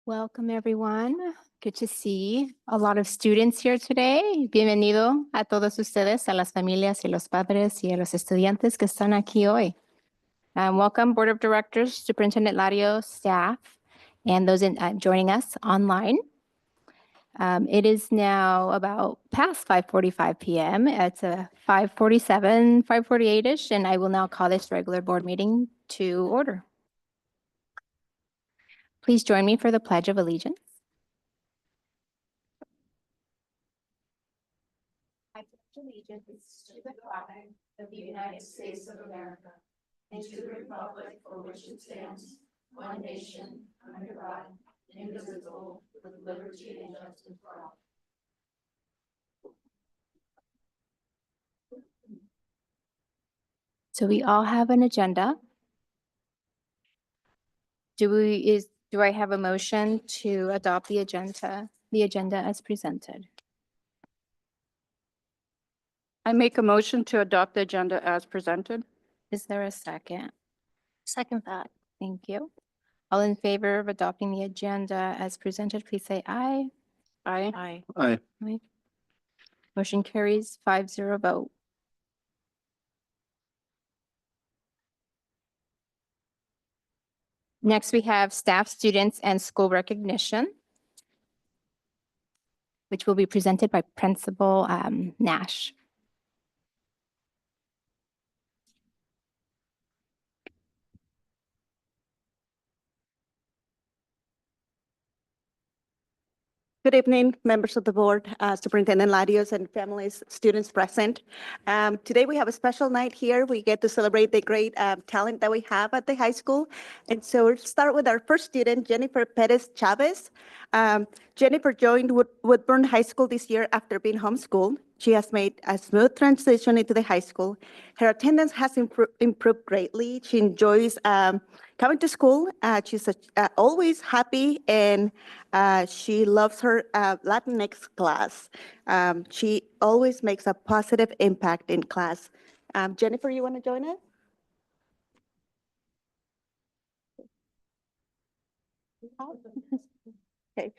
Welcome, everyone. Good to see a lot of students here today. Bienvenido a todos ustedes, a las familias y los padres y a los estudiantes que están aquí hoy. Welcome, Board of Directors, Superintendent Lario, staff, and those joining us online. It is now about past 5:45 p.m. It's 5:47, 5:48-ish, and I will now call this regular board meeting to order. Please join me for the Pledge of Allegiance. I pledge allegiance to the flag of the United States of America and to the republic for which it stands, one nation, under God, indivisible, with liberty and justice for all. So we all have an agenda. Do I have a motion to adopt the agenda as presented? I make a motion to adopt the agenda as presented. Is there a second? Second that. Thank you. All in favor of adopting the agenda as presented, please say aye. Aye. Aye. Aye. Motion carries 5-0 vote. Next, we have staff, students, and school recognition, which will be presented by Principal Nash. Good evening, members of the board, Superintendent Larios and families, students present. Today we have a special night here. We get to celebrate the great talent that we have at the high school. And so we'll start with our first student, Jennifer Perez Chavez. Jennifer joined Woodburn High School this year after being homeschooled. She has made a smooth transition into the high school. Her attendance has improved greatly. She enjoys coming to school. She's always happy, and she loves her Latinx class. She always makes a positive impact in class. Jennifer, you want to join us? Okay.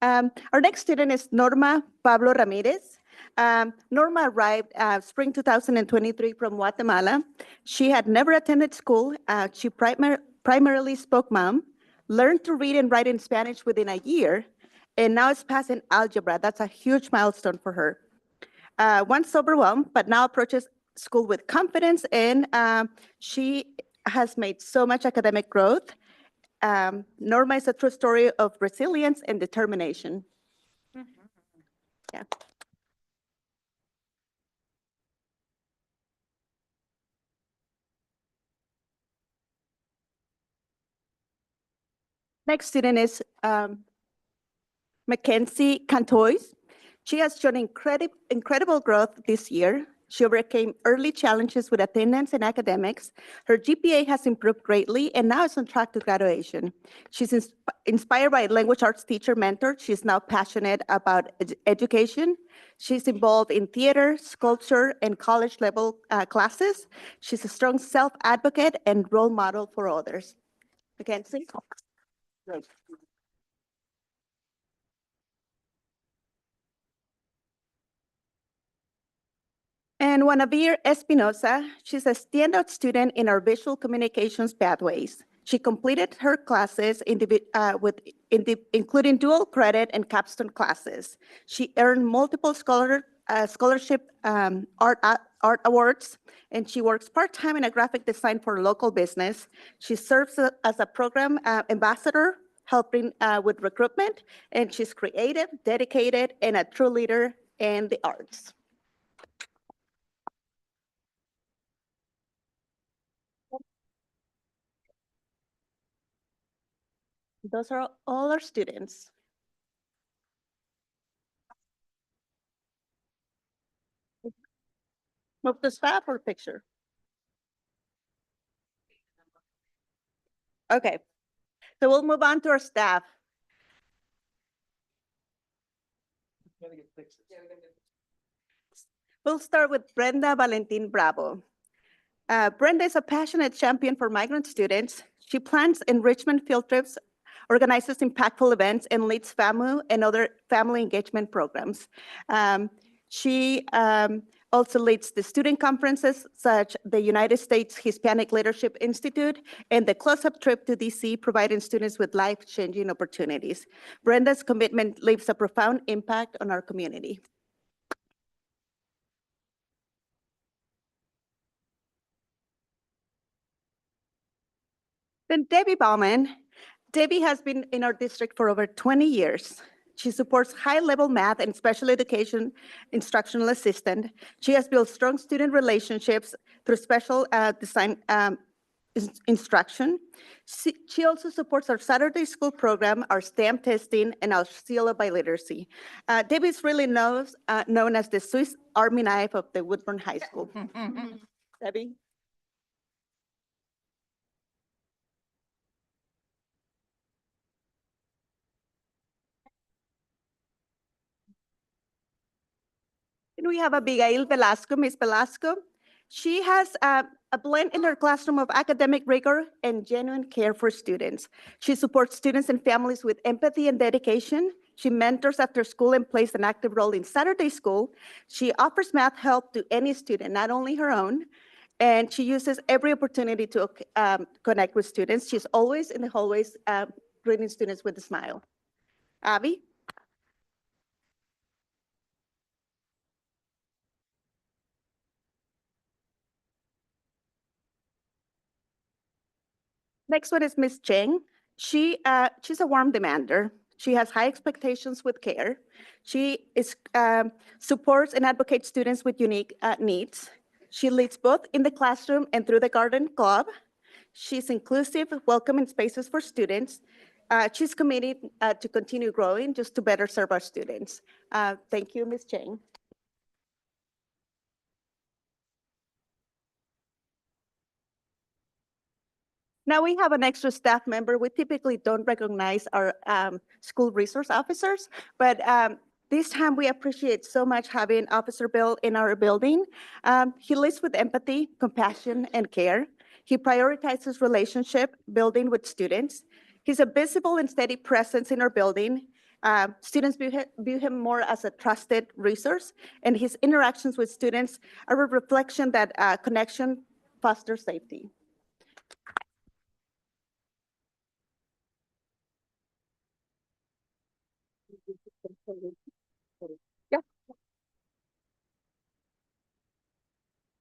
Our next student is Norma Pablo Ramirez. Norma arrived spring 2023 from Guatemala. She had never attended school. She primarily spoke Hmong, learned to read and write in Spanish within a year, and now is passing algebra. That's a huge milestone for her. Once overwhelmed, but now approaches school with confidence, and she has made so much academic growth. Norma is a true story of resilience and determination. Yeah. Next student is Mackenzie Cantois. She has shown incredible growth this year. She overcame early challenges with attendance and academics. Her GPA has improved greatly and now is on track to graduation. She's inspired by a language arts teacher mentor. She's now passionate about education. She's involved in theater, sculpture, and college level classes. She's a strong self-advocate and role model for others. Mackenzie? And Guinevere Espinosa, she's a standout student in our visual communications pathways. She completed her classes including dual credit and capstone classes. She earned multiple scholarship art awards, and she works part-time in a graphic design for a local business. She serves as a program ambassador, helping with recruitment, and she's creative, dedicated, and a true leader in the arts. Those are all our students. Move to staff or picture? Okay, so we'll move on to our staff. We'll start with Brenda Valentin Bravo. Brenda is a passionate champion for migrant students. She plans enrichment field trips organizes impactful events, and leads FAMU and other family engagement programs. She also leads the student conferences such the United States Hispanic Leadership Institute and the close-up trip to DC, providing students with life-changing opportunities. Brenda's commitment leaves a profound impact on our community. Then Debbie Bauman. Debbie has been in our district for over 20 years. She supports high-level math and special education instructional assistant. She has built strong student relationships through special design instruction. She also supports our Saturday school program, our STEM testing, and our seal of biliteracy. Debbie is really known as the Swiss Army knife of the Woodburn High School. Debbie? And we have Abigail Velasco, Miss Velasco. She has a blend in her classroom of academic rigor and genuine care for students. She supports students and families with empathy and dedication. She mentors after school and plays an active role in Saturday school. She offers math help to any student, not only her own. And she uses every opportunity to connect with students. She's always in the hallways greeting students with a smile. Abby? Next one is Miss Cheng. She's a warm demander. She has high expectations with care. She supports and advocates students with unique needs. She leads both in the classroom and through the garden club. She's inclusive, welcoming spaces for students. She's committed to continue growing just to better serve our students. Thank you, Ms. Cheng. Now we have an extra staff member. We typically don't recognize our school resource officers, but this time we appreciate so much having Officer Bill in our building. He leads with empathy, compassion, and care. He prioritizes relationship building with students. He's a visible and steady presence in our building. Students view him more as a trusted resource, and his interactions with students are a reflection that connection fosters safety. Yeah.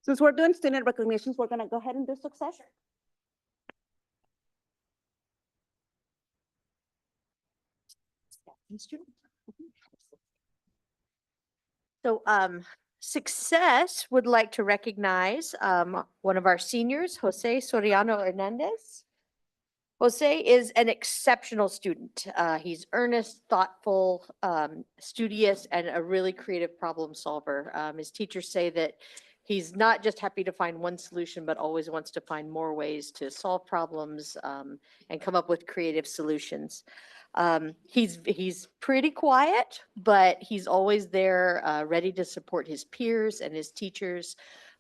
Since we're doing student recognitions, we're going to go ahead and do success. So Success would like to recognize one of our seniors, Jose Soriano Hernandez. Jose is an exceptional student. He's earnest, thoughtful, studious, and a really creative problem solver. His teachers say that he's not just happy to find one solution, but always wants to find more ways to solve problems and come up with creative solutions. He's pretty quiet, but he's always there, ready to support his peers and his teachers.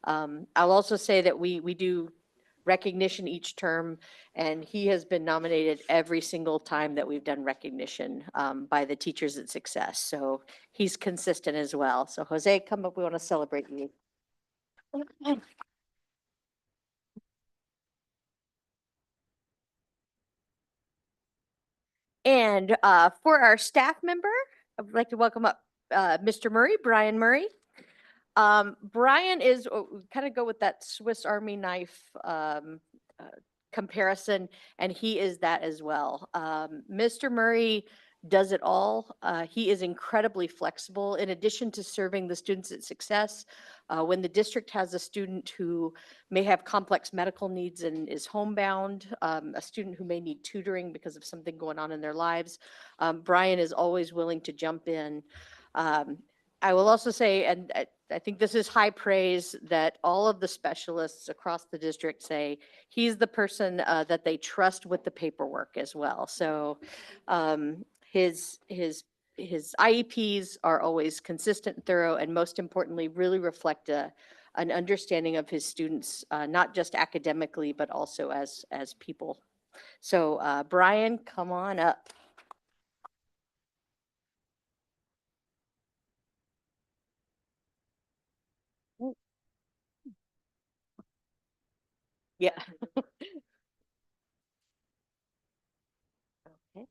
I'll also say that we do recognition each term, and he has been nominated every single time that we've done recognition by the Teachers at Success. So he's consistent as well. So Jose, come up. We want to celebrate you. And for our staff member, I'd like to welcome up Mr. Murray, Brian Murray. Brian is, kind of go with that Swiss Army knife comparison, and he is that as well. Mr. Murray does it all. He is incredibly flexible. In addition to serving the students at Success, when the district has a student who may have complex medical needs and is homebound, a student who may need tutoring because of something going on in their lives, Brian is always willing to jump in. I will also say, and I think this is high praise, that all of the specialists across the district say he's the person that they trust with the paperwork as well. So his IEPs are always consistent and thorough, and most importantly, really reflect an understanding of his students, not just academically, but also as people. So Brian, come on up. Yeah. Okay.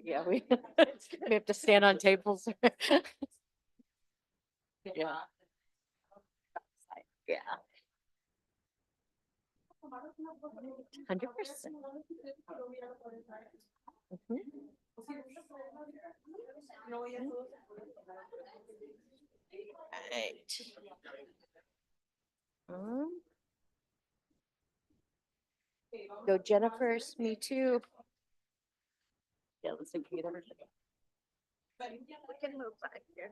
Yeah, we we have to stand on tables. Yeah. Yeah. 100%. Mhm. Right. Go Jennifer's, me too. Yeah, let's see. We can move back here.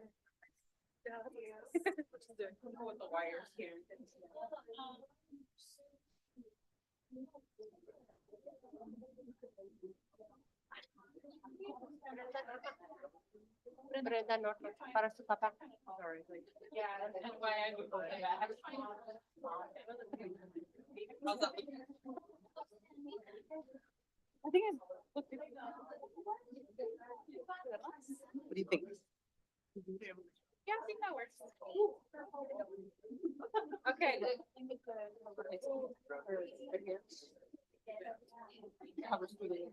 Brenda Norton, para su papá. What do you think? Yeah, I think that works. Okay.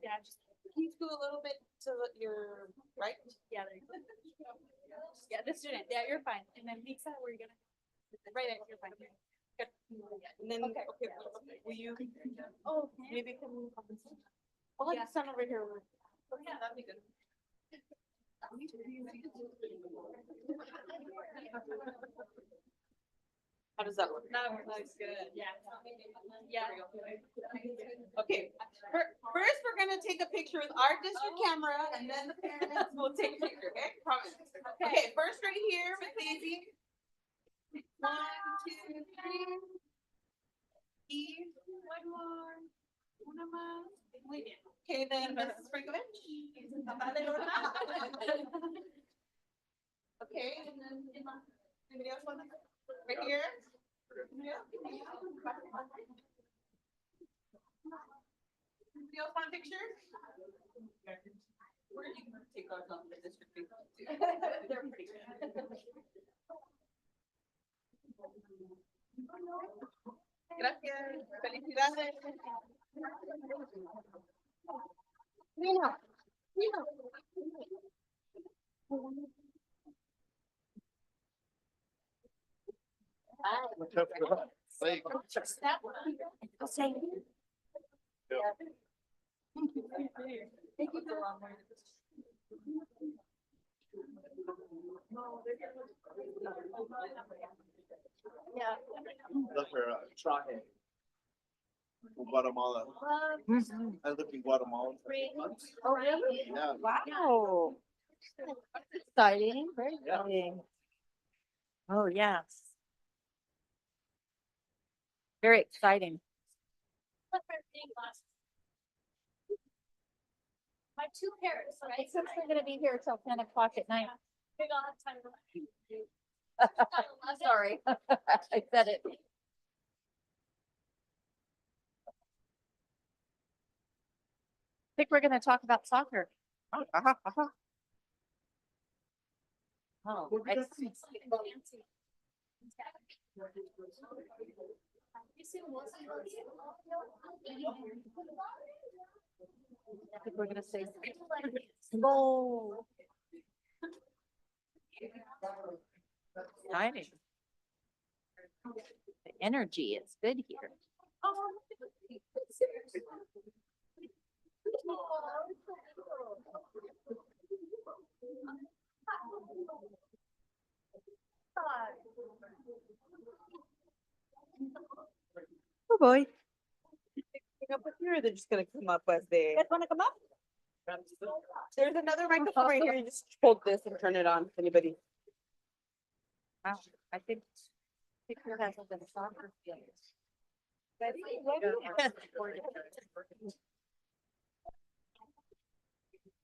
Yeah, just, Can you scoot a little bit to your right? yeah, there you go. Yeah, the student, yeah, you're fine. And then Lisa, where are you gonna? Right there, you're fine. Good. And then, Okay. okay, will you Oh, maybe come on this side? I'll let Yeah. you stand over here. yeah, that'd be good. How does that look? That looks good. Yeah. Yeah. Okay, first, we're gonna take a picture with our district camera and then the parents will take a picture, okay? Promise. Okay, first right here with Daisy. 1, 2, 3. Y one more. Una más. Muy bien. Okay, then Mrs. Frankovich. Papá de Lorna. Okay, and then anybody else want to? Right here. Anybody else? Anybody else want a picture? Where are you gonna take ours on the district picture? They're pretty good. Gracias. Felicidades. Mira, mira. Yeah. That's where Traje. Guatemala. I lived in Guatemala for 8 months. Oh, really? Yeah. Wow. Exciting, very exciting. Oh, yes. Very exciting. My two pairs, right? Since we're gonna be here till 10 o'clock at night. Big on time. Sorry, I said it. I think we're gonna talk about soccer. Oh, I see. I think we're gonna say. Go. Exciting. The energy is good here. Oh, boy. Up with here, they're just gonna come up as they. Guys wanna come up? There's another microphone right here. You just hold this and turn it on. If anybody. Wow, I think. Here has been soccer field.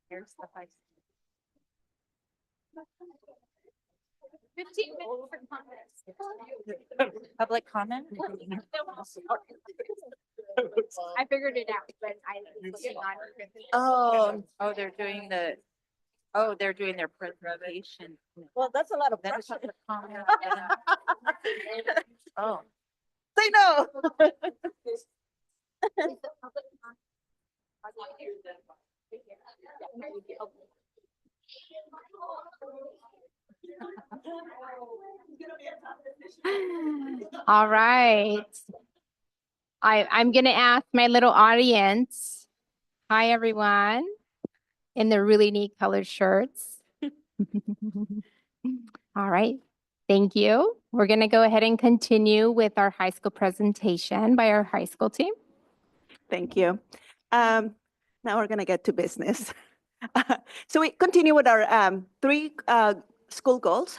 Here's the high. 15 minutes for comments. Public comment? I figured it out, but I was looking on. Oh, they're doing their presentation. Well, that's a lot of Then pressure. public comment, then- Oh. Say no. All right. I'm gonna ask my little audience. Hi, everyone, in the really neat colored shirts. All right, thank you. We're gonna go ahead and continue with our high school presentation by our high school team. Thank you. Now we're gonna get to business. So we continue with our three school goals,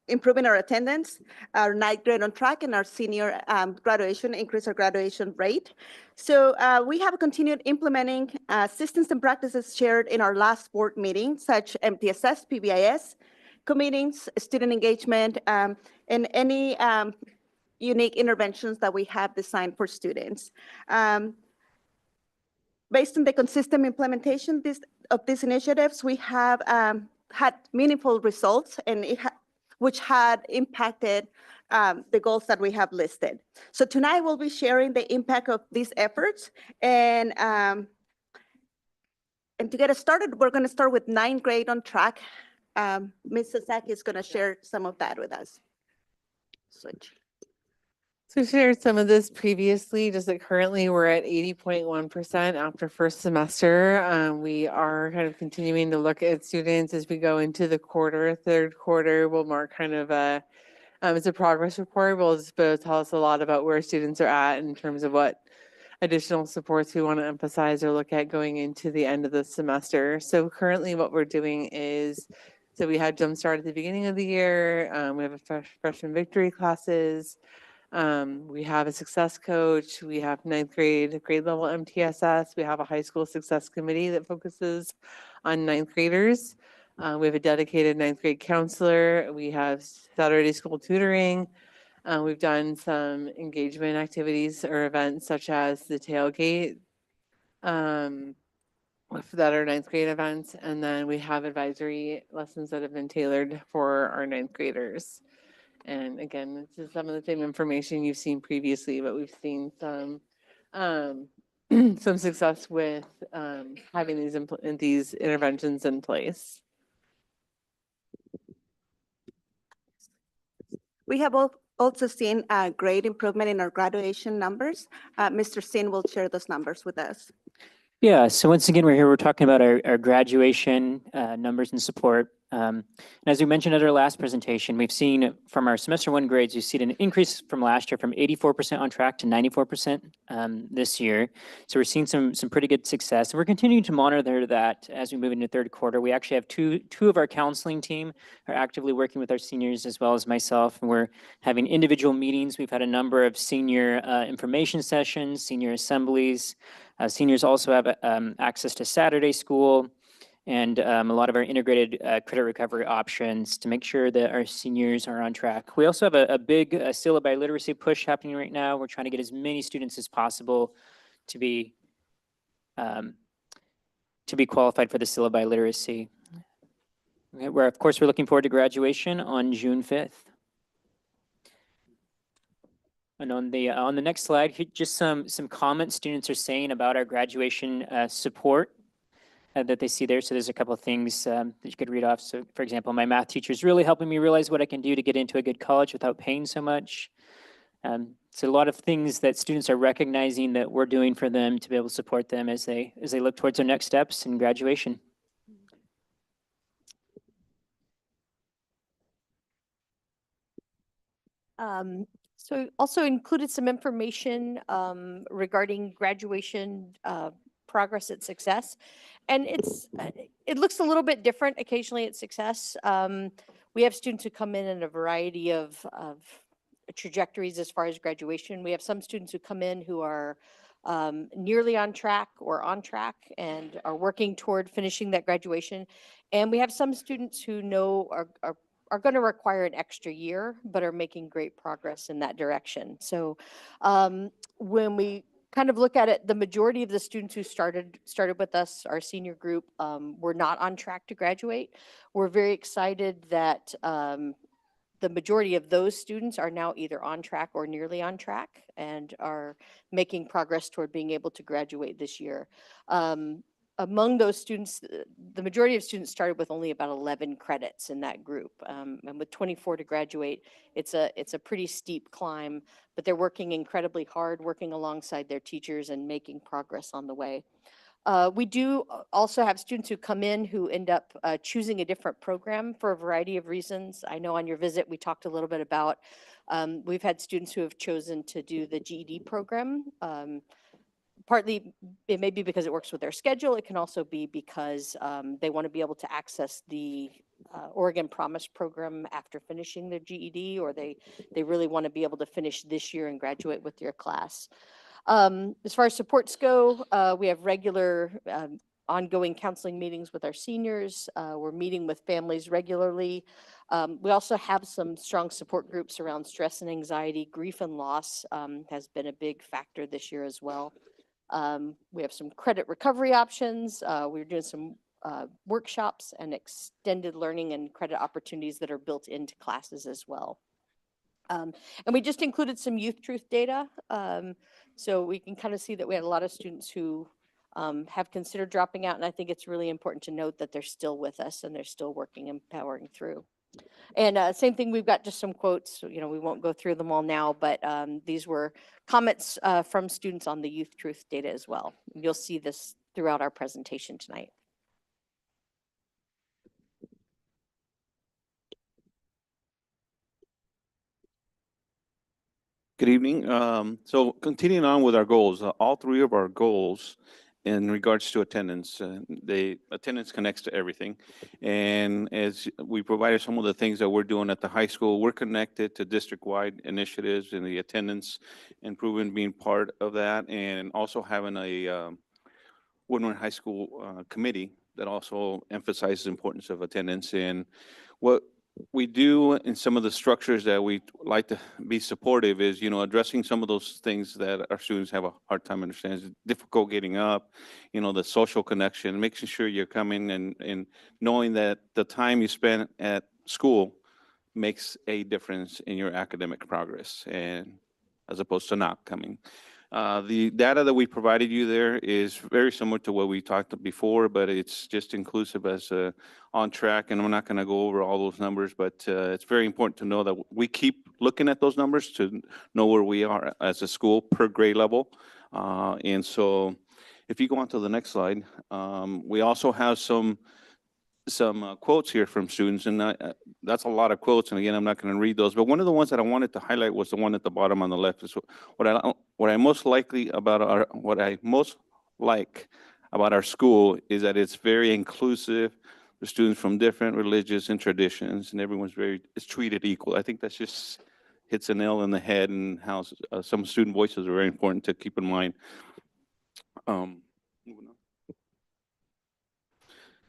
improving our attendance, our ninth grade on track, and our senior graduation, increase our graduation rate. So we have continued implementing systems and practices shared in our last board meeting, such MTSS, PBIS, committees, student engagement, and any unique interventions that we have designed for students. Based on the consistent implementation of these initiatives, we have had meaningful results, and which had impacted the goals that we have listed. So tonight we'll be sharing the impact of these efforts, and to get us started, we're going to start with ninth grade on track. Ms. Sasaki is going to share some of that with us. Switch. So we shared some of this previously, just that currently we're at 80.1% after first semester. We are kind of continuing to look at students as we go into the third quarter. We'll mark kind of it's a progress report. Will tell us a lot about where students are at in terms of what additional supports we want to emphasize or look at going into the end of the semester. So currently what we're doing is, so we had Jumpstart at the beginning of the year. We have a freshman victory classes. We have a success coach. We have ninth grade level MTSS. We have a high school success committee that focuses on ninth graders. We have a dedicated ninth grade counselor. We have Saturday school tutoring. We've done some engagement activities or events such as the tailgate that are ninth grade events. And then we have advisory lessons that have been tailored for our ninth graders. And again, this is some of the same information you've seen previously, but we've seen some some success with having these interventions in place. We have also seen a great improvement in our graduation numbers. Mr. Sin will share those numbers with us. Yeah, so once again, we're talking about our graduation numbers and support. And as we mentioned at our last presentation, we've seen from our semester one grades, you see an increase from last year from 84% on track to 94% this year. So we're seeing some pretty good success. And we're continuing to monitor that as we move into third quarter. We actually have two of our counseling team are actively working with our seniors as well as myself. And we're having individual meetings. We've had a number of senior information sessions, senior assemblies. Seniors also have access to Saturday school and a lot of our integrated credit recovery options to make sure that our seniors are on track. We also have a big syllabi literacy push happening right now. We're trying to get as many students as possible to be qualified for the syllabi literacy. Okay, of course, we're looking forward to graduation on June 5th. And on the next slide, just some comments students are saying about our graduation support that they see there. So there's a couple of things that you could read off. So for example, my math teacher is really helping me realize what I can do to get into a good college without paying so much. So a lot of things that students are recognizing that we're doing for them to be able to support them as they look towards their next steps in graduation. So also included some information regarding graduation progress at Success. And it looks a little bit different occasionally at Success. We have students who come in a variety of trajectories as far as graduation. We have some students who come in who are nearly on track or on track and are working toward finishing that graduation. And we have some students who know are going to require an extra year, but are making great progress in that direction. So when we kind of look at it, the majority of the students who started with us, our senior group, were not on track to graduate. We're very excited that the majority of those students are now either on track or nearly on track and are making progress toward being able to graduate this year. Among those students, the majority of students started with only about 11 credits in that group. And with 24 to graduate, it's a pretty steep climb, but they're working incredibly hard, working alongside their teachers and making progress on the way. We do also have students who come in who end up choosing a different program for a variety of reasons. I know on your visit, we talked a little bit about, we've had students who have chosen to do the GED program. Partly, it may be because it works with their schedule. It can also be because they want to be able to access the Oregon Promise program after finishing their GED, or they really want to be able to finish this year and graduate with their class. As far as supports go, we have regular ongoing counseling meetings with our seniors. We're meeting with families regularly. We also have some strong support groups around stress and anxiety. Grief and loss has been a big factor this year as well. We have some credit recovery options. We're doing some workshops and extended learning and credit opportunities that are built into classes as well. And we just included some youth truth data. So we can kind of see that we had a lot of students who have considered dropping out. And I think it's really important to note that they're still with us and they're still working and powering through. And same thing, we've got just some quotes, you know, we won't go through them all now, but these were comments from students on the youth truth data as well. You'll see this throughout our presentation tonight. Good evening. So continuing on with our goals, all three of our goals in regards to attendance, attendance connects to everything. And as we provided some of the things that we're doing at the high school, we're connected to district-wide initiatives and the attendance improvement being part of that, and also having a Woodland High School committee that also emphasizes the importance of attendance. And what we do in some of the structures that we like to be supportive is, you know, addressing some of those things that our students have a hard time understanding. It's difficult getting up, you know, the social connection, making sure you're coming and knowing that the time you spend at school makes a difference in your academic progress, and as opposed to not coming. The data that we provided you there is very similar to what we talked before, but it's just inclusive as on track, and we're not going to go over all those numbers, but it's very important to know that we keep looking at those numbers to know where we are as a school per grade level. And so if you go on to the next slide, we also have some quotes here from students, and that's a lot of quotes, and again, I'm not going to read those, but one of the ones that I wanted to highlight was the one at the bottom on the left. Is what I most like about our school is that it's very inclusive. The students from different religions and traditions, and everyone's is treated equal. I think that's just hits a nail in the head, and how some student voices are very important to keep in mind. Moving on.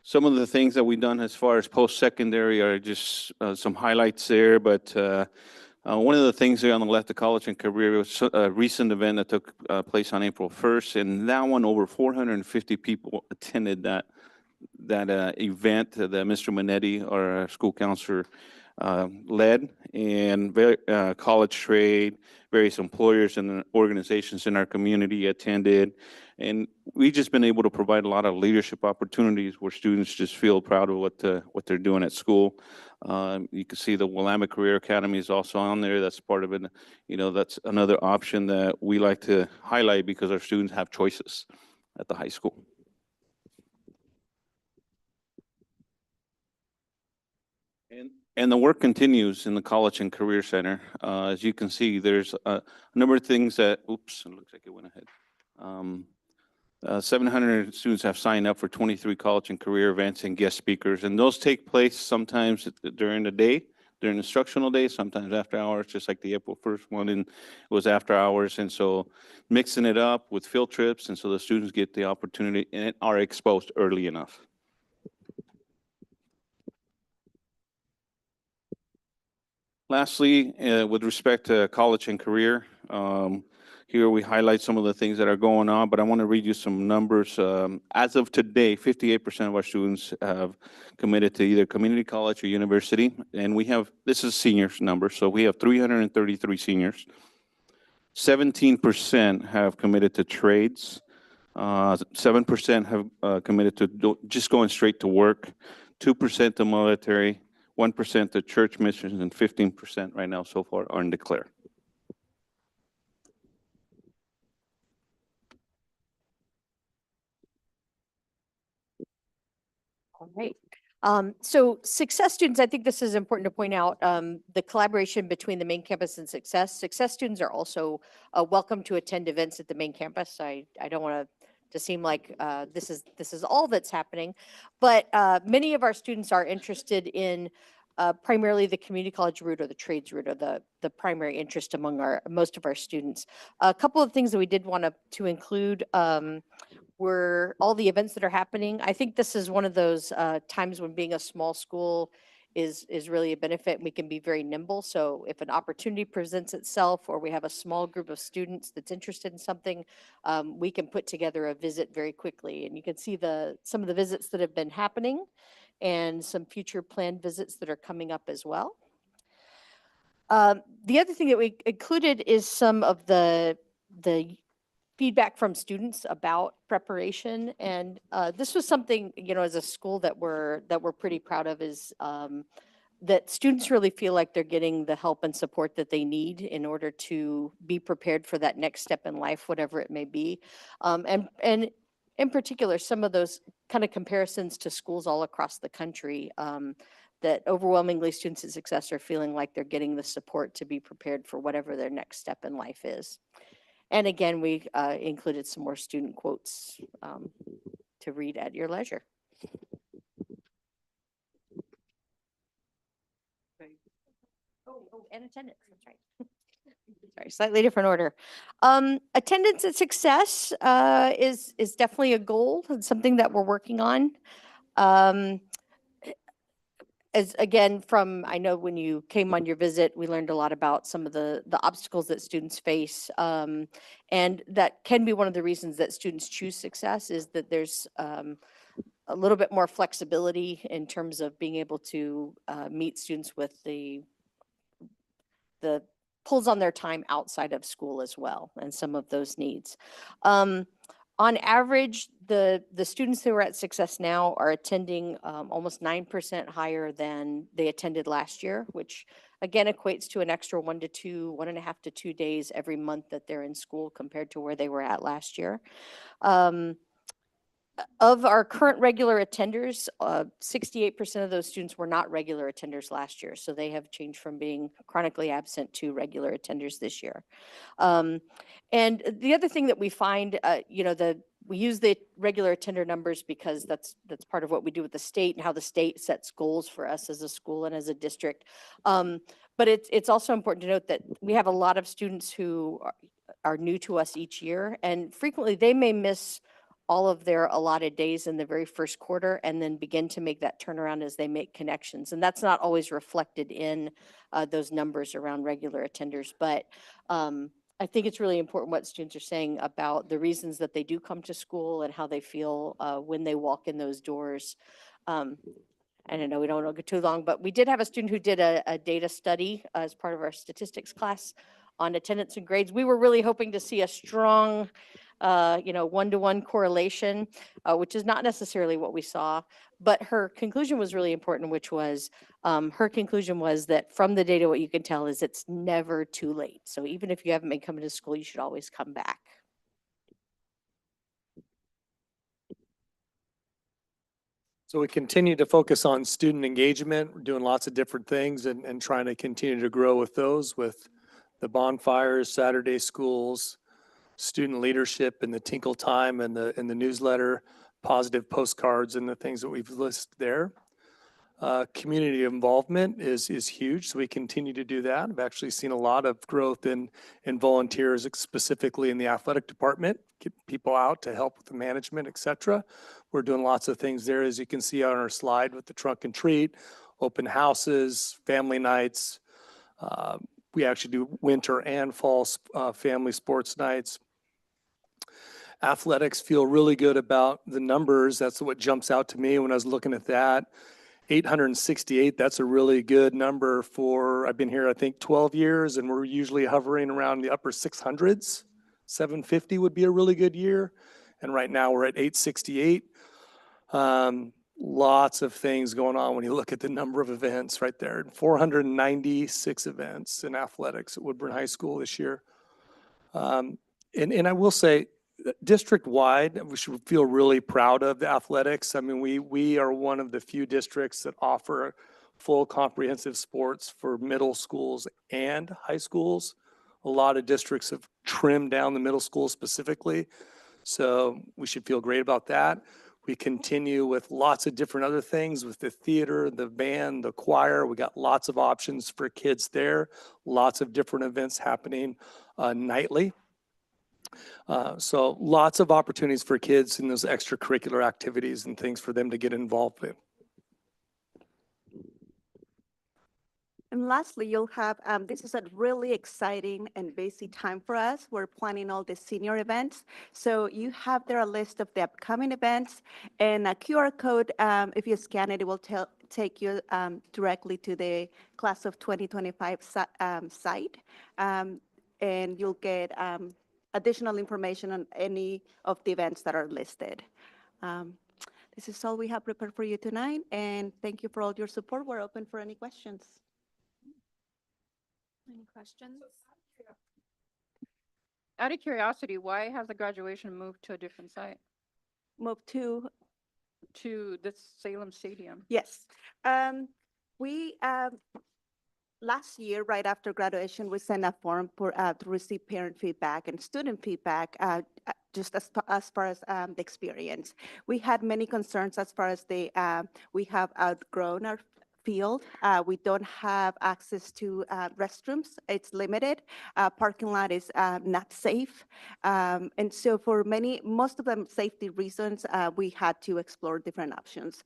Some of the things that we've done as far as post-secondary are just some highlights there, but one of the things there on the left, the college and career, was a recent event that took place on April 1st, and that one, over 450 people attended that event that Mr. Minetti, our school counselor, led, and college trade, various employers and organizations in our community attended. And we've just been able to provide a lot of leadership opportunities where students just feel proud of what they're doing at school. You can see the Willamette Career Academy is also on there. That's part of it. You know, that's another option that we like to highlight because our students have choices at the high school. And the work continues in the College and Career Center. As you can see, there's a number of things that, oops, it looks like it went ahead. 700 students have signed up for 23 college and career events and guest speakers, and those take place sometimes during the day, during instructional days, sometimes after hours, just like the April 1st one, and it was after hours. And so mixing it up with field trips, and so the students get the opportunity and are exposed early enough. Lastly, with respect to college and career, here we highlight some of the things that are going on, but I want to read you some numbers. As of today, 58% of our students have committed to either community college or university. And we have, this is seniors number, so we have 333 seniors. 17% have committed to trades. 7% have committed to just going straight to work. 2% to military. 1% to church missions, and 15% right now so far are undeclared. All right. So Success students, I think this is important to point out, the collaboration between the main campus and Success. Success students are also welcome to attend events at the main campus. I don't want to seem like this is all that's happening, but many of our students are interested in primarily the community college route or the trades route, or the primary interest among most of our students. A couple of things that we did want to include were all the events that are happening. I think this is one of those times when being a small school is really a benefit, and we can be very nimble. So if an opportunity presents itself, or we have a small group of students that's interested in something, we can put together a visit very quickly. And you can see some of the visits that have been happening, and some future planned visits that are coming up as well. The other thing that we included is some of the feedback from students about preparation. And this was something, as a school that we're pretty proud of, is that students really feel like they're getting the help and support that they need in order to be prepared for that next step in life, whatever it may be. And in particular, some of those kind of comparisons to schools all across the country, that overwhelmingly students at Success are feeling like they're getting the support to be prepared for whatever their next step in life is. And again, we included some more student quotes to read at your leisure. Oh, and attendance, that's right. Sorry, slightly different order. Attendance at Success is definitely a goal and something that we're working on. As again, I know when you came on your visit, we learned a lot about some of the obstacles that students face. And that can be one of the reasons that students choose Success, is that there's a little bit more flexibility in terms of being able to meet students with the pulls on their time outside of school as well, and some of those needs. On average, the students who are at Success now are attending almost 9% higher than they attended last year, which again equates to an extra 1.5 to 2 days every month that they're in school compared to where they were at last year. Of our current regular attenders, 68% of those students were not regular attenders last year. So they have changed from being chronically absent to regular attenders this year. And the other thing that we find, we use the regular attender numbers because that's part of what we do with the state and how the state sets goals for us as a school and as a district. But it's also important to note that we have a lot of students who are new to us each year, and frequently they may miss all of their allotted days in the very first quarter and then begin to make that turnaround as they make connections. And that's not always reflected in those numbers around regular attenders. But I think it's really important what students are saying about the reasons that they do come to school and how they feel when they walk in those doors. I don't know, we don't want to go too long, but we did have a student who did a data study as part of our statistics class on attendance and grades. We were really hoping to see a strong one-to-one correlation, which is not necessarily what we saw. But her conclusion was really important, which was her conclusion was that from the data, what you can tell is it's never too late. So even if you haven't been coming to school, you should always come back. So we continue to focus on student engagement. We're doing lots of different things and trying to continue to grow with those, with the bonfires, Saturday schools, student leadership, and the Tinkle Time, and the newsletter, positive postcards, and the things that we've listed there. Community involvement is huge, so we continue to do that. I've actually seen a lot of growth in volunteers, specifically in the athletic department, get people out to help with the management, et cetera. We're doing lots of things there, as you can see on our slide with the trunk and treat, open houses, family nights. We actually do winter and fall family sports nights. Athletics feel really good about the numbers. That's what jumps out to me when I was looking at that. 868, that's a really good number for, I've been here, I think, 12 years, and we're usually hovering around the upper 600s. 750 would be a really good year. And right now we're at 868. Lots of things going on when you look at the number of events right there. 496 events in athletics at Woodburn High School this year. And I will say, district-wide, we should feel really proud of the athletics. I mean, we are one of the few districts that offer full comprehensive sports for middle schools and high schools. A lot of districts have trimmed down the middle school specifically, so we should feel great about that. We continue with lots of different other things with the theater, the band, the choir. We got lots of options for kids there, lots of different events happening nightly. So lots of opportunities for kids in those extracurricular activities and things for them to get involved in. And lastly, you'll have, this is a really exciting and busy time for us. We're planning all the senior events. So you have there a list of the upcoming events and a QR code. If you scan it, it will take you directly to the class of 2025 site. And you'll get additional information on any of the events that are listed. This is all we have prepared for you tonight, and thank you for all your support. We're open for any questions. Any questions? Out of curiosity, why has the graduation moved to a different site, Move to, to the Salem Stadium? yes. We, last year, right after graduation, we sent a form for, to receive parent feedback and student feedback, just as far as the experience. We had many concerns as far as the, we have outgrown our field. We don't have access to restrooms. It's limited. Parking lot is not safe. And so for most of them safety reasons, we had to explore different options.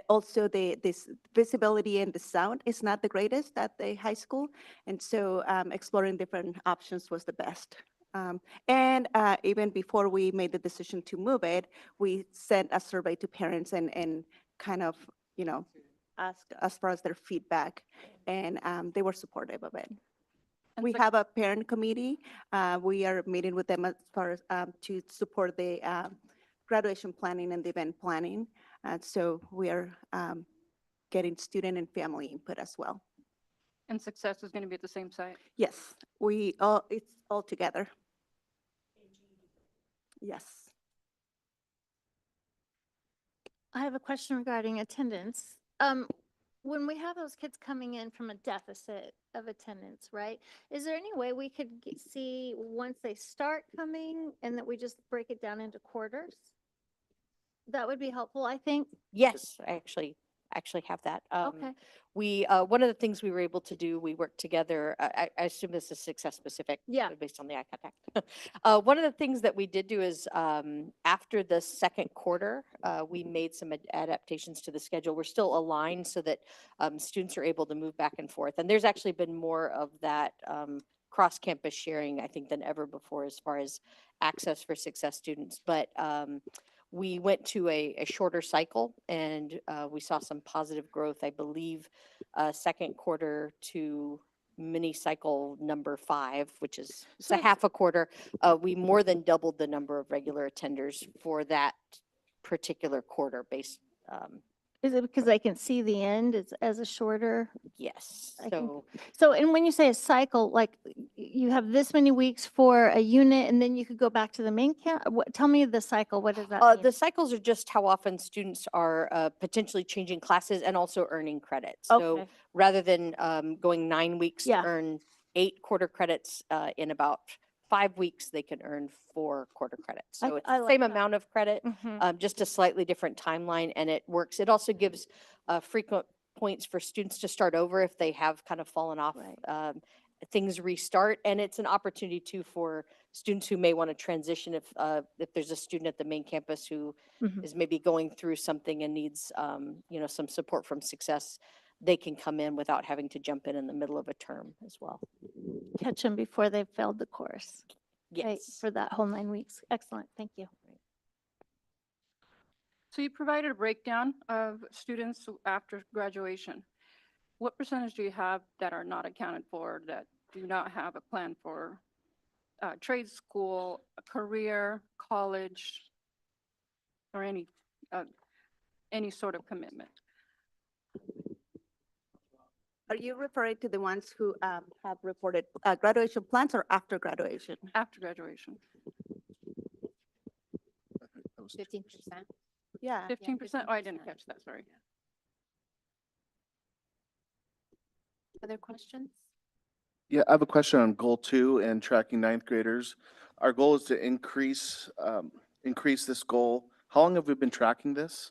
Also, this visibility and the sound is not the greatest at the high school. And so exploring different options was the best. And even before we made the decision to move it, we sent a survey to parents and kind of, asked as far as their feedback, and they were supportive of it. We have a parent committee. We are meeting with them as far as to support the graduation planning and the event planning. So we are getting student and family input as well. And Success is going to be at the same site? Yes, it's all together. Yes. I have a question regarding attendance. When we have those kids coming in from a deficit of attendance, right? Is there any way we could see once they start coming and that we just break it down into quarters? That would be helpful, I think. Yes, I actually have that. Okay. One of the things we were able to do, we worked together, I assume this is Success specific. Yeah. Based on the eye contact. One of the things that we did do is after the second quarter, we made some adaptations to the schedule. We're still aligned so that students are able to move back and forth. And there's actually been more of that cross-campus sharing, I think, than ever before as far as access for Success students. But we went to a shorter cycle and we saw some positive growth, I believe, second quarter to mini cycle number 5, which is it's a half a quarter. We more than doubled the number of regular attenders for that particular quarter based. Is it because I can see the end as a shorter? Yes. I can- So And when you say a cycle, like you have this many weeks for a unit and then you could go back to the main camp? Tell me the cycle. What does that mean? the cycles are just how often students are potentially changing classes and also earning credits. So Okay. rather than going 9 weeks Yeah. to earn 8 quarter credits in about 5 weeks, they can earn 4 quarter credits. So it's I the like same that. amount of credit, just a slightly different timeline, and it works. It also gives frequent points for students to start over if they have kind of fallen off. Right. Things restart, and it's an opportunity too for students who may want to transition if there's a student at the main campus who is maybe going through something and needs some support from Success. They can come in without having to jump in the middle of a term as well. Catch them before they've failed the course. Right, Yes. for that whole 9 weeks. Excellent, thank you. So you provided a breakdown of students after graduation. What percentage do you have that are not accounted for, that do not have a plan for trade school, a career, college, or any sort of commitment? Are you referring to the ones who have reported graduation plans or after graduation? After graduation, 15%. Yeah. 15%? Oh, I didn't catch that, sorry. Other questions? Yeah, I have a question on goal 2 and tracking ninth graders. Our goal is to increase this goal. How long have we been tracking this?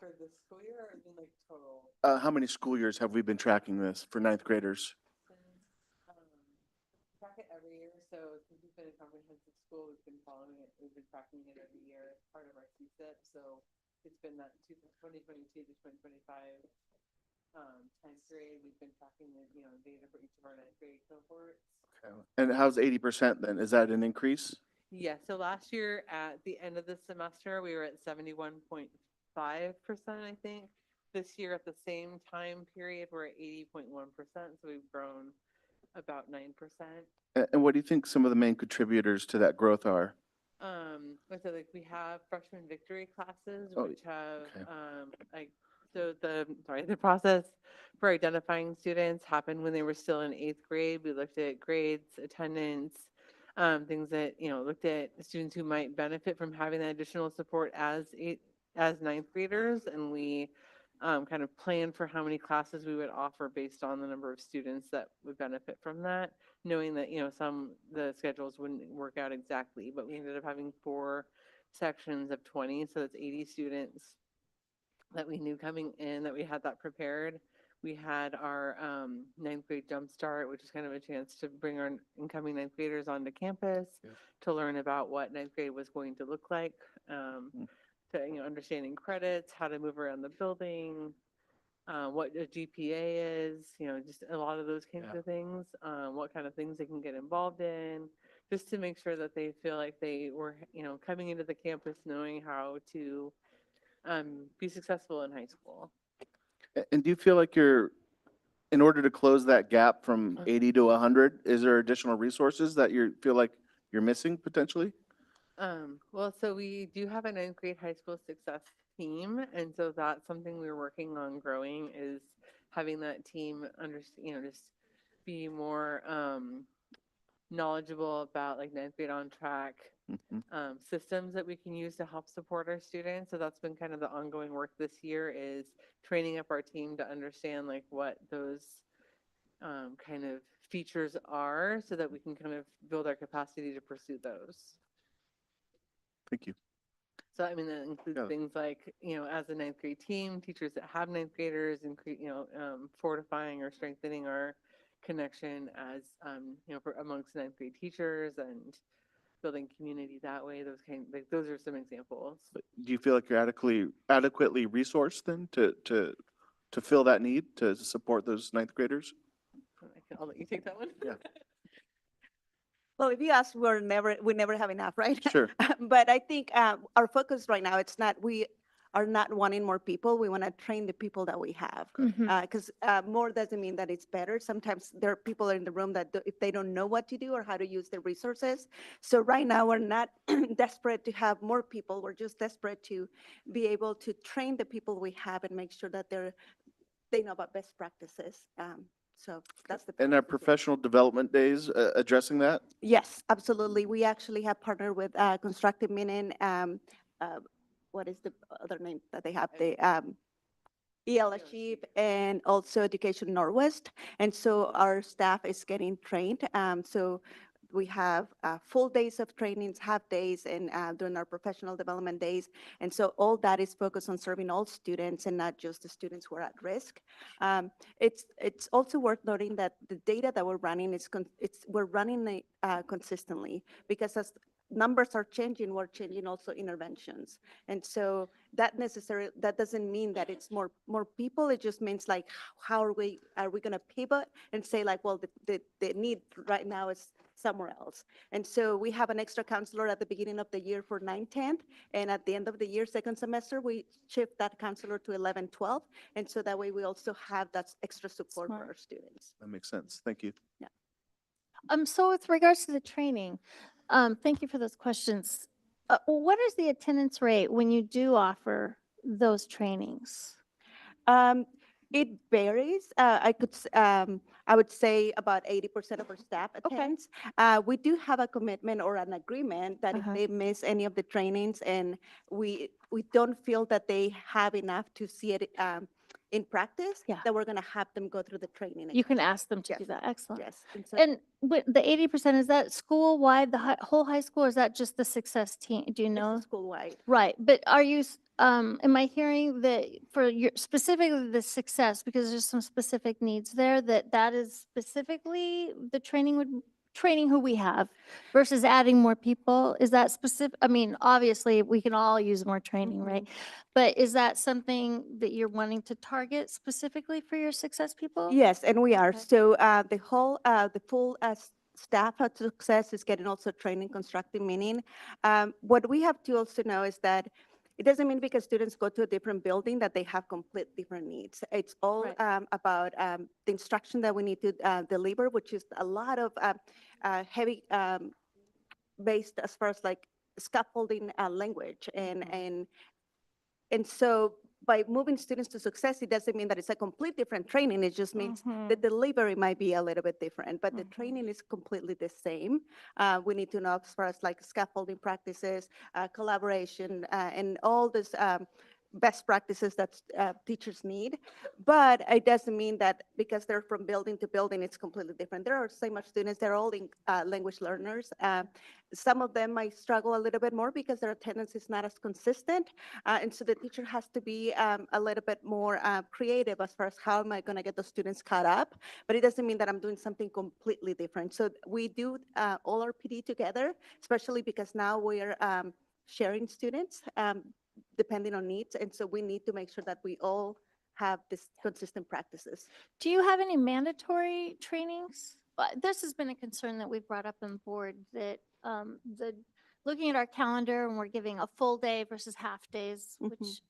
For the school year or in like total? How many school years have we been tracking this for ninth graders? Track it every year, so since we've been a comprehensive school, we've been following it, we've been tracking it every year as part of our CSIP, so it's been that 2022 to 2025 10th grade, we've been tracking the, data for each of our ninth grade cohorts. Okay. And how's 80% then? Is that an increase? Yeah, so last year at the end of the semester, we were at 71.5%, I think. This year at the same time period, we're at 80.1%, so we've grown about 9%. And what do you think some of the main contributors to that growth are? So like we have freshman victory classes, Oh, which have, okay. the process for identifying students happened when they were still in 8th grade. We looked at grades, attendance, things that, looked at students who might benefit from having that additional support as ninth graders. And we kind of planned for how many classes we would offer based on the number of students that would benefit from that, knowing that, the schedules wouldn't work out exactly, but we ended up having 4 sections of 20, so that's 80 students that we knew coming in, that we had that prepared. We had our 9th grade jumpstart, which is kind of a chance to bring our incoming 9th graders onto campus to learn about what 9th grade was going to look like, to understanding credits, how to move around the building, what a GPA is, just a lot of those kinds of things, what kind of things they can get involved in, just to make sure that they feel like they were, coming into the campus knowing how to be successful in high school. And do you feel like in order to close that gap from 80 to 100, is there additional resources that you feel like you're missing potentially? Well, so we do have a 9th grade high school success team, and so that's something we're working on growing, is having that team just be more knowledgeable about like 9th grade on track systems that we can use to help support our students. So that's been kind of the ongoing work this year, is training up our team to understand like what those kind of features are, so that we can kind of build our capacity to pursue those. Thank you. So, I mean, that includes things like, as a 9th grade team, teachers that have 9th graders, and, fortifying or strengthening our connection as, amongst 9th grade teachers, and building community that way. Those are some examples. Do you feel like you're adequately resourced then to fill that need, to support those 9th graders? I'll let you take that one. Yeah. Well, if you ask, we never have enough, right? Sure. But I think our focus right now, we are not wanting more people. We want to train the people that we have. Because more doesn't mean that it's better. Sometimes there are people in the room that if they don't know what to do or how to use their resources. So right now we're not desperate to have more people. We're just desperate to be able to train the people we have and make sure that they know about best practices. So that's the. And our professional development days addressing that? Yes, absolutely. We actually have partnered with Constructive Meaning. What is the other name that they have? EL Achieve and also Education Northwest. And so our staff is getting trained. So we have full days of trainings, half days, and during our professional development days. And so all that is focused on serving all students and not just the students who are at risk. It's also worth noting that the data that we're running we're running it consistently, because as numbers are changing, we're changing also interventions. And so that doesn't mean that it's more people. It just means like, how are we going to pivot and say like, well, the need right now is somewhere else. And so we have an extra counselor at the beginning of the year for 9-10, and at the end of the year, second semester, we shift that counselor to 11-12. And so that way we also have that extra support for Smart. our students. That makes sense. Thank you. So with regards to the training, thank you for those questions. What is the attendance rate when you do offer those trainings? It varies. I would say about 80% of our staff attends. We do have a commitment or an agreement that if they miss any of the trainings and we don't feel that they have enough to see it in practice, Yeah. that we're going to have them go through the training. You can again. ask them to do Yes. that. Excellent. Yes. And so And the 80%, is that school-wide, the whole high school, or is that just the success team? Do you it's know? school-wide. Right, but are you, am I hearing that for your, specifically the success, because there's some specific needs there, that is specifically the training who we have versus adding more people? Is that specific? I mean, obviously, we can all use more training, right? But is that something that you're wanting to target specifically for your success people? Yes, and we are. Okay. So the full staff at Success is getting also training constructive meaning. What we have to also know is that it doesn't mean because students go to a different building that they have complete different needs. It's all Right. about the instruction that we need to deliver, which is a lot of heavy based as far as like scaffolding language and so by moving students to Success, it doesn't mean that it's a complete different training. It just means the delivery might be a little bit different, but the training is completely the same. We need to know as far as like scaffolding practices, collaboration, and all this best practices that teachers need. But it doesn't mean that because they're from building to building, it's completely different. There are so much students, they're all language learners. Some of them might struggle a little bit more because their attendance is not as consistent. And so the teacher has to be a little bit more creative as far as how am I going to get the students caught up. But it doesn't mean that I'm doing something completely different. So we do all our PD together, especially because now we're sharing students depending on needs. And so we need to make sure that we all have this consistent practices. Do you have any mandatory trainings? This has been a concern that we've brought up on the board, that looking at our calendar and we're giving a full day versus half days, which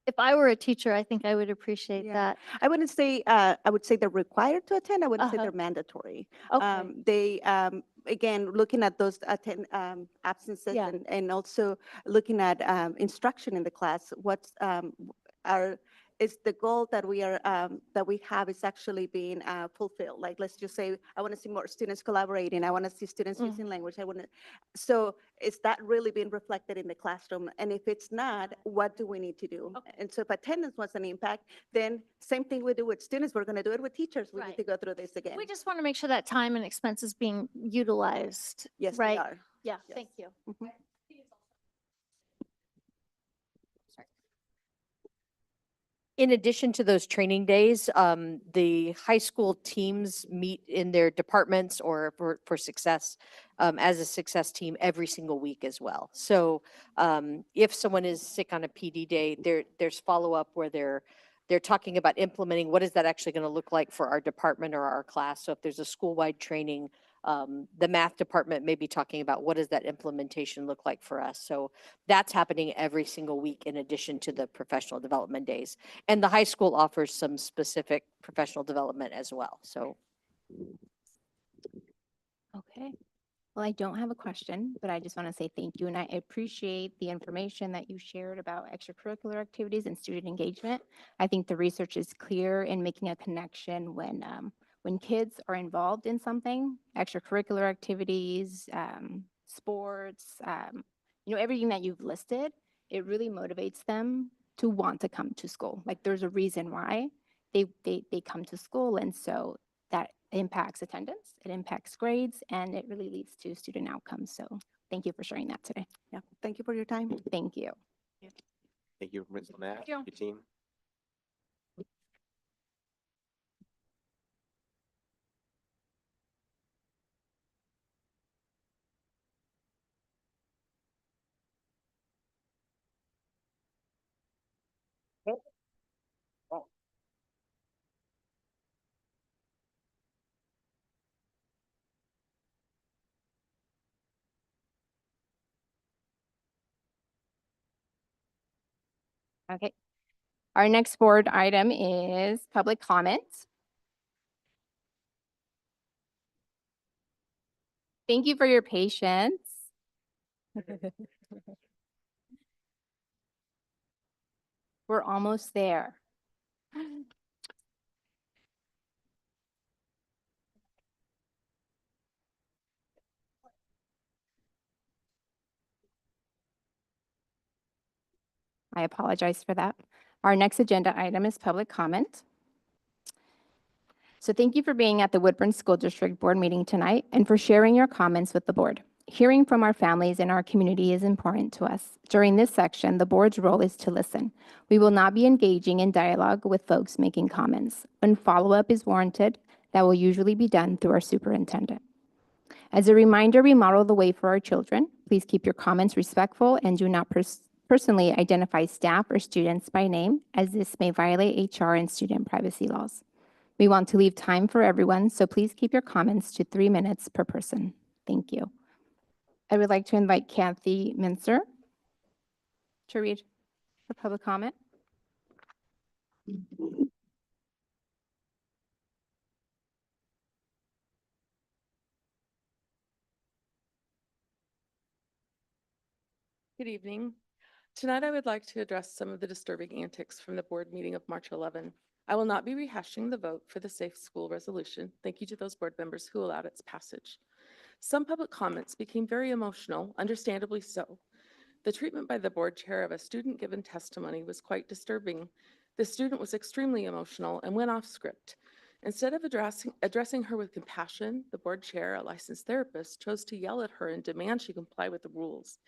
if I were a teacher, I think I would appreciate Yeah. that. I wouldn't say, I would say they're required to attend. I wouldn't say they're mandatory. Okay. They, again, looking at those absences Yeah. and also looking at instruction in the class, what's is the goal that we are, that we have is actually being fulfilled. Like, let's just say, I want to see more students collaborating. I want to see students using language. So is that really being reflected in the classroom? And if it's not, what do we need to do? And so if attendance was an impact, then same thing we do with students, we're going to do it with teachers. We need Right. to go through this again. We just want to make sure that time and expense is being utilized. Yes, they right? are. Yeah, Yes. thank you. Mhm. In addition to those training days, the high school teams meet in their departments or for success as a success team every single week as well. So if someone is sick on a PD day, there's follow-up where they're talking about implementing what is that actually going to look like for our department or our class. So if there's a school-wide training, the math department may be talking about what does that implementation look like for us. So that's happening every single week in addition to the professional development days. And the high school offers some specific professional development as well. So Okay. Well, I don't have a question, but I just want to say thank you. And I appreciate the information that you shared about extracurricular activities and student engagement. I think the research is clear in making a connection when kids are involved in something, extracurricular activities, sports, everything that you've listed, it really motivates them to want to come to school. Like there's a reason why they come to school. And so that impacts attendance, it impacts grades, and it really leads to student outcomes. So thank you for sharing that today. Yeah, thank you for your time. Thank you. Thank you, Ms. Lamatt, you. your team. Okay. Our next board item is public comment. Thank you for your patience. We're almost there. I apologize for that. Our next agenda item is public comment. So thank you for being at the Woodburn School District Board meeting tonight and for sharing your comments with the board. Hearing from our families and our community is important to us. During this section, the board's role is to listen. We will not be engaging in dialogue with folks making comments. When follow-up is warranted, that will usually be done through our superintendent. As a reminder, we model the way for our children. Please keep your comments respectful and do not personally identify staff or students by name, as this may violate HR and student privacy laws. We want to leave time for everyone, so please keep your comments to 3 minutes per person. Thank you. I would like to invite Kathy Mincer to read her public comment. Good evening. Tonight, I would like to address some of the disturbing antics from the board meeting of March 11. I will not be rehashing the vote for the Safe School Resolution. Thank you to those board members who allowed its passage. Some public comments became very emotional, understandably so. The treatment by the board chair of a student given testimony was quite disturbing. The student was extremely emotional and went off script. Instead of addressing her with compassion, the board chair, a licensed therapist, chose to yell at her and demand she comply with the rules.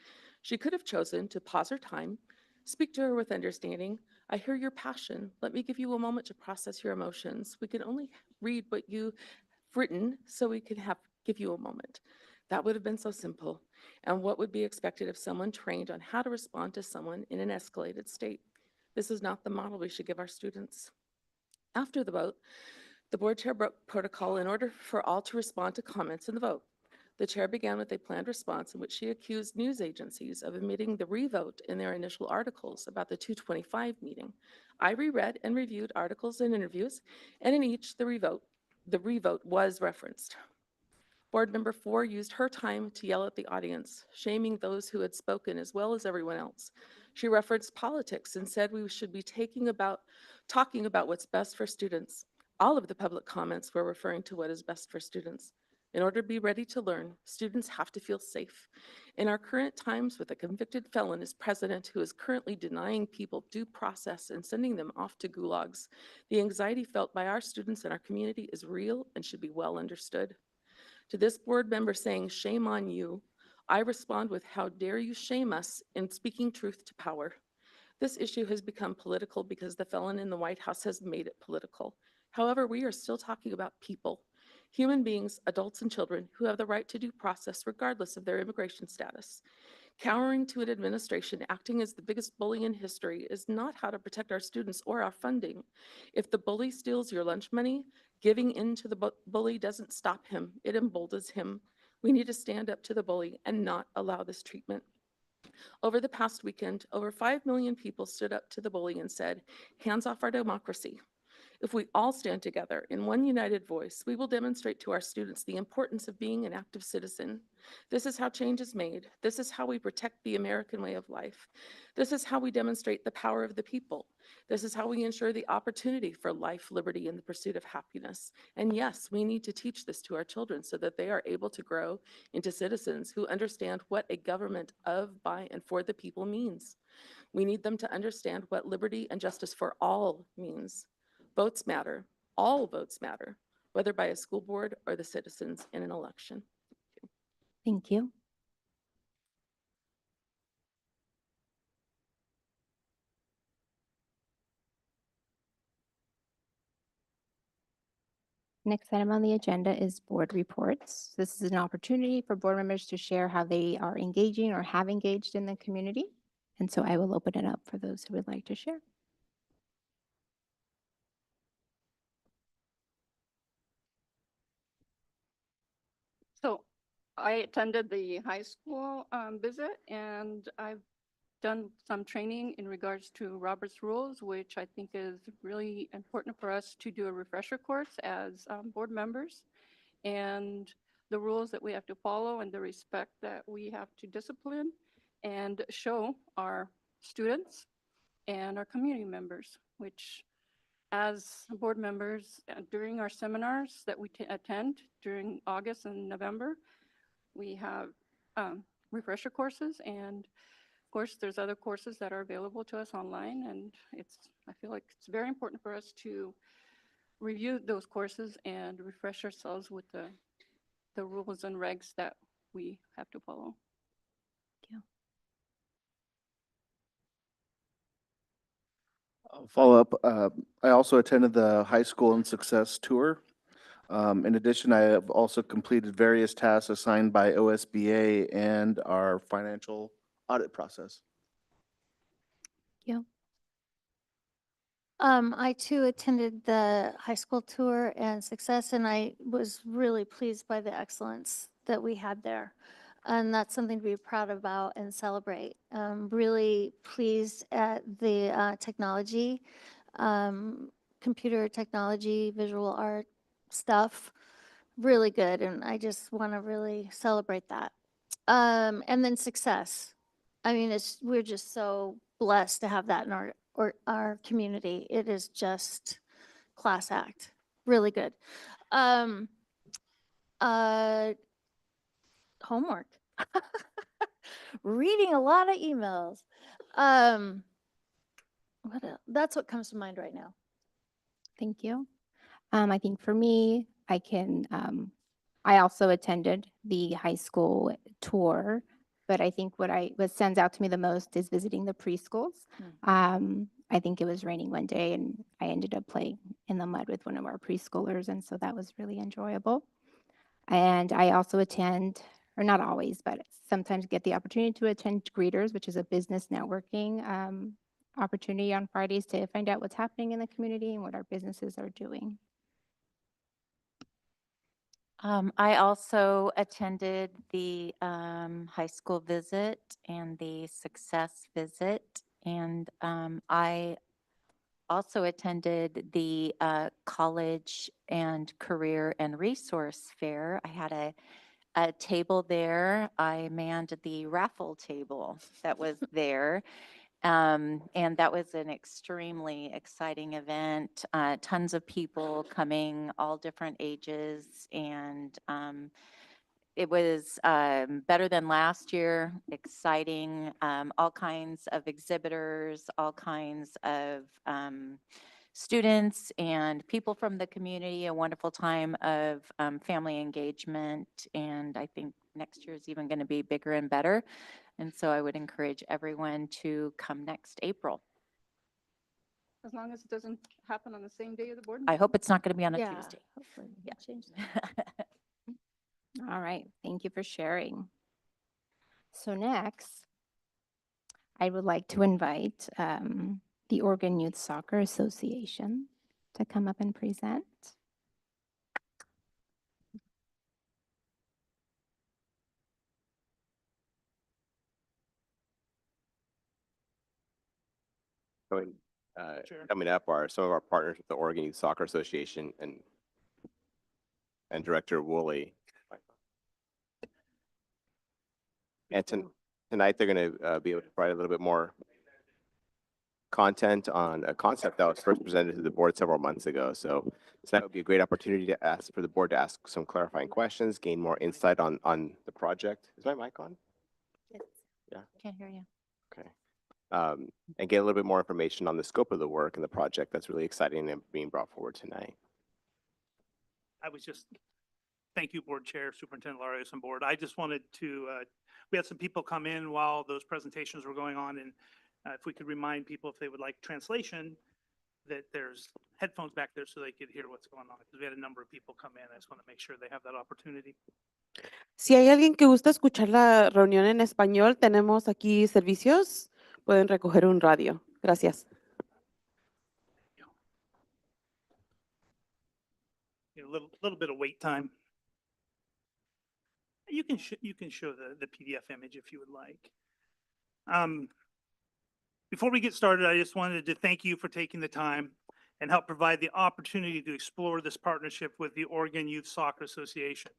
She could have chosen to pause her time, speak to her with understanding. I hear your passion. Let me give you a moment to process your emotions. We can only read what you've written, so we can give you a moment. That would have been so simple. And what would be expected of someone trained on how to respond to someone in an escalated state? This is not the model we should give our students. After the vote, the board chair broke protocol in order for all to respond to comments in the vote. The chair began with a planned response in which she accused news agencies of omitting the revote in their initial articles about the 225 meeting. I reread and reviewed articles and interviews, and in each, the revote was referenced. Board member 4 used her time to yell at the audience, shaming those who had spoken as well as everyone else. She referenced politics and said we should be talking about what's best for students. All of the public comments were referring to what is best for students. In order to be ready to learn, students have to feel safe. In our current times, with a convicted felon as president who is currently denying people due process and sending them off to gulags, the anxiety felt by our students and our community is real and should be well understood. To this board member saying, shame on you, I respond with, how dare you shame us in speaking truth to power. This issue has become political because the felon in the White House has made it political. However, we are still talking about people. Human beings, adults and children, who have the right to due process regardless of their immigration status. Cowering to an administration acting as the biggest bully in history is not how to protect our students or our funding. If the bully steals your lunch money, giving in to the bully doesn't stop him, it emboldens him. We need to stand up to the bully and not allow this treatment. Over the past weekend, over 5 million people stood up to the bully and said, hands off our democracy. If we all stand together in one united voice, we will demonstrate to our students the importance of being an active citizen. This is how change is made. This is how we protect the American way of life. This is how we demonstrate the power of the people. This is how we ensure the opportunity for life, liberty, and the pursuit of happiness. And yes, we need to teach this to our children so that they are able to grow into citizens who understand what a government of, by, and for the people means. We need them to understand what liberty and justice for all means. Votes matter. All votes matter, whether by a school board or the citizens in an election. Thank you. Next item on the agenda is board reports. This is an opportunity for board members to share how they are engaging or have engaged in the community. And so I will open it up for those who would like to share. So I attended the high school visit, and I've done some training in regards to Robert's Rules, which I think is really important for us to do a refresher course as board members, and the rules that we have to follow and the respect that we have to discipline and show our students and our community members, which as board members during our seminars that we attend during August and November, we have refresher courses, and of course there's other courses that are available to us online, and I feel like it's very important for us to review those courses and refresh ourselves with the rules and regs that we have to follow. Follow up, I also attended the high school and success tour. In addition, I have also completed various tasks assigned by OSBA and our financial audit process. I too attended the high school tour and success, and I was really pleased by the excellence that we had there. And that's something to be proud about and celebrate. Really pleased at the technology, computer technology, visual art stuff. Really good, and I just want to really celebrate that. And then success. I mean, we're just so blessed to have that in our community. It is just class act, really good. Homework. Reading a lot of emails. What else? That's what comes to mind right now. Thank you. I think for me, I also attended the high school tour, but I think what stands out to me the most is visiting the preschools. I think it was raining one day and I ended up playing in the mud with one of our preschoolers, and so that was really enjoyable. And I also attend, or not always, but sometimes get the opportunity to attend Greeters, which is a business networking opportunity on Fridays to find out what's happening in the community and what our businesses are doing. I also attended the high school visit and the success visit, and I also attended the college and career and resource fair. I had a table there. I manned the raffle table that was there. And that was an extremely exciting event. Tons of people coming, all different ages, and it was better than last year, exciting, all kinds of exhibitors, all kinds of students and people from the community, a wonderful time of family engagement, and I think next year is even going to be bigger and better. And so I would encourage everyone to come next April. As long as it doesn't happen on the same day of the board I meeting. hope it's not going to be on a Yeah, Tuesday. hopefully we Yeah. can change that. All right, thank you for sharing. So next, I would like to invite the Oregon Youth Soccer Association to come up and present. Coming up are some of our partners with the Oregon Youth Soccer Association and Director Woolley. And tonight they're going to be able to provide a little bit more content on a concept that was first presented to the board several months ago. So that would be a great opportunity to ask for the board to ask some clarifying questions, gain more insight on the project. Is my mic on? Yes. Yeah. Can't hear you. Okay. and get a little bit more information on the scope of the work and the project that's really exciting and being brought forward tonight. Thank you, Board Chair, Superintendent Larios and Board. I just wanted to, we had some people come in while those presentations were going on, and if we could remind people if they would like translation, that there's headphones back there so they could hear what's going on, because we had a number of people come in. I just want to make sure they have that opportunity. Si hay alguien que gusta escuchar la reunión en español, tenemos aquí servicios. Pueden recoger un radio. Gracias. A little bit of wait time. You can show the PDF image if you would like. Before we get started, I just wanted to thank you for taking the time and help provide the opportunity to explore this partnership with the Oregon Youth Soccer Association.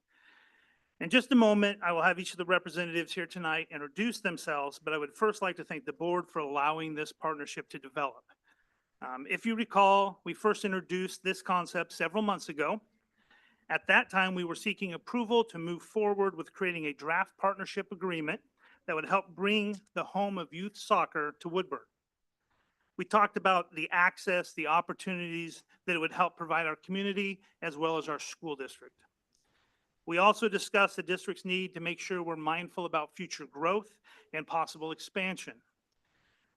In just a moment, I will have each of the representatives here tonight introduce themselves, but I would first like to thank the board for allowing this partnership to develop. If you recall, we first introduced this concept several months ago. At that time, we were seeking approval to move forward with creating a draft partnership agreement that would help bring the home of youth soccer to Woodburn. We talked about the access, the opportunities that it would help provide our community as well as our school district. We also discussed the district's need to make sure we're mindful about future growth and possible expansion.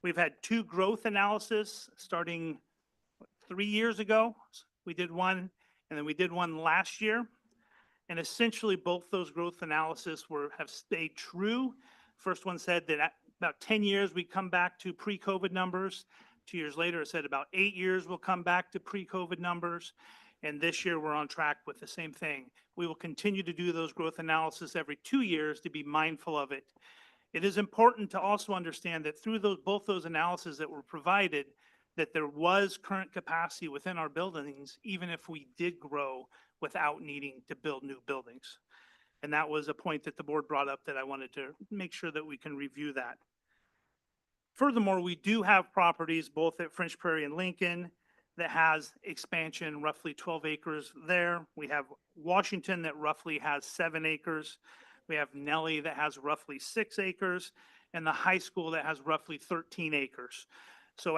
We've had 2 growth analyses starting 3 years ago. We did one, and then we did one last year. And essentially, both those growth analyses have stayed true. First one said that at about 10 years, we come back to pre-COVID numbers. 2 years later, it said about 8 years, we'll come back to pre-COVID numbers. And this year, we're on track with the same thing. We will continue to do those growth analysis every 2 years to be mindful of it. It is important to also understand that through both those analyses that were provided, that there was current capacity within our buildings, even if we did grow without needing to build new buildings. And that was a point that the board brought up that I wanted to make sure that we can review that. Furthermore, we do have properties both at French Prairie and Lincoln that has expansion, roughly 12 acres there. We have Washington that roughly has 7 acres. We have Nellie that has roughly 6 acres, and the high school that has roughly 13 acres. So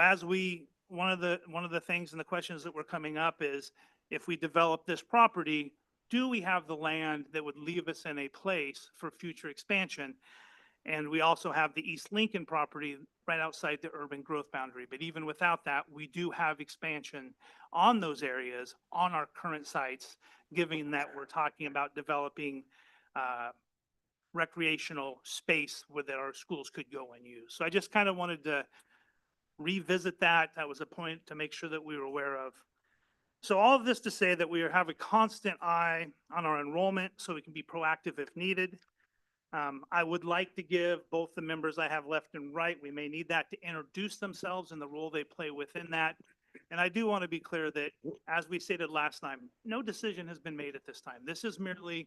one of the things and the questions that were coming up is, if we develop this property, do we have the land that would leave us in a place for future expansion? And we also have the East Lincoln property right outside the urban growth boundary. But even without that, we do have expansion on those areas on our current sites, given that we're talking about developing recreational space that our schools could go and use. So I just kind of wanted to revisit that. That was a point to make sure that we were aware of. So all of this to say that we have a constant eye on our enrollment so we can be proactive if needed. I would like to give both the members I have left and right, we may need that, to introduce themselves and the role they play within that. And I do want to be clear that, as we stated last time, no decision has been made at this time. This is merely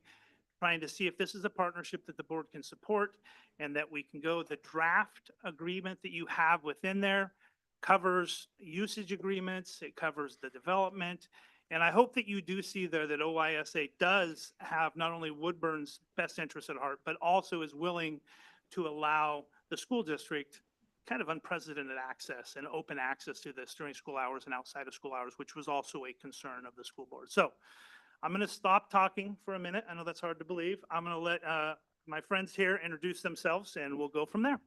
trying to see if this is a partnership that the board can support and that we can go. The draft agreement that you have within there covers usage agreements, it covers the development. And I hope that you do see there that OYSA does have not only Woodburn's best interest at heart, but also is willing to allow the school district kind of unprecedented access and open access to this during school hours and outside of school hours, which was also a concern of the school board. So I'm going to stop talking for a minute. I know that's hard to believe. I'm going to let my friends here introduce themselves and we'll go from there.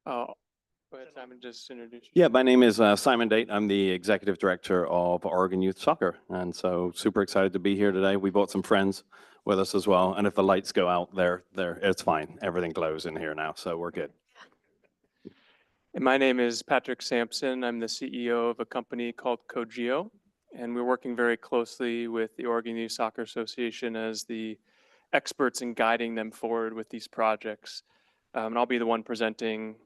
Go ahead, Simon, just introduce you. Yeah, my name is Simon Date. I'm the Executive Director of Oregon Youth Soccer. And so super excited to be here today. We brought some friends with us as well. And if the lights go out there, it's fine. Everything glows in here now, so we're good. And my name is Patrick Sampson. I'm the CEO of a company called Cogeo. And we're working very closely with the Oregon Youth Soccer Association as the experts in guiding them forward with these projects. And I'll be the one presenting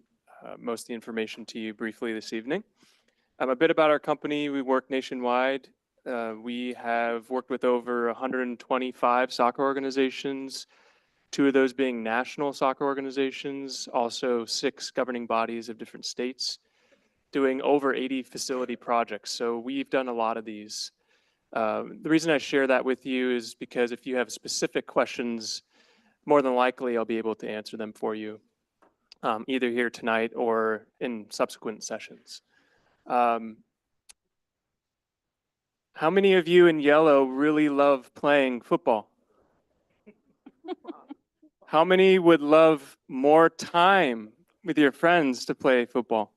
most of the information to you briefly this evening. A bit about our company. We work nationwide. We have worked with over 125 soccer organizations, 2 of those being national soccer organizations, also 6 governing bodies of different states, doing over 80 facility projects. So we've done a lot of these. The reason I share that with you is because if you have specific questions, more than likely I'll be able to answer them for you. either here tonight or in subsequent sessions. How many of you in yellow really love playing football? How many would love more time with your friends to play football?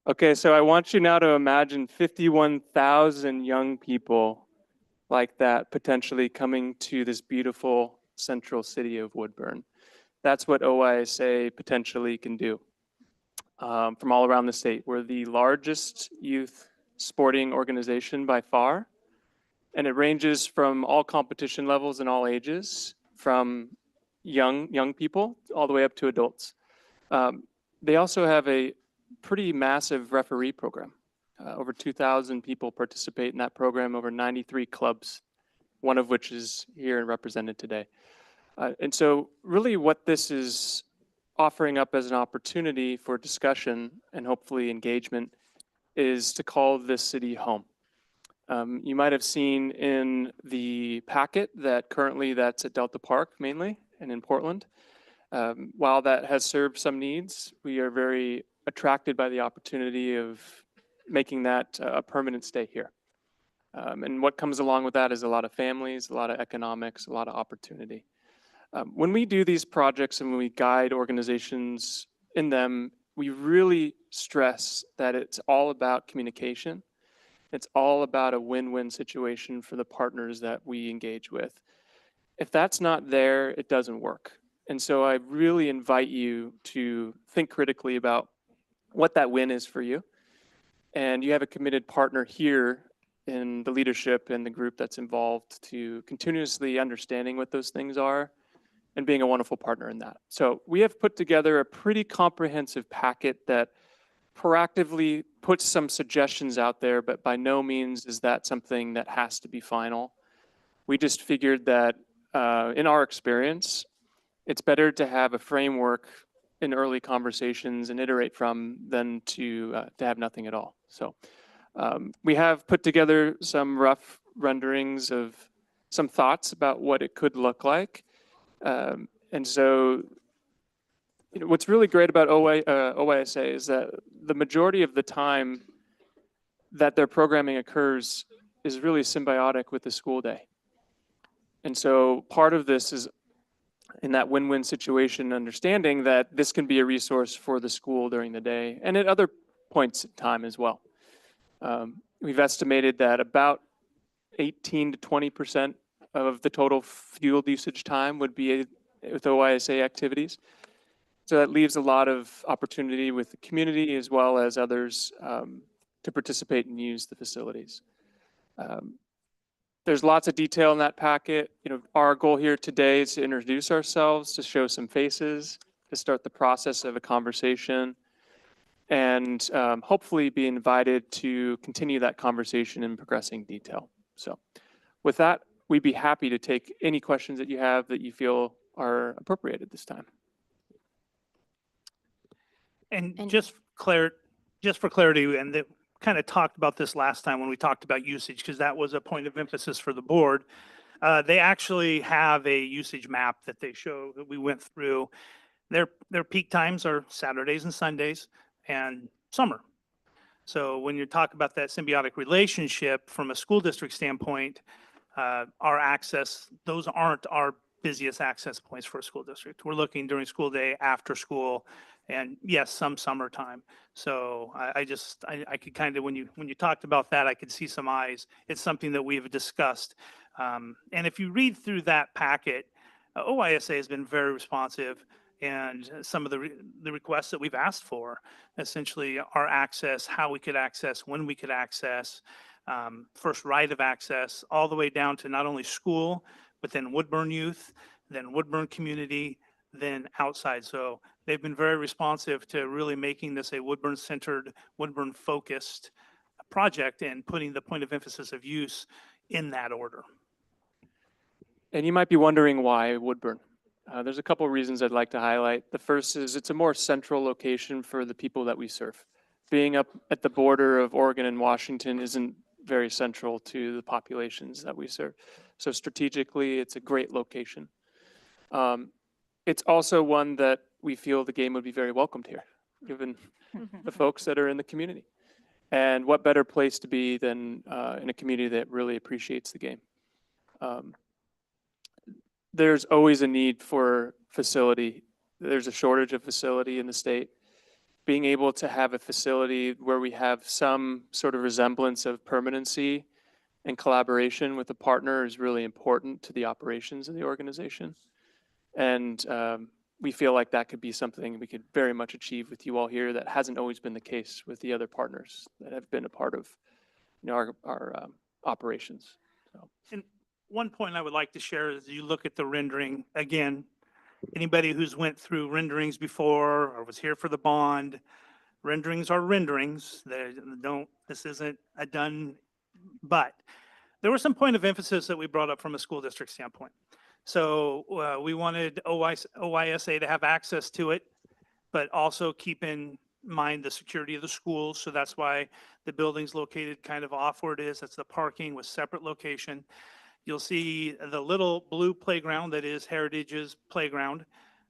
Okay, so I want you now to imagine 51,000 young people like that potentially coming to this beautiful central city of Woodburn. That's what OYSA potentially can do from all around the state. We're the largest youth sporting organization by far, and it ranges from all competition levels and all ages, from young people all the way up to adults. They also have a pretty massive referee program. Over 2,000 people participate in that program, over 93 clubs, one of which is here and represented today. And so really what this is offering up as an opportunity for discussion and hopefully engagement is to call this city home. You might have seen in the packet that currently that's at Delta Park mainly and in Portland. While that has served some needs, we are very attracted by the opportunity of making that a permanent stay here. And what comes along with that is a lot of families, a lot of economics, a lot of opportunity. When we do these projects and when we guide organizations in them, we really stress that it's all about communication. It's all about a win-win situation for the partners that we engage with. If that's not there, it doesn't work. And so I really invite you to think critically about what that win is for you. And you have a committed partner here in the leadership and the group that's involved to continuously understanding what those things are and being a wonderful partner in that. So we have put together a pretty comprehensive packet that proactively puts some suggestions out there, but by no means is that something that has to be final. We just figured that in our experience, it's better to have a framework in early conversations and iterate from than to have nothing at all. So we have put together some rough renderings of some thoughts about what it could look like. And so what's really great about OYSA is that the majority of the time that their programming occurs is really symbiotic with the school day. And so part of this is in that win-win situation, understanding that this can be a resource for the school during the day and at other points in time as well. We've estimated that about 18 to 20% of the total field usage time would be with OYSA activities. So that leaves a lot of opportunity with the community as well as others to participate and use the facilities. There's lots of detail in that packet. Our goal here today is to introduce ourselves, to show some faces, to start the process of a conversation, and hopefully be invited to continue that conversation in progressing detail. So with that, we'd be happy to take any questions that you have that you feel are appropriate at this time. And just for clarity, and that kind of talked about this last time when we talked about usage, because that was a point of emphasis for the board. They actually have a usage map that they show that we went through. Their peak times are Saturdays and Sundays and summer. So when you talk about that symbiotic relationship from a school district standpoint, our access, those aren't our busiest access points for a school district. We're looking during school day, after school, and yes, some summertime. So I could kind of, when you talked about that, I could see some eyes. It's something that we've discussed. And if you read through that packet, OYSA has been very responsive, and some of the requests that we've asked for, essentially our access, how we could access, when we could access, first right of access, all the way down to not only school, but then Woodburn youth, then Woodburn community, then outside. So they've been very responsive to really making this a Woodburn-centered, Woodburn-focused project and putting the point of emphasis of use in that order. And you might be wondering why Woodburn. There's a couple of reasons I'd like to highlight. The first is it's a more central location for the people that we serve. being up at the border of Oregon and Washington isn't very central to the populations that we serve. So strategically, it's a great location. It's also one that we feel the game would be very welcomed here, given the folks that are in the community. And what better place to be than in a community that really appreciates the game. There's always a need for facility. There's a shortage of facility in the state. Being able to have a facility where we have some sort of resemblance of permanency and collaboration with a partner is really important to the operations of the organization. And we feel like that could be something we could very much achieve with you all here that hasn't always been the case with the other partners that have been a part of our operations. So. And one point I would like to share is you look at the rendering again. Anybody who's went through renderings before or was here for the bond, renderings are renderings. This isn't a done, but there was some point of emphasis that we brought up from a school district standpoint. So we wanted OYSA to have access to it, but also keep in mind the security of the schools. So that's why the building's located kind of off where it is. That's the parking with separate location. You'll see the little blue playground that is Heritage's playground.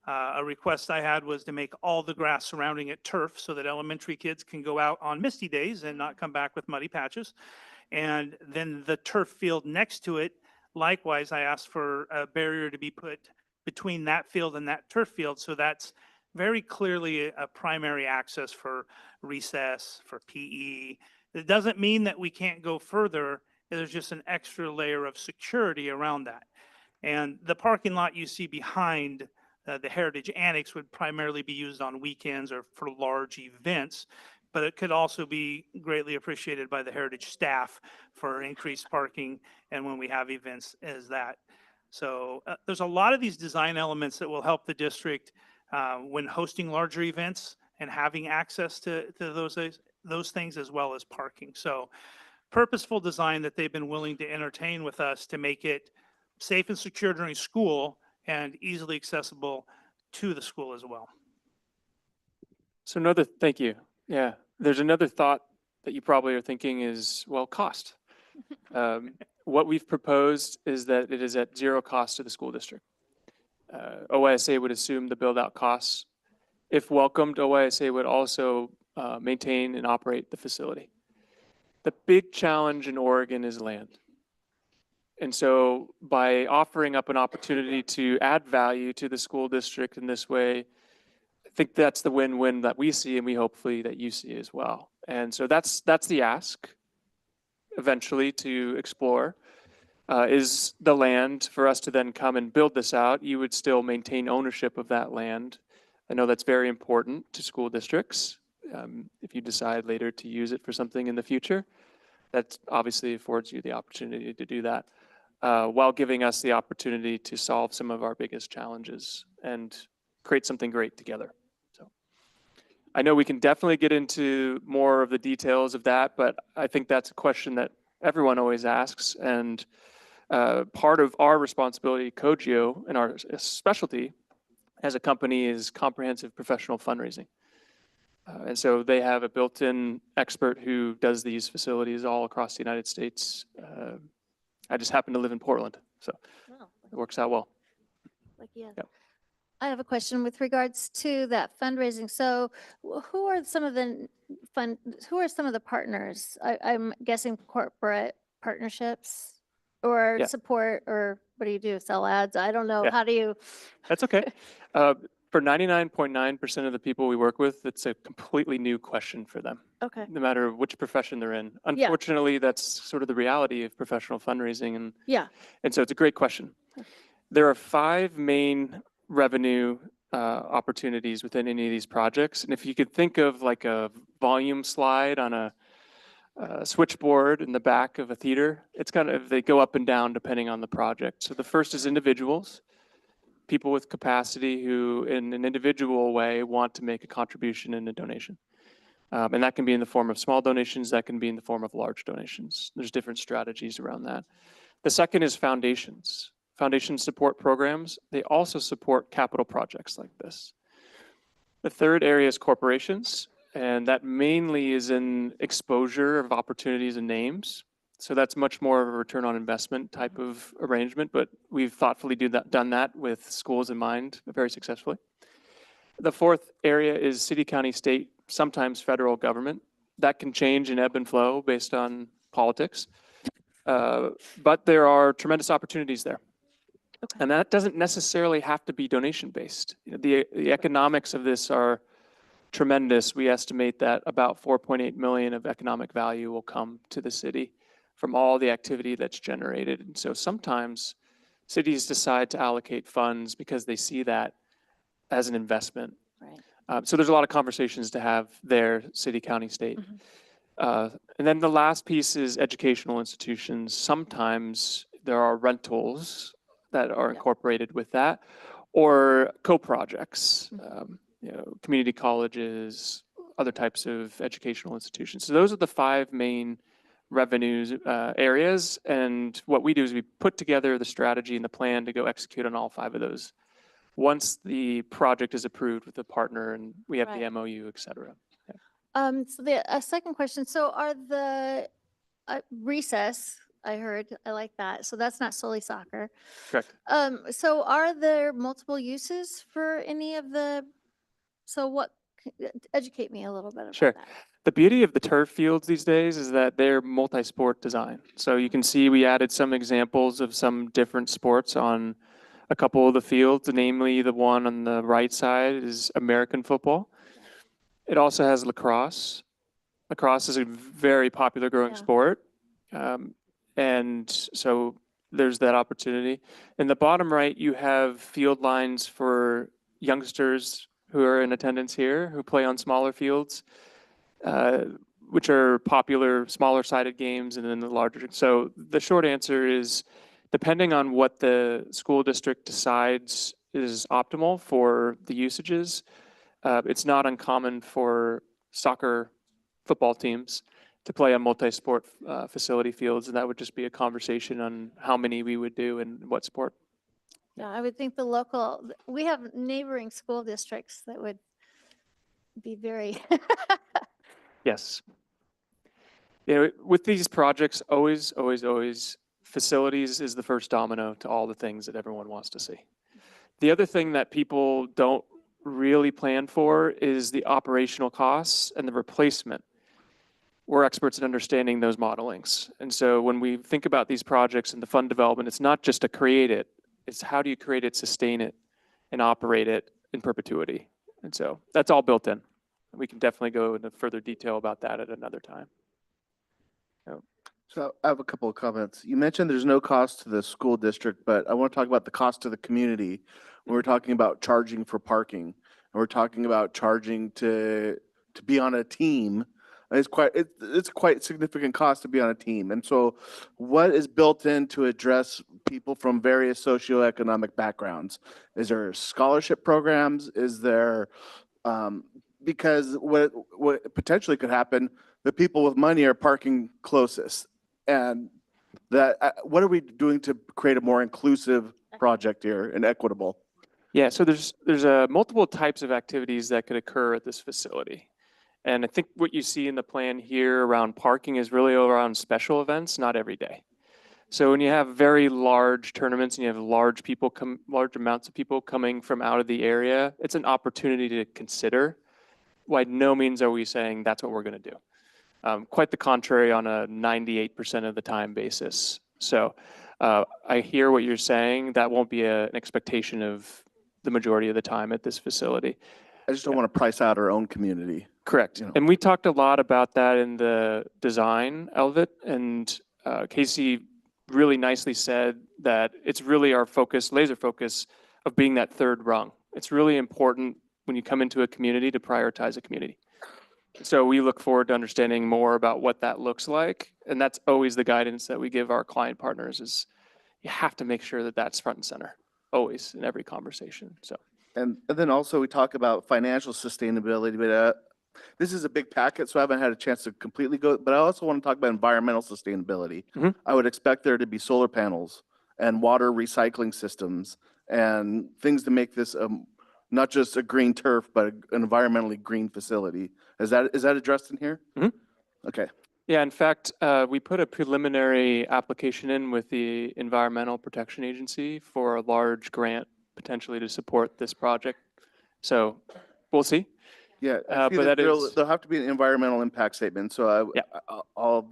A request I had was to make all the grass surrounding it turf so that elementary kids can go out on misty days and not come back with muddy patches. And then the turf field next to it, likewise, I asked for a barrier to be put between that field and that turf field. So that's very clearly a primary access for recess, for PE. It doesn't mean that we can't go further. There's just an extra layer of security around that. And the parking lot you see behind the Heritage Annex would primarily be used on weekends or for large events, but it could also be greatly appreciated by the Heritage staff for increased parking and when we have events as that. So there's a lot of these design elements that will help the district when hosting larger events and having access to those things as well as parking. So purposeful design that they've been willing to entertain with us to make it safe and secure during school and easily accessible to the school as well. So thank you. Yeah, there's another thought that you probably are thinking is, well, cost. What we've proposed is that it is at zero cost to the school district. OYSA would assume the build out costs. If welcomed, OYSA would also maintain and operate the facility. The big challenge in Oregon is land. And so by offering up an opportunity to add value to the school district in this way, I think that's the win-win that we see and we hopefully that you see as well. And so that's the ask eventually to explore is the land for us to then come and build this out. You would still maintain ownership of that land. I know that's very important to school districts. If you decide later to use it for something in the future, that obviously affords you the opportunity to do that while giving us the opportunity to solve some of our biggest challenges and create something great together. So I know we can definitely get into more of the details of that, but I think that's a question that everyone always asks. And part of our responsibility, Cogio, and our specialty as a company is comprehensive professional fundraising. And so they have a built-in expert who does these facilities all across the United States. I just happen to live in Portland, so it works out well. Yep. I have a question with regards to that fundraising. So who are some of the partners? I'm guessing corporate partnerships or support, or what do you do? Sell ads? I don't know. Yeah. How do you? That's okay. For 99.9% of the people we work with, it's a completely new question for them. Okay. No matter which profession they're in. Unfortunately, that's sort of the reality of professional fundraising. And so it's a great question. There are 5 main revenue opportunities within any of these projects. And if you could think of like a volume slide on a switchboard in the back of a theater, it's kind of, they go up and down depending on the project. So the first is individuals. People with capacity who in an individual way want to make a contribution and a donation. And that can be in the form of small donations, that can be in the form of large donations. There's different strategies around that. The second is foundations. Foundations support programs. They also support capital projects like this. The third area is corporations. And that mainly is in exposure of opportunities and names. So that's much more of a return on investment type of arrangement, but we've thoughtfully done that with schools in mind very successfully. The fourth area is city, county, state, sometimes federal government. That can change and ebb and flow based on politics. But there are tremendous opportunities there. And that doesn't necessarily have to be donation based. The economics of this are tremendous. We estimate that about 4.8 million of economic value will come to the city from all the activity that's generated. And so sometimes cities decide to allocate funds because they see that as an investment. Right. So there's a lot of conversations to have there, city, county, state. And then the last piece is educational institutions. Sometimes there are rentals that are incorporated with that, or co-projects, community colleges, other types of educational institutions. So those are the 5 main revenues areas. And what we do is we put together the strategy and the plan to go execute on all 5 of those once the project is approved with the partner and we have the MOU, et cetera. So the second question, so are the recess, I heard, I like that. So that's not solely soccer. Correct. So are there multiple uses for any of the, so what, educate me a little bit about Sure. that. The beauty of the turf fields these days is that they're multi-sport design. So you can see we added some examples of some different sports on a couple of the fields, namely the one on the right side is American football. It also has lacrosse. Lacrosse is a very popular growing sport. And so there's that opportunity. In the bottom right, you have field lines for youngsters who are in attendance here, who play on smaller fields, which are popular, smaller sided games, and then the larger. So the short answer is, depending on what the school district decides is optimal for the usages, it's not uncommon for soccer football teams to play on multi-sport facility fields, and that would just be a conversation on how many we would do and what sport. Yeah, I would think the local, we have neighboring school districts that would be very. Yes. With these projects, always, facilities is the first domino to all the things that everyone wants to see. The other thing that people don't really plan for is the operational costs and the replacement. We're experts in understanding those modelings. And so when we think about these projects and the fund development, it's not just to create it, it's how do you create it, sustain it, and operate it in perpetuity. And so that's all built in. We can definitely go into further detail about that at another time. So I have a couple of comments. You mentioned there's no cost to the school district, but I want to talk about the cost to the community. When we're talking about charging for parking, and we're talking about charging to be on a team, it's quite significant cost to be on a team. And so what is built in to address people from various socioeconomic backgrounds? Is there scholarship programs? Is there, because what potentially could happen, the people with money are parking closest. And that, what are we doing to create a more inclusive project here and equitable? Yeah, so there's multiple types of activities that could occur at this facility. And I think what you see in the plan here around parking is really around special events, not every day. So when you have very large tournaments and you have large amounts of people coming from out of the area, it's an opportunity to consider. By no means are we saying that's what we're going to do. Quite the contrary on a 98% of the time basis. So I hear what you're saying. That won't be an expectation of the majority of the time at this facility. I just don't want to price out our own community. Correct. You know. And we talked a lot about that in the design of it. And Casey really nicely said that it's really our focus, laser focus, of being that third rung. It's really important when you come into a community to prioritize a community. So we look forward to understanding more about what that looks like. And that's always the guidance that we give our client partners is you have to make sure that that's front and center, always in every conversation. So. And then also we talk about financial sustainability, but this is a big packet, so I haven't had a chance to completely go, but I also want to talk about environmental sustainability. I would expect there to be solar panels and water recycling systems and things to make this not just a green turf, but an environmentally green facility Is that addressed in here? Mhm. Okay. Yeah, in fact, we put a preliminary application in with the Environmental Protection Agency for a large grant potentially to support this project. So we'll see. Yeah, Uh, I see but that that is- there'll have to be an environmental impact statement, so Yeah. I'll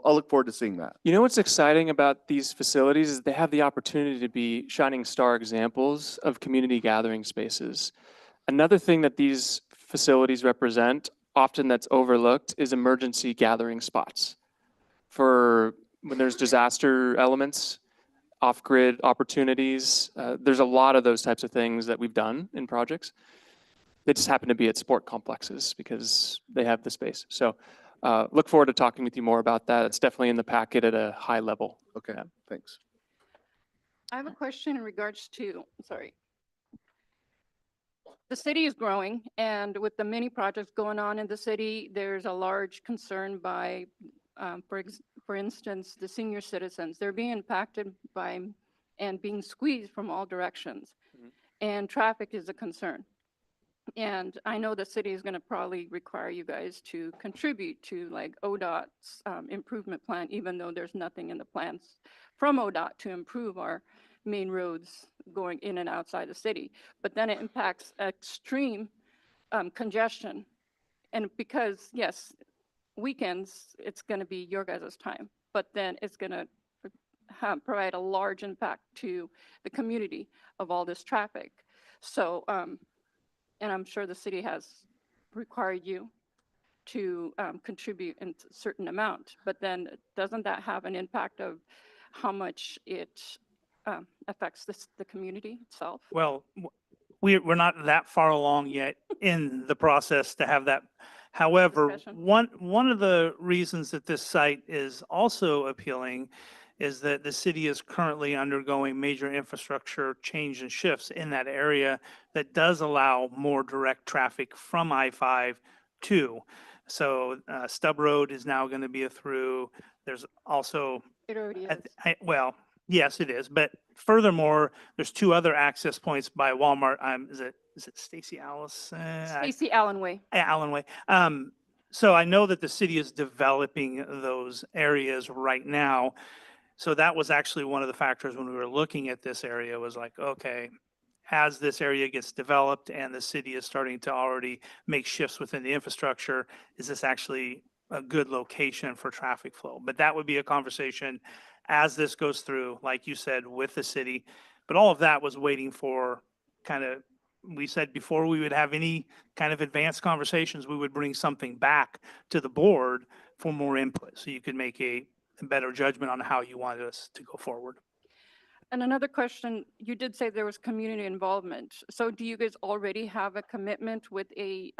look forward to seeing that. You know what's exciting about these facilities is they have the opportunity to be shining star examples of community gathering spaces. Another thing that these facilities represent, often that's overlooked, is emergency gathering spots. For when there's disaster elements, off-grid opportunities, there's a lot of those types of things that we've done in projects. They just happen to be at sport complexes because they have the space. So look forward to talking with you more about that. It's definitely in the packet at a high level. Okay, Yeah. thanks. I have a question in regards to, sorry. The city is growing, and with the many projects going on in the city, there's a large concern by, for instance, the senior citizens. They're being impacted by and being squeezed from all directions. And traffic is a concern. And I know the city is going to probably require you guys to contribute to like ODOT's improvement plan, even though there's nothing in the plans from ODOT to improve our main roads going in and outside the city. But then it impacts extreme congestion. And because, yes, weekends, it's going to be your guys' time, but then it's going to provide a large impact to the community of all this traffic. So, and I'm sure the city has required you to contribute in a certain amount, but then doesn't that have an impact of how much it affects the community itself? Well, we're not that far along yet in the process to have that. However, Discussion. one of the reasons that this site is also appealing is that the city is currently undergoing major infrastructure change and shifts in that area that does allow more direct traffic from I-5 to. So Stub Road is now going to be a through. There's also It already is. well, yes, it is. But furthermore, there's two other access points by Walmart. Is it Stacy Alice? Stacy Allen Way. Allen Way. So I know that the city is developing those areas right now. So that was actually one of the factors when we were looking at this area was like, okay, as this area gets developed and the city is starting to already make shifts within the infrastructure, is this actually a good location for traffic flow? But that would be a conversation as this goes through, like you said, with the city. But all of that was waiting for we said before we would have any kind of advanced conversations, we would bring something back to the board for more input. So you could make a better judgment on how you wanted us to go forward. And another question, you did say there was community involvement. So do you guys already have a commitment with a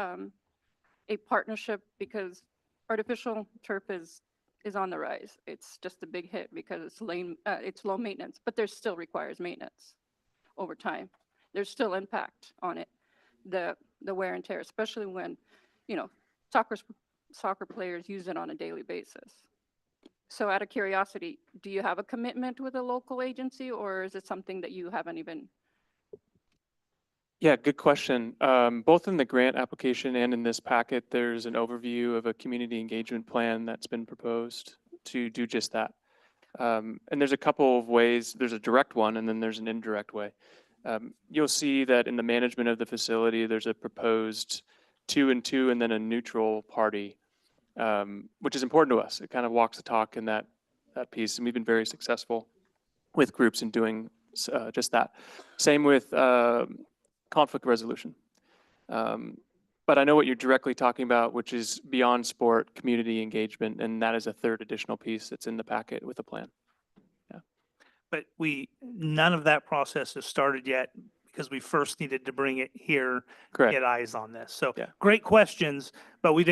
partnership? Because artificial turf is on the rise. It's just a big hit because it's low maintenance, but there still requires maintenance over time. There's still impact on it, the wear and tear, especially when, soccer players use it on a daily basis. So out of curiosity, do you have a commitment with a local agency, or is it something that you haven't even? Yeah, good question. Both in the grant application and in this packet, there's an overview of a community engagement plan that's been proposed to do just that. And there's a couple of ways. There's a direct one, and then there's an indirect way. You'll see that in the management of the facility, there's a proposed 2 and 2 and then a neutral party, which is important to us. It kind of walks the talk in that piece, and we've been very successful with groups in doing just that. Same with conflict resolution. But I know what you're directly talking about, which is beyond sport, community engagement, and that is a third additional piece that's in the packet with a plan. But none of that process has started yet because we first needed to bring it here, Correct. get eyes on this. So Yeah. great questions, but we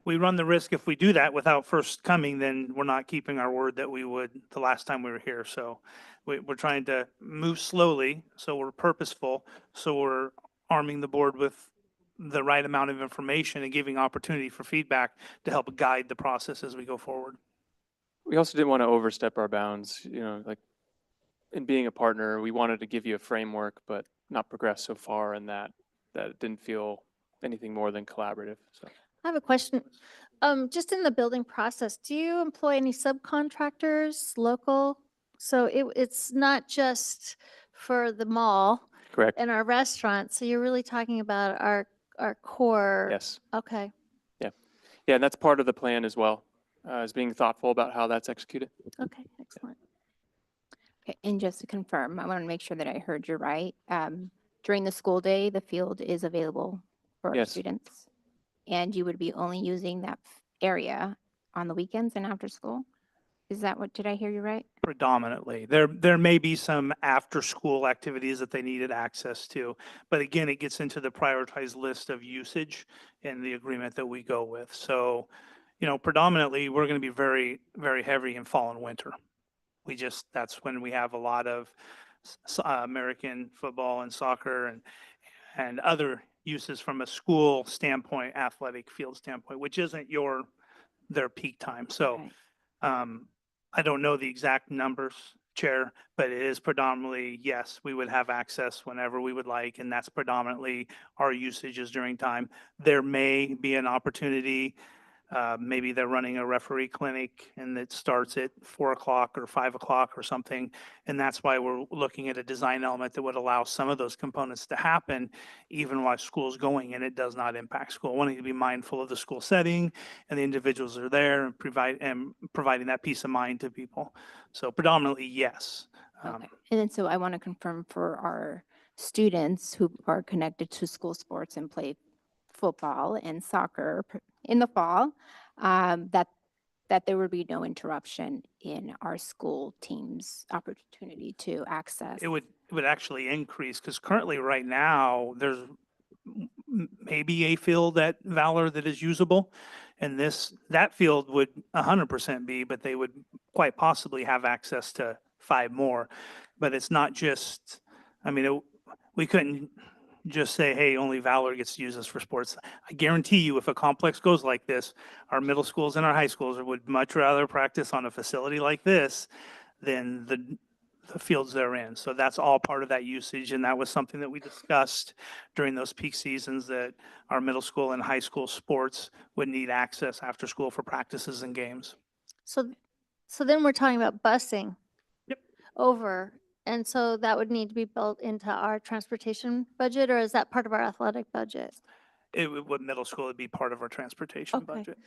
run the risk if we do that without first coming, then we're not keeping our word that we would the last time we were here. So we're trying to move slowly, so we're purposeful, so we're arming the board with the right amount of information and giving opportunity for feedback to help guide the process as we go forward. We also didn't want to overstep our bounds, like in being a partner, we wanted to give you a framework, but not progress so far in that it didn't feel anything more than collaborative, so. I have a question. Just in the building process, do you employ any subcontractors, local? So it's not just for the mall Correct. and our restaurants. So you're really talking about our core. Yes. Okay. Yeah. Yeah, and that's part of the plan as well, is being thoughtful about how that's executed. Okay, excellent. Okay, and just to confirm, I want to make sure that I heard you right. During the school day, the field is available for our Yes. students. And you would be only using that area on the weekends and after school? Is that what, did I hear you right? Predominantly. There may be some after-school activities that they needed access to, but again, it gets into the prioritized list of usage in the agreement that we go with. So, predominantly, we're going to be very, very heavy in fall and winter. That's when we have a lot of American football and soccer and other uses from a school standpoint, athletic field standpoint, which isn't their peak time. So, Okay. I don't know the exact numbers, Chair, but it is predominantly, yes, we would have access whenever we would like, and that's predominantly our usages during time. There may be an opportunity, maybe they're running a referee clinic and it starts at 4 o'clock or 5 o'clock or something. And that's why we're looking at a design element that would allow some of those components to happen even while school's going and it does not impact school. Wanting to be mindful of the school setting and the individuals that are there and providing that peace of mind to people. So predominantly, yes. Okay. And then so I want to confirm for our students who are connected to school sports and play football and soccer in the fall, that there would be no interruption in our school team's opportunity to access. It would actually increase because currently right now there's maybe a field at Valor that is usable. And that field would 100% be, but they would quite possibly have access to 5 more. But it's not just, we couldn't just say, hey, only Valor gets to use this for sports. I guarantee you, if a complex goes like this, our middle schools and our high schools would much rather practice on a facility like this than the fields they're in. So that's all part of that usage. And that was something that we discussed during those peak seasons, that our middle school and high school sports would need access after school for practices and games. So then we're talking about busing. Yep. Over. And so that would need to be built into our transportation budget, or is that part of our athletic budget? What middle school would be part of our transportation Okay. budget.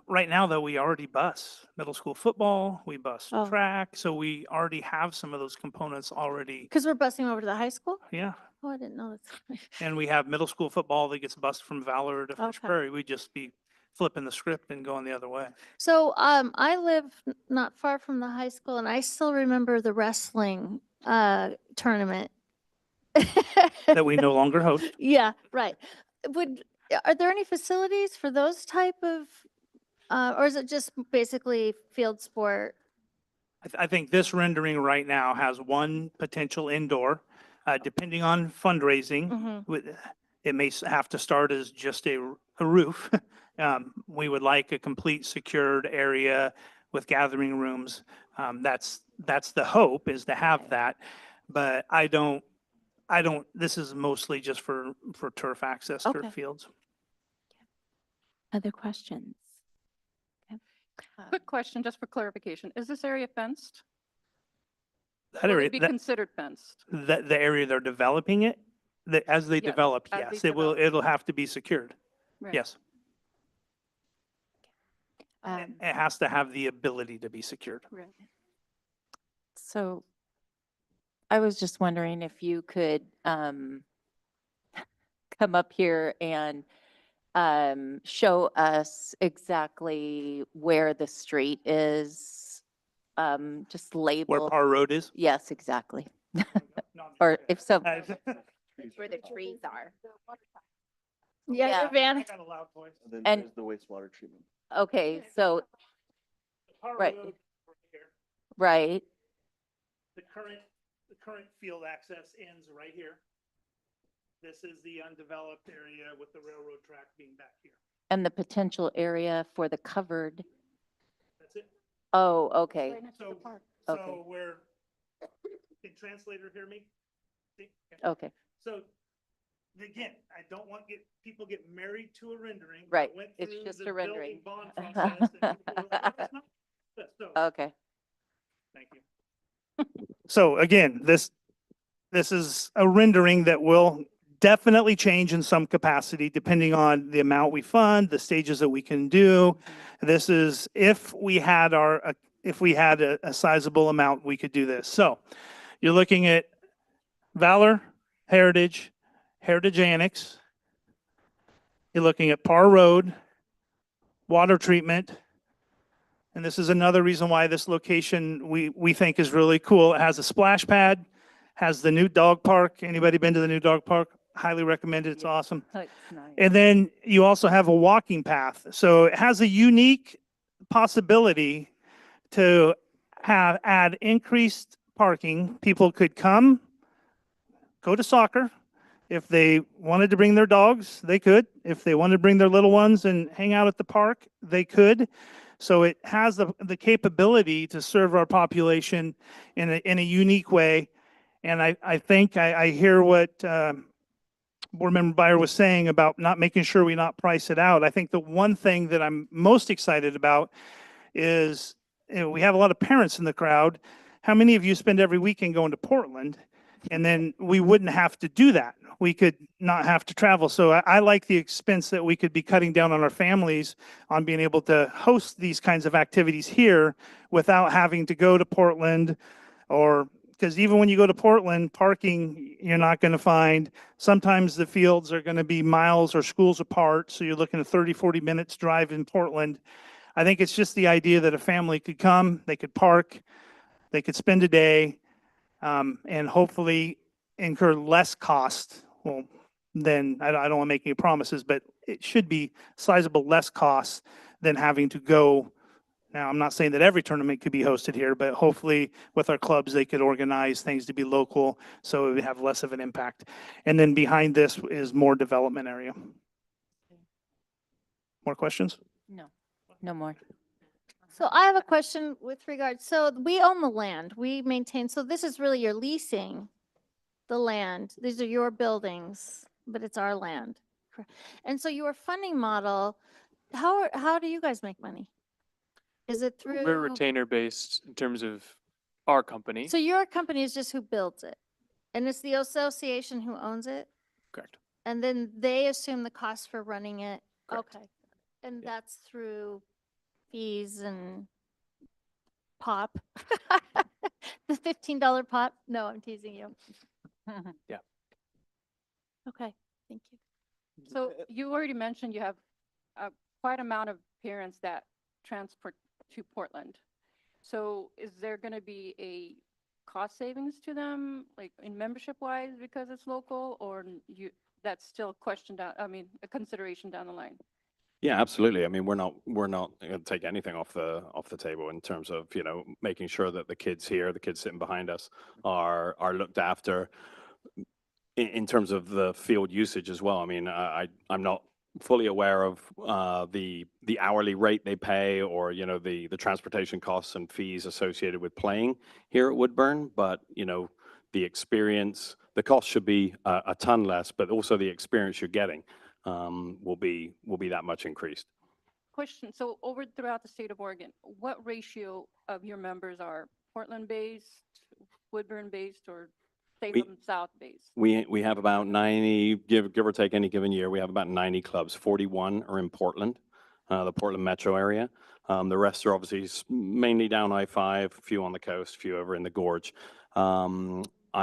Right now, though, we already bus middle school football, we bus Oh. track, so we already have some of those components already. Because we're busing over to the high school? Yeah, Oh, I didn't know that. and we have middle school football that gets bused from Valor to Fish Okay. Prairie. We'd just be flipping the script and going the other way. So I live not far from the high school, and I still remember the wrestling tournament. That we no longer host. Yeah, right. Are there any facilities for those type of, or is it just basically field sport? I think this rendering right now has one potential indoor, depending on fundraising. Mhm. It may have to start as just a roof. We would like a complete secured area with gathering rooms. That's the hope, is to have that. But this is mostly just for turf access, Okay. turf fields. Other questions? Quick question, just for clarification. Is this area fenced? That Will area, it be that- considered fenced? the area they're developing it, as they Yes, develop, as they yes, it'll have to be secured. Right. Yes, it has to have the ability to be secured. Right. So I was just wondering if you could come up here and show us exactly where the street is, just Where label. Parr Road is? Yes, exactly. Or if so, Where the trees are. Yeah, Yeah. your van. I got a loud voice. And then And- there's the wastewater treatment. okay, so, Parr Right. Road right here. right, The current field access ends right here. This is the undeveloped area with the railroad track being back here. and the potential area for the covered, That's it. oh, okay, Right next to the So, park. Okay. so where, can translator hear me? See? Okay. okay, So again, I don't want people get married to a rendering. I Right, went it's through just the a rendering. building bond process, and people were like, "Oh, it's not this." So, Okay. thank you. So again, this is a rendering that will definitely change in some capacity depending on the amount we fund, the stages that we can do. This is if we had a sizable amount, we could do this. So you're looking at Valor, Heritage, Heritage Annex. You're looking at Parr Road, water treatment. And this is another reason why this location we think is really cool. It has a splash pad, has the new dog park. Anybody been to the new dog park? Highly recommend it. It's awesome. It's nice. And then you also have a walking path. So it has a unique possibility to add increased parking. People could come, go to soccer. If they wanted to bring their dogs, they could. If they wanted to bring their little ones and hang out at the park, they could. So it has the capability to serve our population in a unique way. And I think I hear what Board Member Byer was saying about not making sure we not price it out. I think the one thing that I'm most excited about is, we have a lot of parents in the crowd. How many of you spend every weekend going to Portland? And then we wouldn't have to do that. We could not have to travel. So I like the expense that we could be cutting down on our families on being able to host these kinds of activities here without having to go to Portland, or because even when you go to Portland, parking, you're not going to find. Sometimes the fields are going to be miles or schools apart. So you're looking at 30, 40 minutes drive in Portland. I think it's just the idea that a family could come, they could park, they could spend a day, and hopefully incur less cost. Well, then I don't want to make any promises, but it should be sizable less costs than having to go. Now, I'm not saying that every tournament could be hosted here, but hopefully with our clubs, they could organize things to be local so it would have less of an impact. And then behind this is more development area. More questions? No, no more. So I have a question with regard, so we own the land, we maintain, so this is really, you're leasing the land. These are your buildings, but it's our land. Correct. And so your funding model, how do you guys make money? Is it through? We're retainer based in terms of our company. So your company is just who builds it? And it's the association who owns it? Correct. And then they assume the cost for running it? Correct. Okay. And that's through fees and pop? The $15 pop? No, I'm teasing you. Yeah. Okay, thank you. So you already mentioned you have quite amount of parents that transport to Portland. So is there going to be a cost savings to them, like in membership wise, because it's local, or that's still a consideration down the line? Yeah, absolutely. I mean, we're not going to take anything off the table in terms of, making sure that the kids here, the kids sitting behind us are looked after in terms of the field usage as well. I mean, I'm not fully aware of the hourly rate they pay, or the transportation costs and fees associated with playing here at Woodburn, but the experience, the cost should be a ton less, but also the experience you're getting will be that much increased. Question, so throughout the state of Oregon, what ratio of your members are Portland-based, Woodburn-based, or Salem South-based? We have about 90, give or take any given year, we have about 90 clubs. 41 are in Portland, the Portland metro area. The rest are obviously mainly down I-5, a few on the coast, a few over in the gorge. I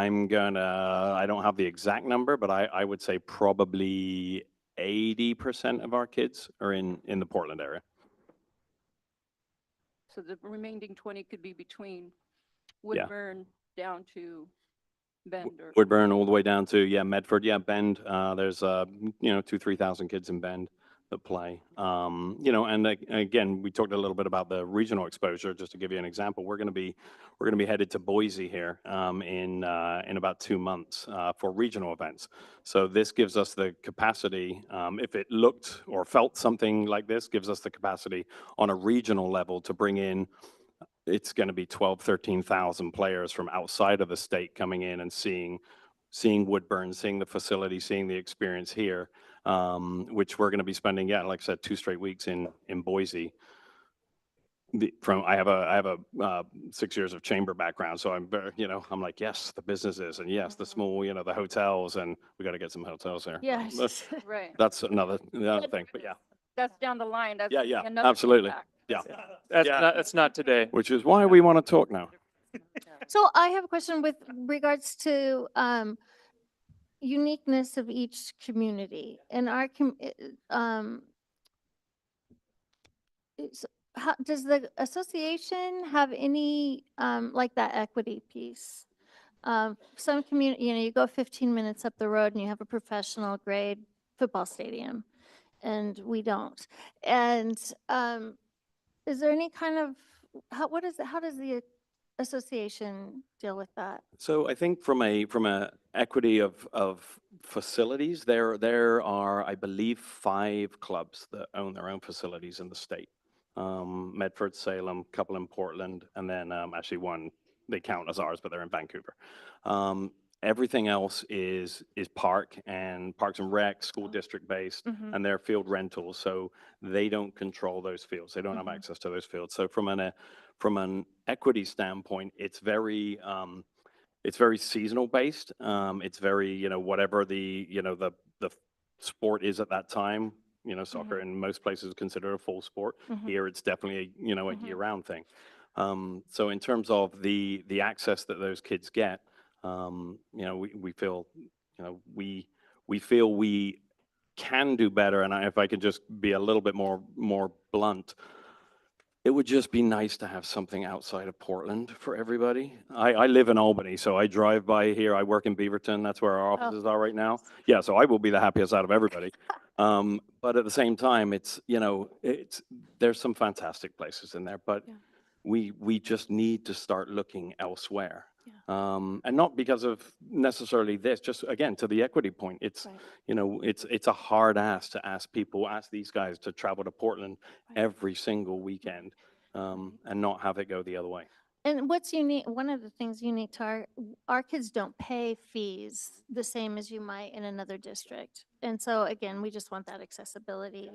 don't have the exact number, but I would say probably 80% of our kids are in the Portland area. So the remaining 20 could be between Woodburn down to Bend, or Woodburn all the way down to, Medford, Bend. There's, 2,000-3,000 kids in Bend that play. And again, we talked a little bit about the regional exposure. Just to give you an example, we're going to be headed to Boise here in about 2 months for regional events. So this gives us the capacity, if it looked or felt something like this, gives us the capacity on a regional level to bring in. It's going to be 12,000-13,000 players from outside of the state coming in and seeing seeing Woodburn, seeing the facility, seeing the experience here, which we're going to be spending, yeah, like I said, 2 straight weeks in Boise. I have a 6 years of chamber background, so I'm very, I'm like, yes, the businesses, and yes, the small, the hotels, and we got to get some hotels there. Yes. Right. That's another thing, but yeah. That's down the line. That's Yeah, gonna be yeah, another absolutely. impact. Yeah. That's not today. Which is why we want to talk now. So I have a question with regards to uniqueness of each community and our does the association have any like that equity piece? Some community, you go 15 minutes up the road and you have a professional grade football stadium, and we don't. And is there any kind of how does the association deal with that? So I think from a equity of facilities, there are, I believe, 5 clubs that own their own facilities in the state. Medford, Salem, couple in Portland, and then actually one they count as ours, but they're in Vancouver. Everything else is Parks and Rec, school district based, and they're field rentals. So they don't control those fields. They don't have access to those fields. So from an equity standpoint, it's very seasonal based. It's very, whatever the sport is at that time. Soccer in most places is considered a full sport. Here, it's definitely a year-round thing. So in terms of the access that those kids get, we feel we can do better. And if I could just be a little bit more blunt, it would just be nice to have something outside of Portland for everybody. I live in Albany, so I drive by here. I work in Beaverton. That's where our offices are right now. Yeah, so I will be the happiest out of everybody. But at the same time, there's some fantastic places in there, but we just need to start looking elsewhere. And not because of necessarily this, just again, to the equity point, it's a hard ask to ask these guys to travel to Portland every single weekend, and not have it go the other way. And what's unique, one of the things unique to our kids don't pay fees the same as you might in another district. And so again, we just want that accessibility.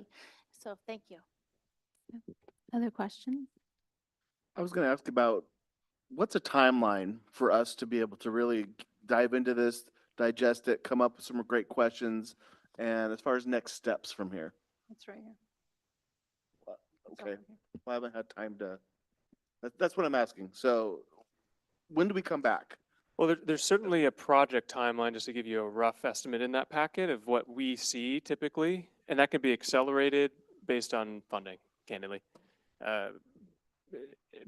So thank you. Other questions? I was going to ask about what's a timeline for us to be able to really dive into this, digest it, come up with some great questions, and as far as next steps from here? It's right here. Okay, well, I haven't had time to, that's what I'm asking. So when do we come back? Well, there's certainly a project timeline, just to give you a rough estimate in that packet of what we see typically, and that can be accelerated based on funding, candidly.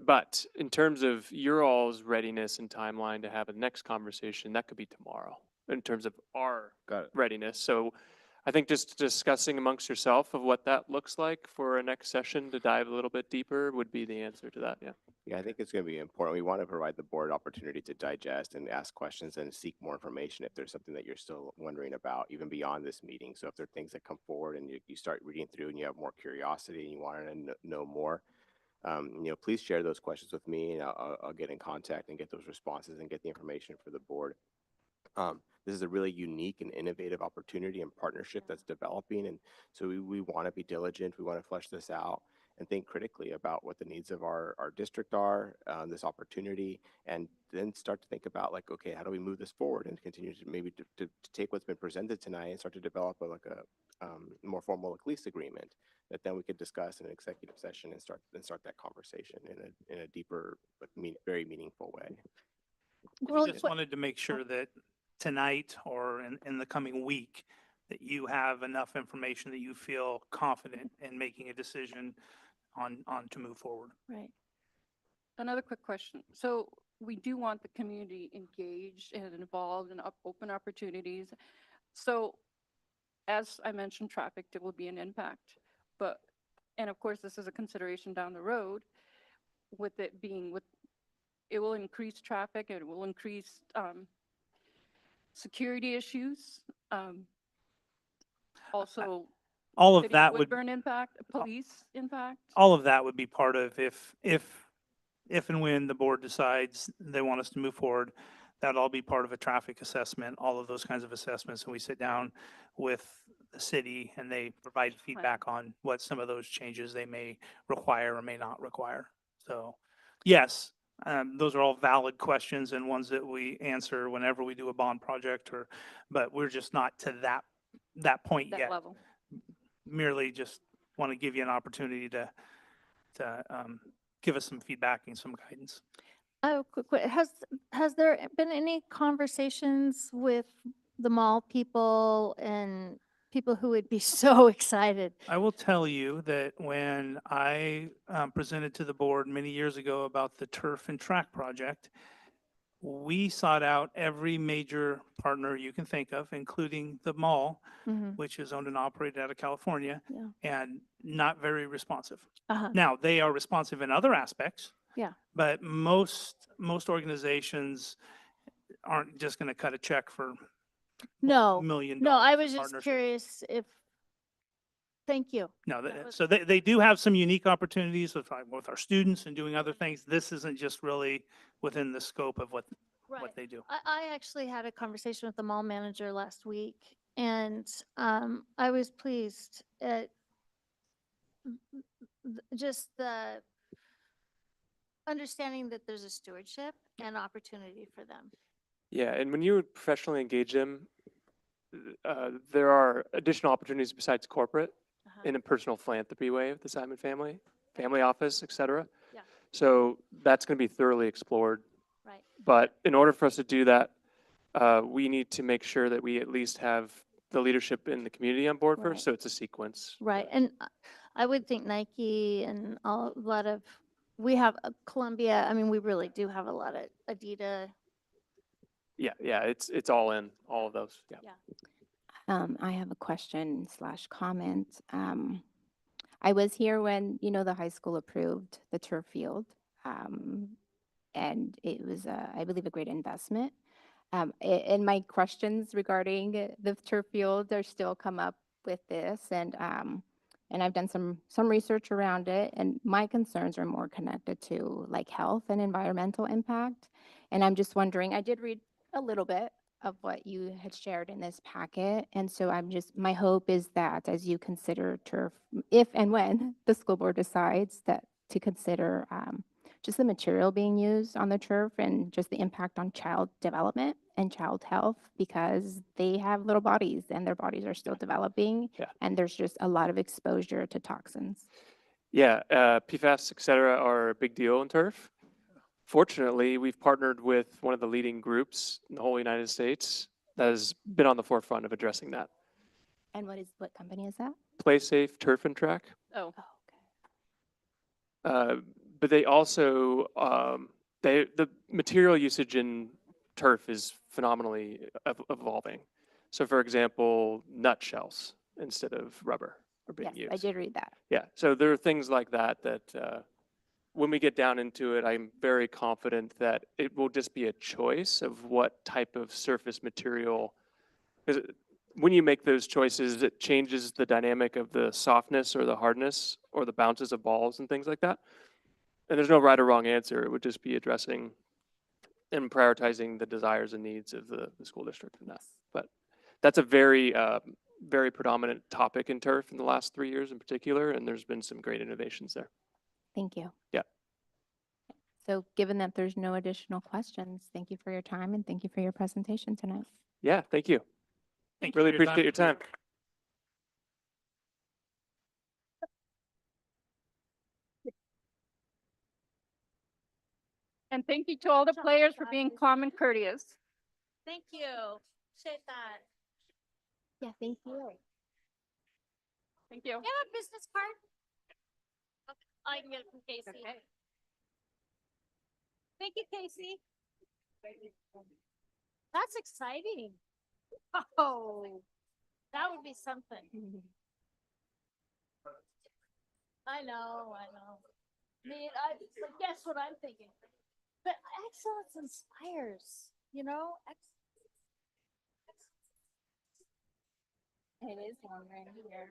But in terms of your all's readiness and timeline to have a next conversation, that could be tomorrow in terms of our readiness. So I think just discussing amongst yourself of what that looks like for a next session to dive a little bit deeper would be the answer to that. Yeah. Yeah, I think it's going to be important. We want to provide the board opportunity to digest and ask questions and seek more information if there's something that you're still wondering about, even beyond this meeting. So if there are things that come forward and you start reading through and you have more curiosity and you want to know more, please share those questions with me, and I'll get in contact and get those responses and get the information for the board. This is a really unique and innovative opportunity and partnership that's developing. And so we want to be diligent. We want to flesh this out and think critically about what the needs of our district are, this opportunity, and then start to think about like, okay, how do we move this forward and continue to maybe to take what's been presented tonight and start to develop a more formal lease agreement that then we could discuss in an executive session and start that conversation in a deeper, but very meaningful way. We just wanted to make sure that tonight or in the coming week, that you have enough information that you feel confident in making a decision on to move forward. Right. Another quick question. So we do want the community engaged and involved in open opportunities. So as I mentioned, traffic, there will be an impact, and of course, this is a consideration down the road with it being it will increase traffic, it will increase security issues. Also, all of City that would Woodburn impact, police impact. all of that would be part of if and when the board decides they want us to move forward, That'll all be part of a traffic assessment, all of those kinds of assessments. And we sit down with the city and they provide feedback on what some of those changes they may require or may not require. So yes, those are all valid questions and ones that we answer whenever we do a bond project but we're just not to that point That yet. level. Merely just want to give you an opportunity to give us some feedback and some guidance. Oh, quick, has there been any conversations with the mall people and people who would be so excited? I will tell you that when I presented to the board many years ago about the turf and track project, we sought out every major partner you can think of, including the mall, Mhm. which is owned and operated out of California, Yeah. and not very responsive. Uh-huh. Now, they are responsive in other aspects, Yeah. but most organizations aren't just going to cut a check for No, million no, I dollars was of just partnership. curious if, thank you. No, That was- so they do have some unique opportunities with our students and doing other things. This isn't just really within the scope of what Right. they do. I actually had a conversation with the mall manager last week, and I was pleased at just the understanding that there's a stewardship and opportunity for them. Yeah, and when you professionally engage them, there are additional opportunities besides corporate in a personal philanthropy way with the Simon family, family office, et cetera. Yeah. So that's going to be thoroughly explored. Right. But in order for us to do that, we need to make sure that we at least have the leadership in the community on board Right. first. So it's a sequence. Right, and I would think Nike and a lot of, we have Columbia, I mean, we really do have a lot of Adidas. Yeah, it's all in, all of those. Yeah. I have a question / comment. I was here when, the high school approved the turf field. And it was, I believe, a great investment. And my questions regarding the turf field are still come up with this. And I've done some research around it. And my concerns are more connected to like health and environmental impact. And I'm just wondering, I did read a little bit of what you had shared in this packet. And so my hope is that as you consider turf, if and when the school board decides that to consider just the material being used on the turf and just the impact on child development and child health, because they have little bodies and their bodies are still developing. Yeah. And there's just a lot of exposure to toxins. Yeah, PFAS, et cetera, are a big deal in turf. Fortunately, we've partnered with one of the leading groups in the whole United States that has been on the forefront of addressing that. And what company is that? Play Safe Turf and Track. Oh. But they also, the material usage in turf is phenomenally evolving. So for example, nutshells instead of rubber are being Yes, used. I did read that. Yeah, so there are things like that when we get down into it, I'm very confident that it will just be a choice of what type of surface material. Because when you make those choices, it changes the dynamic of the softness or the hardness or the bounces of balls and things like that. And there's no right or wrong answer. It would just be addressing and prioritizing the desires and needs of the school district in that. But that's a very, very predominant topic in turf in the last 3 years in particular, and there's been some great innovations there. Thank you. Yeah. So given that there's no additional questions, thank you for your time and thank you for your presentation tonight. Yeah, thank you. Thank you Really for your time. appreciate your time. And thank you to all the players for being calm and courteous. Thank you, appreciate that. Yeah, thank you. Thank you. You have a business card? Okay, I can get it from Casey. Thank you, Casey. That's exciting. Oh, that would be something. I know. But guess what I'm thinking? But excellence inspires, you know? It is warm right here.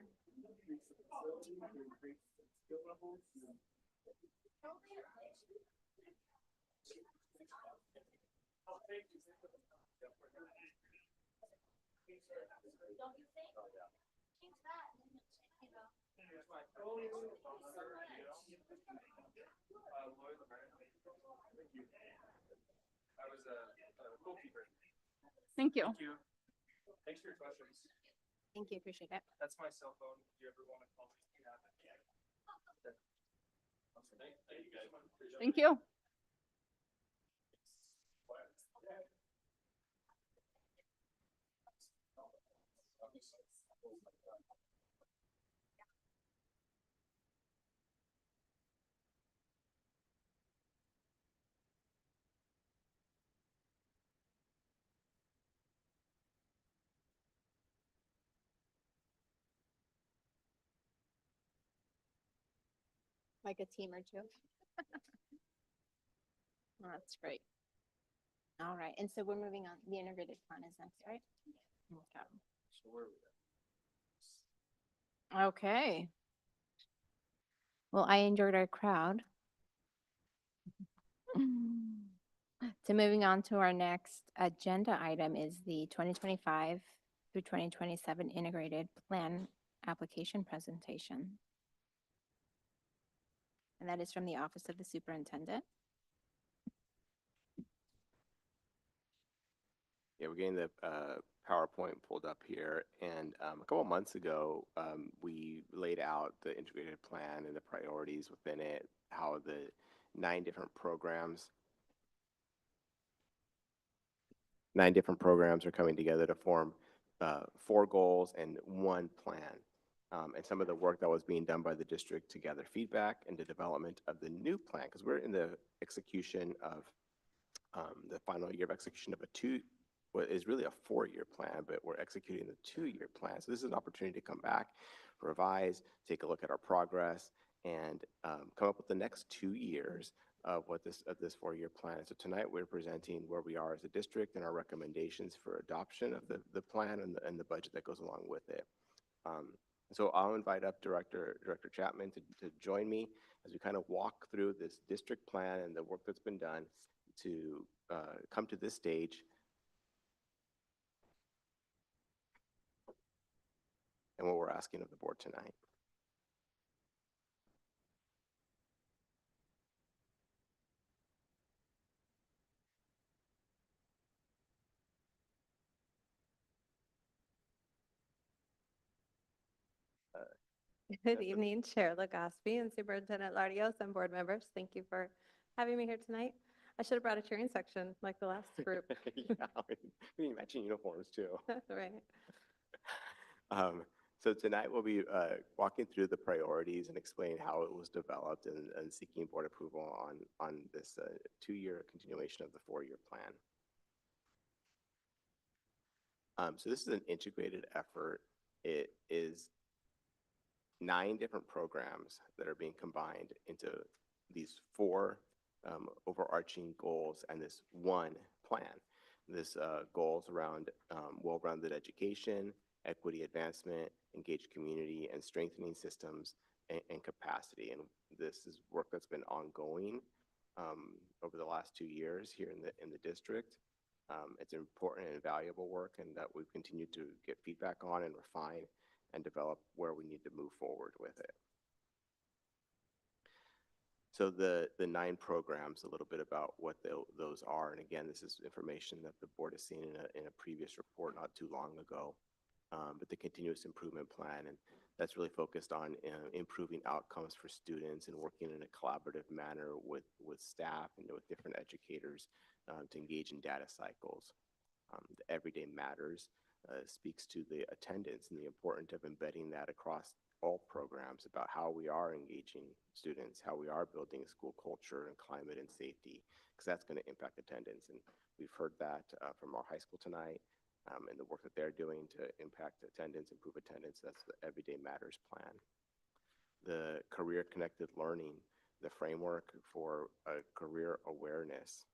Thank you. Thanks for your questions. Thank you, appreciate it. That's my cell phone. If you ever want to call me. Thank you guys. Thank you. Like a team or two. Well, that's great. All right, and so we're moving on, the integrated plan is next, right? Okay. Okay. Well, I enjoyed our crowd. So moving on to our next agenda item is the 2025 through 2027 integrated plan application presentation. And that is from the Office of the Superintendent. Yeah, we're getting the PowerPoint pulled up here. And a couple months ago, we laid out the integrated plan and the priorities within it, how the 9 different programs are coming together to form 4 goals and 1 plan. And some of the work that was being done by the district to gather feedback and the development of the new plan, because we're in the execution of the final year of execution of what is really a 4-year plan, but we're executing the 2-year plan. So this is an opportunity to come back, revise, take a look at our progress, and come up with the next 2 years of what this 4-year plan. So tonight we're presenting where we are as a district and our recommendations for adoption of the plan and the budget that goes along with it. So I'll invite up Director Chapman to join me as we kind of walk through this district plan and the work that's been done to come to this stage and what we're asking of the board tonight. Good evening, Chair Legaspi and Superintendent Larios and board members. Thank you for having me here tonight. I should have brought a cheering section like the last group. Yeah, we need matching uniforms too. Right. So tonight we'll be walking through the priorities and explaining how it was developed and seeking board approval on this 2-year continuation of the 4-year plan. So this is an integrated effort. It is 9 different programs that are being combined into these 4 overarching goals and this 1 plan. This goals around well-rounded education, equity advancement, engaged community, and strengthening systems and capacity. And this is work that's been ongoing over the last 2 years here in the district. It's important and valuable work, and that we've continued to get feedback on and refine and develop where we need to move forward with it. So the 9 programs, a little bit about what those are. And again, this is information that the board has seen in a previous report not too long ago. But the continuous improvement plan, and that's really focused on improving outcomes for students and working in a collaborative manner with staff and with different educators to engage in data cycles. The Everyday Matters speaks to the attendance and the importance of embedding that across all programs about how we are engaging students, how we are building a school culture and climate and safety, because that's going to impact attendance. And we've heard that from our high school tonight. And the work that they're doing to impact attendance, improve attendance. That's the Everyday Matters plan. The Career Connected Learning, the framework for career awareness.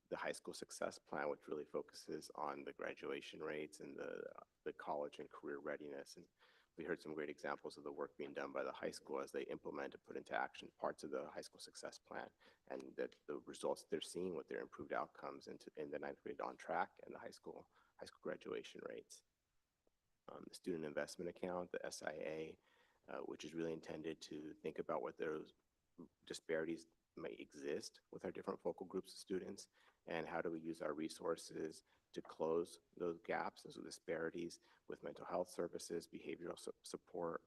The High School Success Plan, which really focuses on the graduation rates and the college and career readiness. And We heard some great examples of the work being done by the high school as they implement and put into action parts of the high school success plan, and that the results they're seeing with their improved outcomes in the ninth grade on track and the high school graduation rates. The student investment account, the SIA, which is really intended to think about what those disparities may exist with our different focal groups of students, and how do we use our resources to close those gaps, those disparities with mental health services, behavioral support,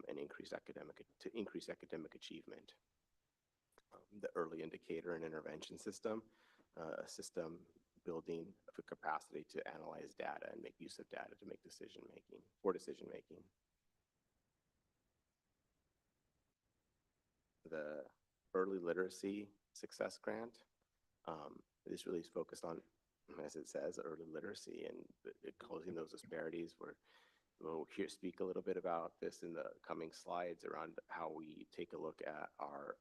and increase academic achievement. The early indicator and intervention system, a system building the capacity to analyze data and make use of data to make decision making. The early literacy success grant, this really is focused on, as it says, early literacy and closing those disparities. We'll speak a little bit about this in the coming slides around how we take a look at our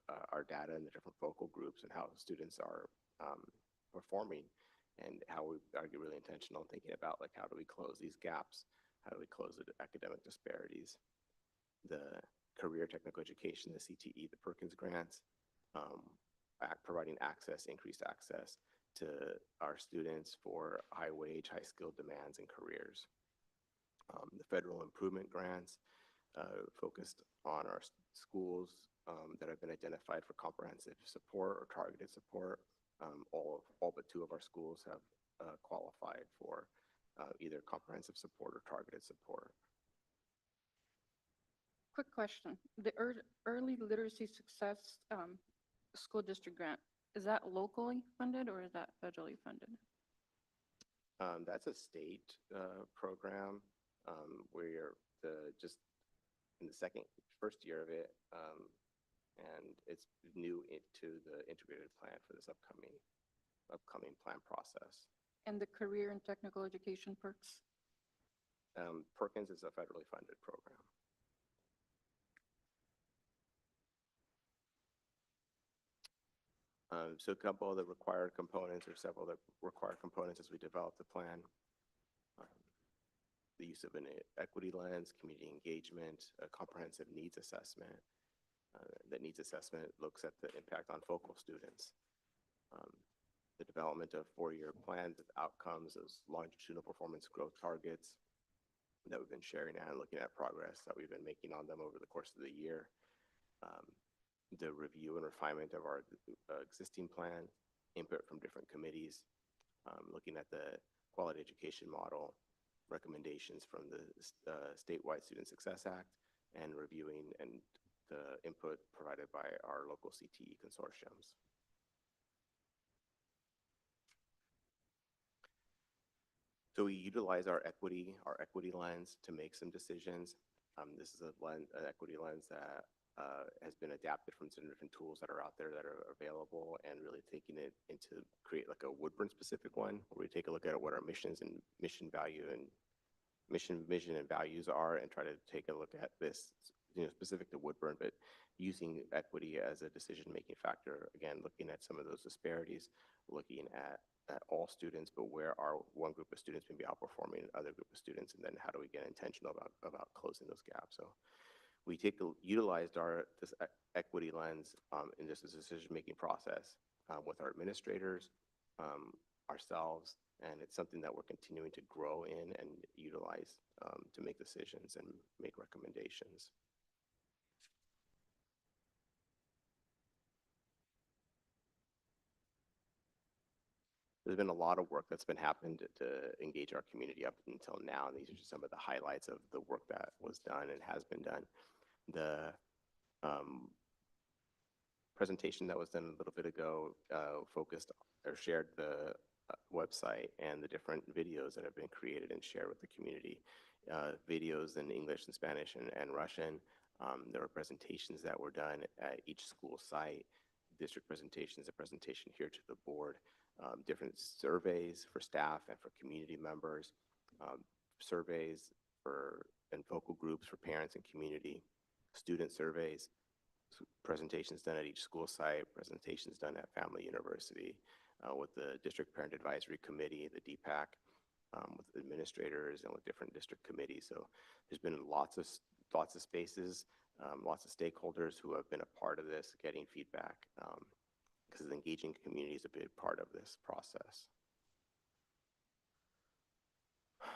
data in the different focal groups and how students are performing, and how we are really intentional in thinking about, like, how do we close these gaps? How do we close the academic disparities? The career technical education, the CTE, the Perkins grants, providing increased access to our students for high wage, high skill demands and careers. The federal improvement grants focused on our schools that have been identified for comprehensive support or targeted support. All but 2 of our schools have qualified for either comprehensive support or targeted support. Quick question. The early literacy success school district grant, is that locally funded or is that federally funded? That's a state program where you're just in the first year of it, and it's new into the integrated plan for this upcoming plan process. And the career and technical education perks? Perkins is a federally funded program. So a couple of the required components, or several of the required components as we develop the plan. The use of an equity lens, community engagement, a comprehensive needs assessment. That needs assessment looks at the impact on focal students. The development of 4-year plans with outcomes, those longitudinal performance growth targets that we've been sharing and looking at progress that we've been making on them over the course of the year. The review and refinement of our existing plan, input from different committees, looking at the quality education model, recommendations from the statewide Student Success Act, and reviewing and the input provided by our local CTE consortiums. So we utilize our equity lens to make some decisions. This is an equity lens that has been adapted from some different tools that are out there that are available, and really taking it into create like a Woodburn specific one, where we take a look at what our missions and mission vision and values are, and try to take a look at this, specific to Woodburn, but using equity as a decision-making factor. Again, looking at some of those disparities, looking at all students, but where are one group of students maybe outperforming another group of students, and then how do we get intentional about closing those gaps? So we utilized this equity lens in this decision-making process with our administrators, ourselves, and it's something that we're continuing to grow in and utilize to make decisions and make recommendations. There's been a lot of work that's been happened to engage our community up until now, and these are just some of the highlights of the work that was done and has been done. The presentation that was done a little bit ago focused or shared the website and the different videos that have been created and shared with the community. Videos in English and Spanish and Russian. There were presentations that were done at each school site, district presentations, a presentation here to the board, different surveys for staff and for community members, surveys and focal groups for parents and community, student surveys, presentations done at each school site, presentations done at Family University with the District Parent Advisory Committee, the DPAC, with administrators and with different district committees. So there's been lots of spaces, lots of stakeholders who have been a part of this, getting feedback, because engaging community is a big part of this process.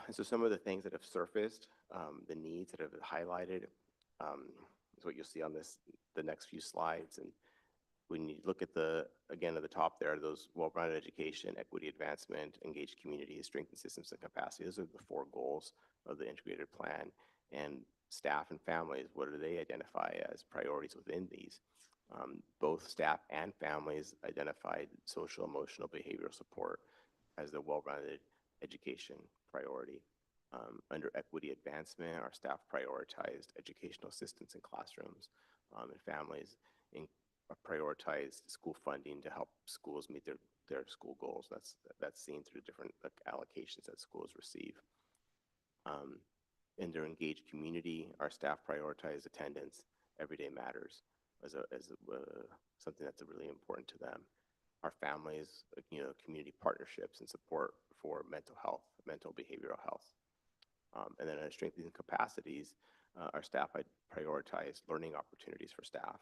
And so some of the things that have surfaced, the needs that have been highlighted, is what you'll see on the next few slides. And when you look at again, at the top there, those well-rounded education, equity advancement, engaged community, strengthen systems and capacity. Those are the 4 goals of the integrated plan. And staff and families, what do they identify as priorities within these? Both staff and families identified social, emotional, behavioral support as the well-rounded education priority. Under equity advancement, our staff prioritized educational assistance in classrooms, and families prioritized school funding to help schools meet their school goals. That's seen through different allocations that schools receive. In their engaged community, our staff prioritized attendance. Everyday matters as something that's really important to them. Our families, community partnerships and support for mental health, mental behavioral health. And then under strengthening capacities, our staff prioritized learning opportunities for staff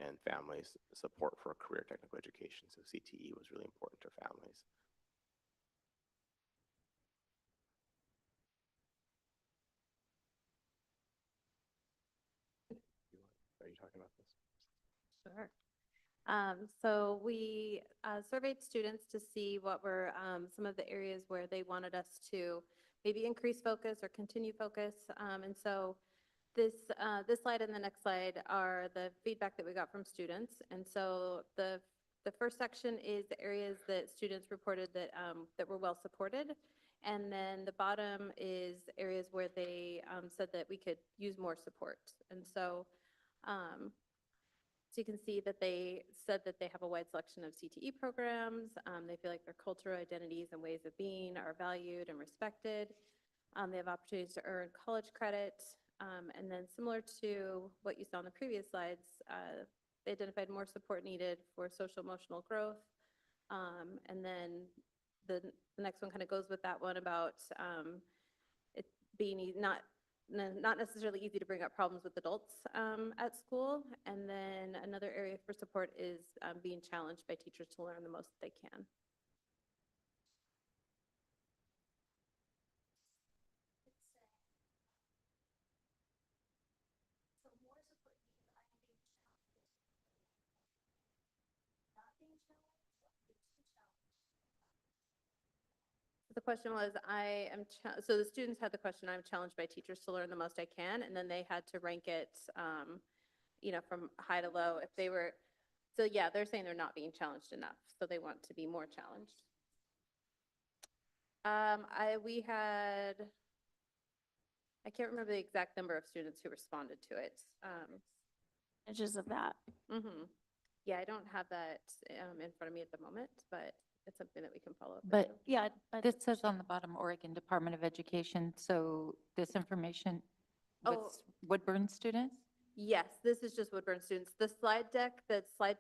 and families, support for career technical education. So CTE was really important to families. Are you talking about this? Sure. So we surveyed students to see what were some of the areas where they wanted us to maybe increase focus or continue focus. And so this slide and the next slide are the feedback that we got from students. And so the first section is the areas that students reported that were well supported. And then the bottom is areas where they said that we could use more support. And so you can see that they said that they have a wide selection of CTE programs. They feel like their cultural identities and ways of being are valued and respected. They have opportunities to earn college credit. And then similar to what you saw in the previous slides, they identified more support needed for social emotional growth. And then the next one kind of goes with that one about it being not necessarily easy to bring up problems with adults at school. And then another area for support is being challenged by teachers to learn the most they can. The question was, so the students had the question, I'm challenged by teachers to learn the most I can, and then they had to rank it, from high to low if they were, so yeah, they're saying they're not being challenged enough, so they want to be more challenged. We had, I can't remember the exact number of students who responded to it. Edges of that. Yeah, I don't have that in front of me at the moment, but it's something that we can follow up with. But Yeah, this says on the bottom, Oregon Department of Education. So this information was Woodburn students? Yes, this is just Woodburn students. The slide deck, the slide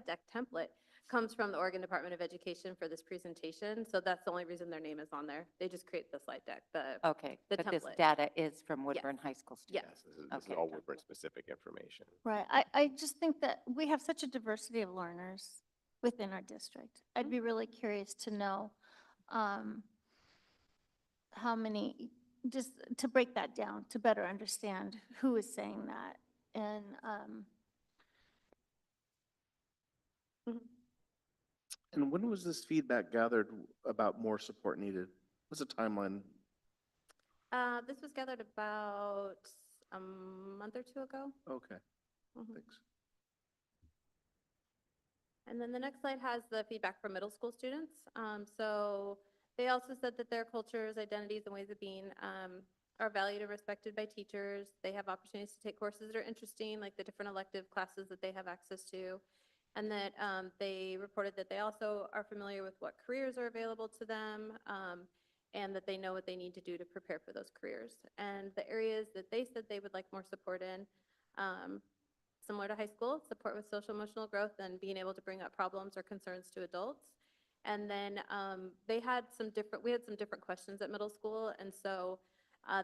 deck template comes from the Oregon Department of Education for this presentation. So that's the only reason their name is on there. They just create the slide deck, Okay, the but this template. data is from Woodburn High School students? Yes. This is Okay. all Woodburn specific information. right. I just think that we have such a diversity of learners within our district. I'd be really curious to know how many, just to break that down, to better understand who is saying that. And And when was this feedback gathered about more support needed? What's the timeline? This was gathered about a month or two ago. Okay, Mhm. thanks. And then the next slide has the feedback from middle school students. So they also said that their cultures, identities, and ways of being are valued and respected by teachers. They have opportunities to take courses that are interesting, like the different elective classes that they have access to. And that they reported that they also are familiar with what careers are available to them, and that they know what they need to do to prepare for those careers. And the areas that they said they would like more support in, similar to high school, support with social emotional growth and being able to bring up problems or concerns to adults. And then we had some different questions at middle school. And so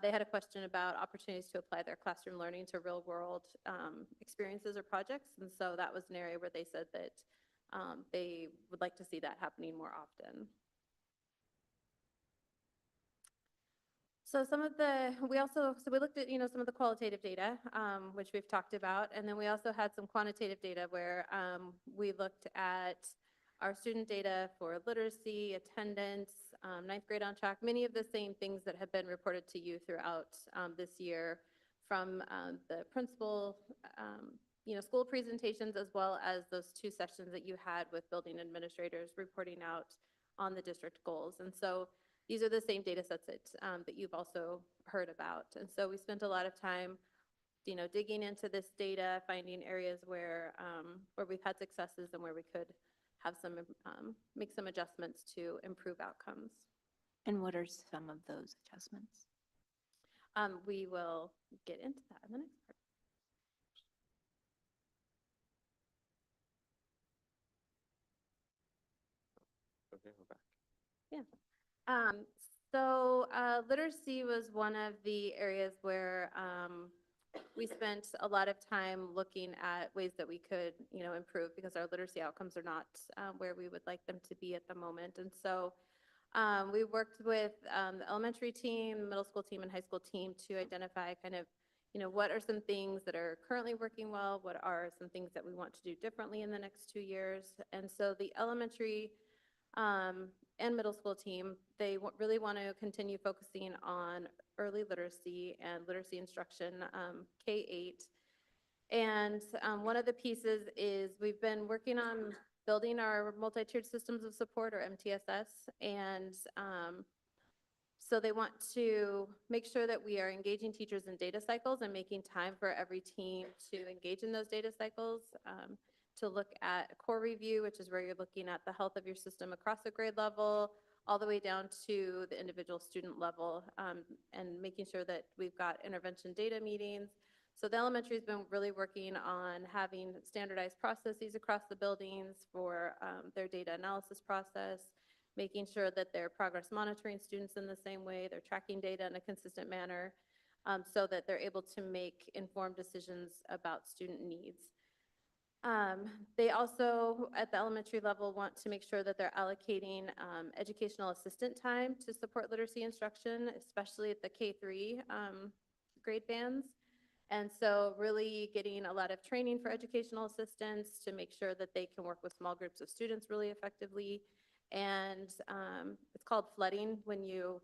they had a question about opportunities to apply their classroom learning to real world experiences or projects. And so that was an area where they said that they would like to see that happening more often. So we looked at, some of the qualitative data, which we've talked about. And then we also had some quantitative data where we looked at our student data for literacy, attendance, ninth grade on track, many of the same things that have been reported to you throughout this year from the principal, school presentations, as well as those 2 sessions that you had with building administrators reporting out on the district goals. And so these are the same data sets that you've also heard about. And so we spent a lot of time, digging into this data, finding areas where we've had successes and where we could have make some adjustments to improve outcomes. And what are some of those adjustments? We will get into that in the next part. Okay, we're back. Yeah. Literacy was one of the areas where we spent a lot of time looking at ways that we could, improve, because our literacy outcomes are not where we would like them to be at the moment. And so we worked with the elementary team, middle school team, and high school team to identify kind of, what are some things that are currently working well, what are some things that we want to do differently in the next 2 years. And so the elementary and middle school team, they really want to continue focusing on early literacy and literacy instruction, K-8. And one of the pieces is we've been working on building our multi-tiered systems of support, or MTSS. And so they want to make sure that we are engaging teachers in data cycles and making time for every team to engage in those data cycles, to look at a core review, which is where you're looking at the health of your system across the grade level, all the way down to the individual student level, and making sure that we've got intervention data meetings. So the elementary has been really working on having standardized processes across the buildings for their data analysis process, making sure that they're progress monitoring students in the same way, they're tracking data in a consistent manner, so that they're able to make informed decisions about student needs. They also, at the elementary level, want to make sure that they're allocating educational assistant time to support literacy instruction, especially at the K-3 grade bands. And so really getting a lot of training for educational assistants to make sure that they can work with small groups of students really effectively. And it's called flooding, when you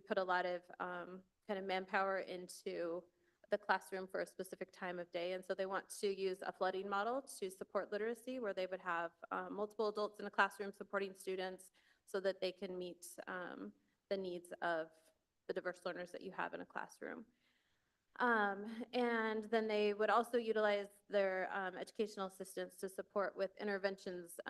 put a lot of kind of manpower into the classroom for a specific time of day. And so they want to use a flooding model to support literacy, where they would have multiple adults in a classroom supporting students so that they can meet the needs of the diverse learners that you have in a classroom. And then they would also utilize their educational assistants to support with interventions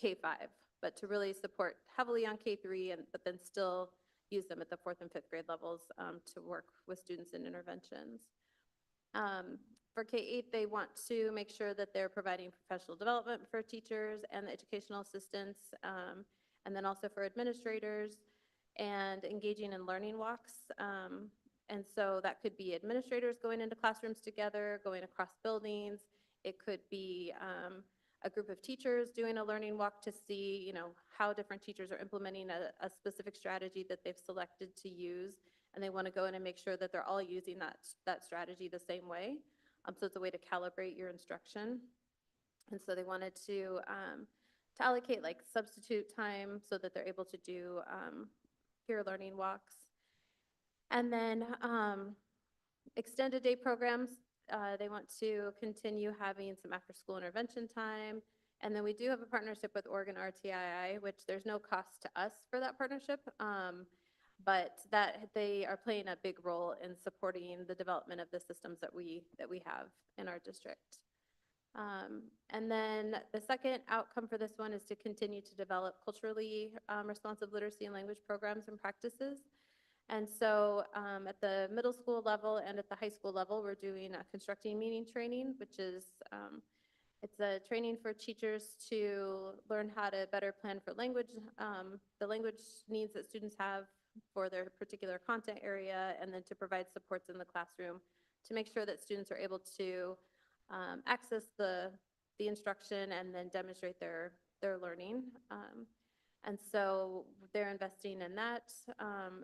K-5, but to really support heavily on K-3, but then still use them at the 4th and 5th grade levels to work with students in interventions. For K-8, they want to make sure that they're providing professional development for teachers and the educational assistants, and then also for administrators, and engaging in learning walks. And so that could be administrators going into classrooms together, going across buildings. It could be a group of teachers doing a learning walk to see, how different teachers are implementing a specific strategy that they've selected to use. And they want to go in and make sure that they're all using that strategy the same way. So it's a way to calibrate your instruction. And so they wanted to allocate like substitute time so that they're able to do peer learning walks. And then extended day programs, they want to continue having some after school intervention time. And then we do have a partnership with Oregon RTII, which there's no cost to us for that partnership, but that they are playing a big role in supporting the development of the systems that we have in our district. And then the second outcome for this one is to continue to develop culturally responsive literacy and language programs and practices. And so at the middle school level and at the high school level, we're doing a constructing meaning training, which is It's a training for teachers to learn how to better plan for language, the language needs that students have for their particular content area, and then to provide supports in the classroom to make sure that students are able to access the instruction and then demonstrate their learning. And so they're investing in that,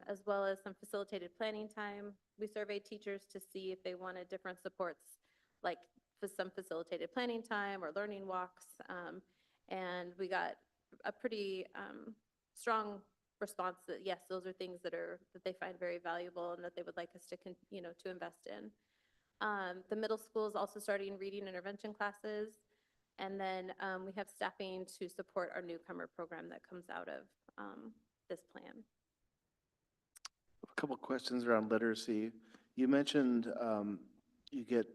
as well as some facilitated planning time. We surveyed teachers to see if they wanted different supports, like for some facilitated planning time or learning walks. And we got a pretty strong response that yes, those are things that they find very valuable and that they would like us to to invest in. The middle school is also starting reading intervention classes. And then we have staffing to support our newcomer program that comes out of this plan. A couple of questions around literacy. You mentioned you get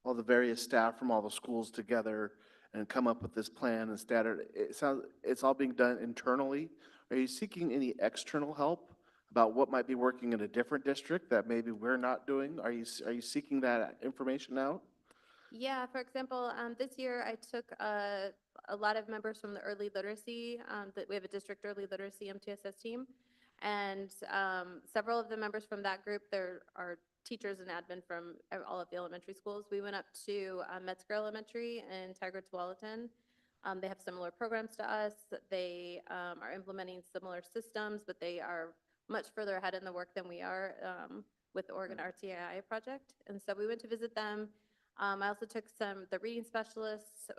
all the various staff from all the schools together and come up with this plan and standard. It sounds it's all being done internally. Are you seeking any external help about what might be working in a different district that maybe we're not doing? Are you seeking that information out? Yeah, for example, this year I took a lot of members from the early literacy, that we have a district early literacy MTSS team. And several of the members from that group, there are teachers and admin from all of the elementary schools. We went up to Metzger Elementary in Tigra Tualatin. They have similar programs to us. They are implementing similar systems, but they are much further ahead in the work than we are with the Oregon RTII project. And so we went to visit them. I also took the reading specialists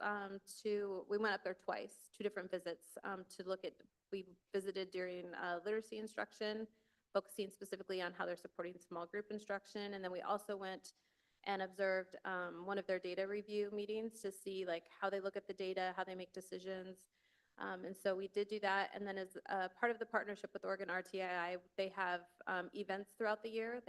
we went up there twice, 2 different visits to look at, we visited during literacy instruction, focusing specifically on how they're supporting small group instruction. And then we also went and observed one of their data review meetings to see like how they look at the data, how they make decisions. And so we did do that. And then as part of the partnership with Oregon RTII, they have events throughout the year.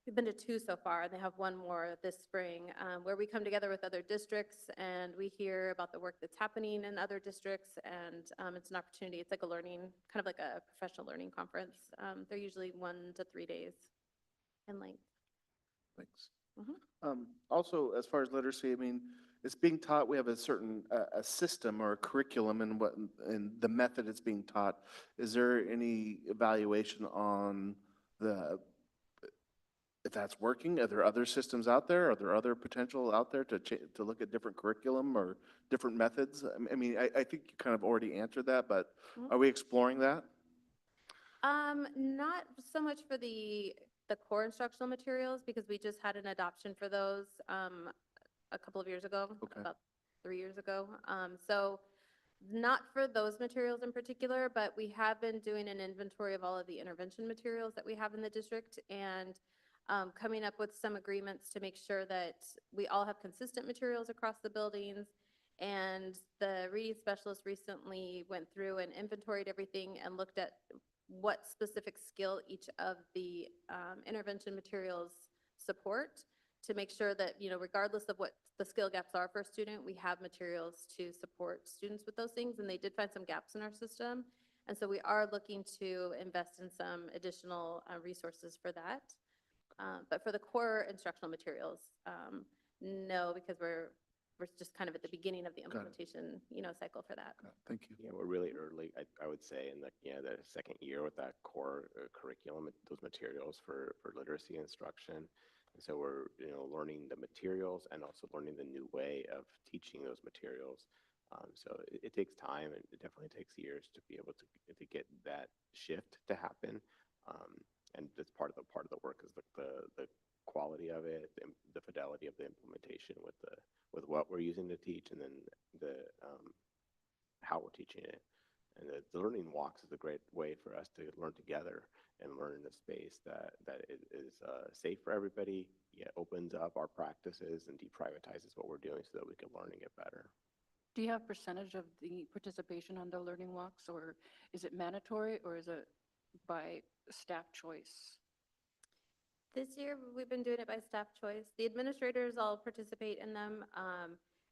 We've been to 2 so far, and they have 1 more this spring, where we come together with other districts and we hear about the work that's happening in other districts. And it's an opportunity. It's like a learning, kind of like a professional learning conference. They're usually 1 to 3 days in length. Thanks. Mhm. Also, as far as literacy, I mean, it's being taught, we have a certain a system or a curriculum and the method it's being taught. Is there any evaluation on if that's working? Are there other systems out there? Are there other potential out there to look at different curriculum or different methods? I mean, I think you kind of already answered that, but are we exploring that? Not so much for the core instructional materials, because we just had an adoption for those a couple of years ago, Okay. about 3 years ago. So not for those materials in particular, but we have been doing an inventory of all of the intervention materials that we have in the district and coming up with some agreements to make sure that we all have consistent materials across the buildings. And the reading specialist recently went through and inventoried everything and looked at what specific skill each of the intervention materials support, to make sure that, regardless of what the skill gaps are for a student, we have materials to support students with those things. And they did find some gaps in our system. And so we are looking to invest in some additional resources for that. But for the core instructional materials, no, because we're just kind of at the beginning of the implementation, cycle for that. Thank you. Yeah, we're really early, I would say, in the second year with that core curriculum, those materials for literacy instruction. And so we're learning the materials and also learning the new way of teaching those materials. So it takes time, and it definitely takes years to be able to get that shift to happen. And that's part of the work is the quality of it, the fidelity of the implementation with what we're using to teach, and then the how we're teaching it. And the learning walks is a great way for us to learn together and learn in a space that is safe for everybody, yet opens up our practices and deprivatizes what we're doing so that we can learn and get better. Do you have percentage of the participation on the learning walks, or is it mandatory, or is it by staff choice? This year, we've been doing it by staff choice. The administrators all participate in them,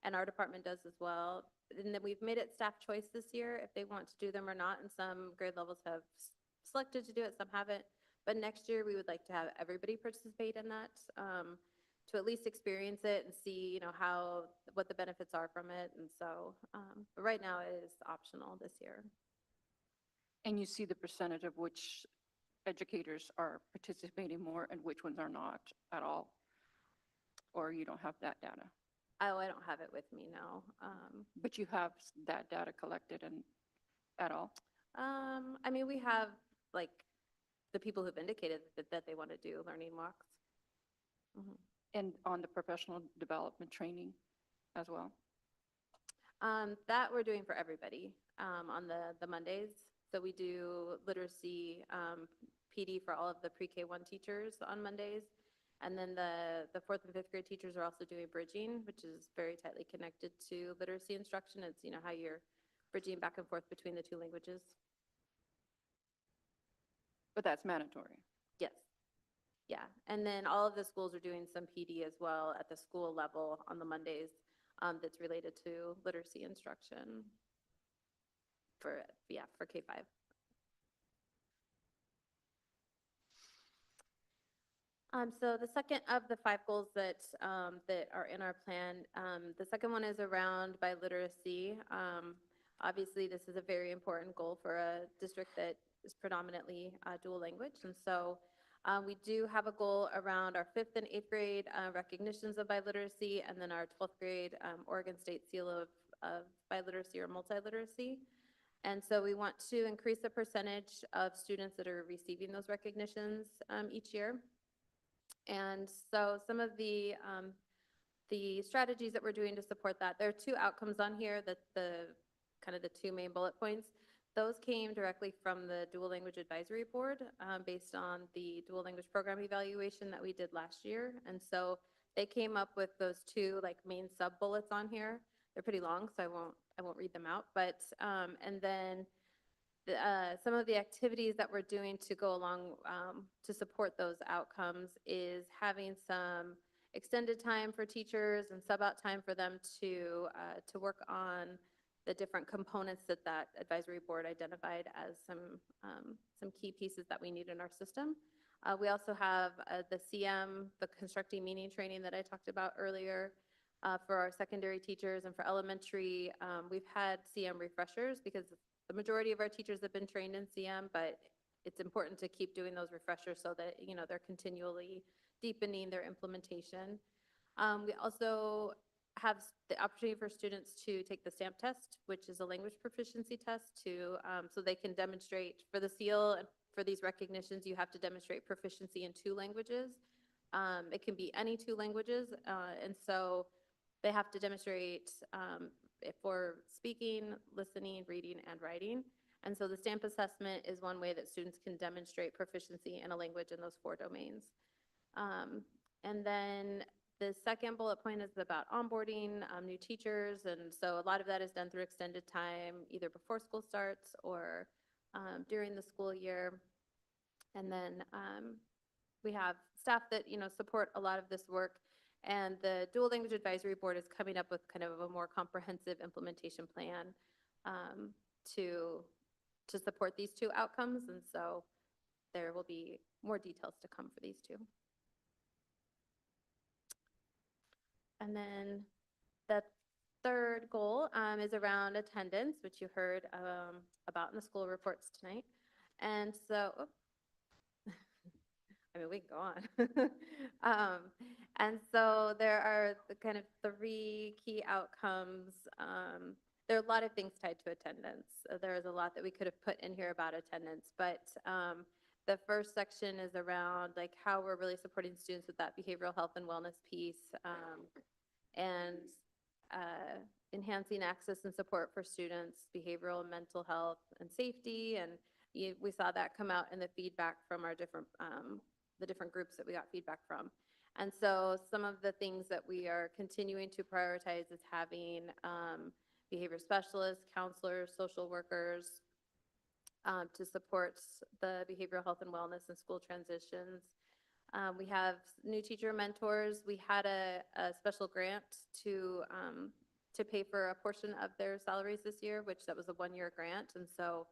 and our department does as well. And then we've made it staff choice this year if they want to do them or not. And some grade levels have selected to do it, some haven't. But next year, we would like to have everybody participate in that. to at least experience it and see, what the benefits are from it. And so, but right now it is optional this year. And you see the percentage of which educators are participating more and which ones are not at all? Or you don't have that data? Oh, I don't have it with me now. But you have that data collected and at all? I mean, we have like the people who've indicated that they want to do learning walks. Mhm. And on the professional development training as well? That we're doing for everybody on the Mondays. So we do literacy PD for all of the pre-K 1 teachers on Mondays. And then the 4th and 5th grade teachers are also doing bridging, which is very tightly connected to literacy instruction. It's, how you're bridging back and forth between the two languages. But that's mandatory. Yes. Yeah. And then all of the schools are doing some PD as well at the school level on the Mondays that's related to literacy instruction for K-5. So the second of the 5 goals that are in our plan, the second one is around biliteracy. Obviously, this is a very important goal for a district that is predominantly dual language. And so we do have a goal around our 5th and 8th grade recognitions of biliteracy, and then our 12th grade Oregon State Seal of Biliteracy or Multiliteracy. And so we want to increase the percentage of students that are receiving those recognitions each year. And so some of the strategies that we're doing to support that, there are 2 outcomes on here that the 2 main bullet points. Those came directly from the Dual Language Advisory Board based on the dual language program evaluation that we did last year. And so they came up with those 2 main sub bullets on here. They're pretty long, so I won't read them out. But and then some of the activities that we're doing to go along to support those outcomes is having some extended time for teachers and sub-out time for them to work on the different components that advisory board identified as some key pieces that we need in our system. We also have the CM, the constructing meaning training that I talked about earlier for our secondary teachers, and for elementary, we've had CM refreshers because the majority of our teachers have been trained in CM, but it's important to keep doing those refreshers so that, they're continually deepening their implementation. We also have the opportunity for students to take the STAMP test, which is a language proficiency test so they can demonstrate for the seal and for these recognitions, you have to demonstrate proficiency in 2 languages. It can be any 2 languages. And so they have to demonstrate for speaking, listening, reading, and writing. And so the STAMP assessment is one way that students can demonstrate proficiency in a language in those 4 domains. And then the second bullet point is about onboarding new teachers. And so a lot of that is done through extended time, either before school starts or during the school year. And then we have staff that, support a lot of this work. And the Dual Language Advisory Board is coming up with kind of a more comprehensive implementation plan to support these 2 outcomes. And so there will be more details to come for these 2. And then the third goal is around attendance, which you heard about in the school reports tonight. And so, I mean, we can go on. And so there are the kind of 3 key outcomes. There are a lot of things tied to attendance. There is a lot that we could have put in here about attendance, but the first section is around how we're really supporting students with that behavioral health and wellness piece, and enhancing access and support for students, behavioral and mental health and safety. And we saw that come out in the feedback from our different groups that we got feedback from. And so some of the things that we are continuing to prioritize is having behavior specialists, counselors, social workers to support the behavioral health and wellness and school transitions. We have new teacher mentors. We had a special grant to pay for a portion of their salaries this year, which that was a 1-year grant. And so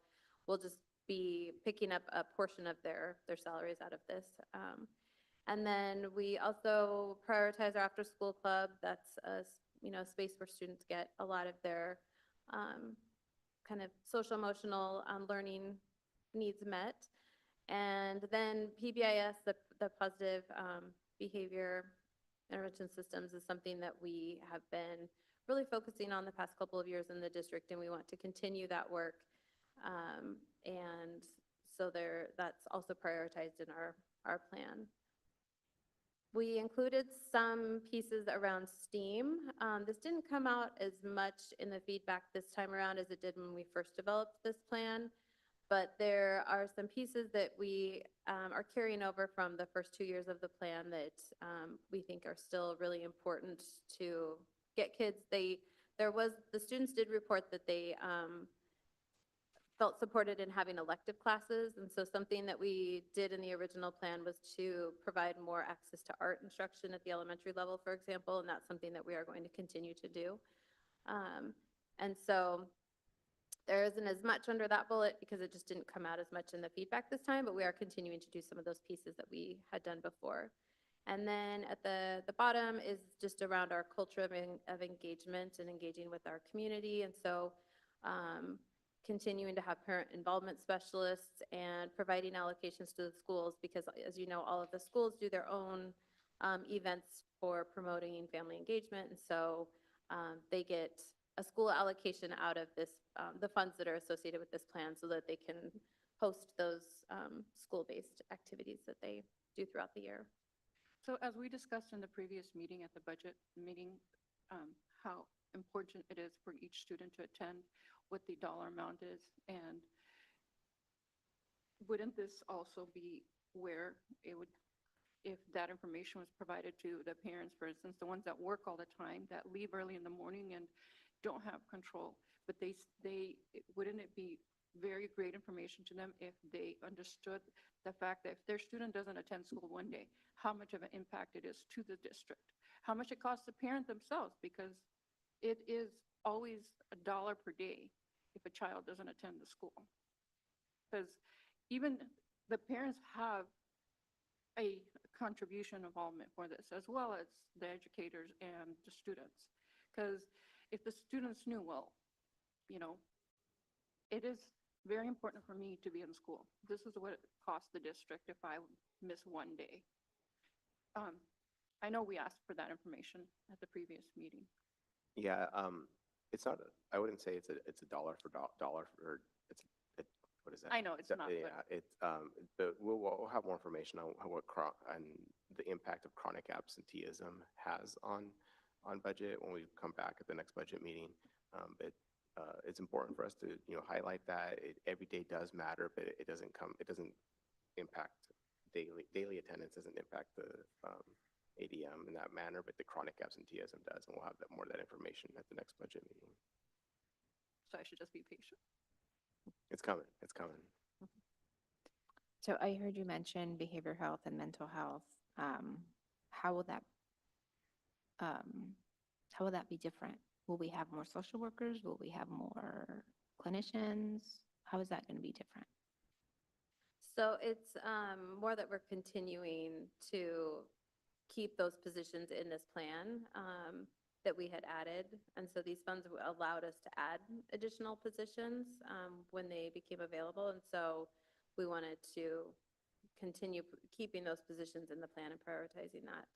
we'll just be picking up a portion of their salaries out of this. And then we also prioritize our after-school club. That's a space where students get a lot of their kind of social emotional learning needs met. And then PBIS, the positive behavior intervention systems, is something that we have been really focusing on the past couple of years in the district, and we want to continue that work. And so that's also prioritized in our plan. We included some pieces around STEAM. This didn't come out as much in the feedback this time around as it did when we first developed this plan, but there are some pieces that we are carrying over from the first 2 years of the plan that we think are still really important to get kids. The students did report that they felt supported in having elective classes. And so something that we did in the original plan was to provide more access to art instruction at the elementary level, for example, and that's something that we are going to continue to do. And so there isn't as much under that bullet because it just didn't come out as much in the feedback this time, but we are continuing to do some of those pieces that we had done before. And then at the bottom is just around our culture of engagement and engaging with our community. And so continuing to have parent involvement specialists and providing allocations to the schools, because as you know, all of the schools do their own events for promoting family engagement. And so they get a school allocation out of this, the funds that are associated with this plan, so that they can host those school-based activities that they do throughout the year. So as we discussed in the previous meeting, at the budget meeting, how important it is for each student to attend, what the dollar amount is, and wouldn't this also be where it would, if that information was provided to the parents, for instance, the ones that work all the time, that leave early in the morning and don't have control, but wouldn't it be very great information to them if they understood the fact that if their student doesn't attend school one day, how much of an impact it is to the district, how much it costs the parent themselves, because it is always $1 per day if a child doesn't attend the school. Because even the parents have a contribution involvement for this, as well as the educators and the students. Because if the students knew, well, it is very important for me to be in school. This is what it costs the district if I miss one day. I know we asked for that information at the previous meeting. Yeah, it's not, I wouldn't say it's a dollar for dollar, or what is that? I know it's not. Yeah, but we'll have more information on and the impact of chronic absenteeism has on budget when we come back at the next budget meeting. But it's important for us to highlight that every day does matter, but it doesn't impact daily attendance, doesn't impact the ADM in that manner, but the chronic absenteeism does, and we'll have more of that information at the next budget meeting. So I should just be patient. It's coming. It's coming. So I heard you mention behavioral health and mental health. How will that be different? Will we have more social workers? Will we have more clinicians? How is that going to be different? So it's more that we're continuing to keep those positions in this plan that we had added. And so these funds allowed us to add additional positions when they became available. And so we wanted to continue keeping those positions in the plan and prioritizing that.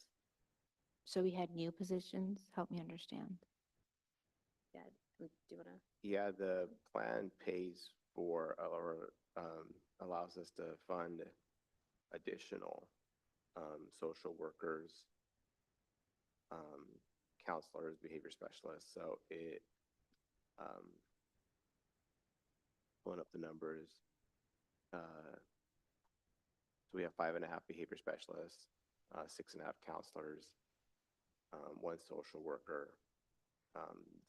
So we had new positions. Help me understand. Yeah, do you want to? Yeah, the plan pays for or allows us to fund additional social workers, counselors, behavior specialists. So it, pulling up the numbers, so we have 5.5 behavior specialists, 6.5 counselors, 1 social worker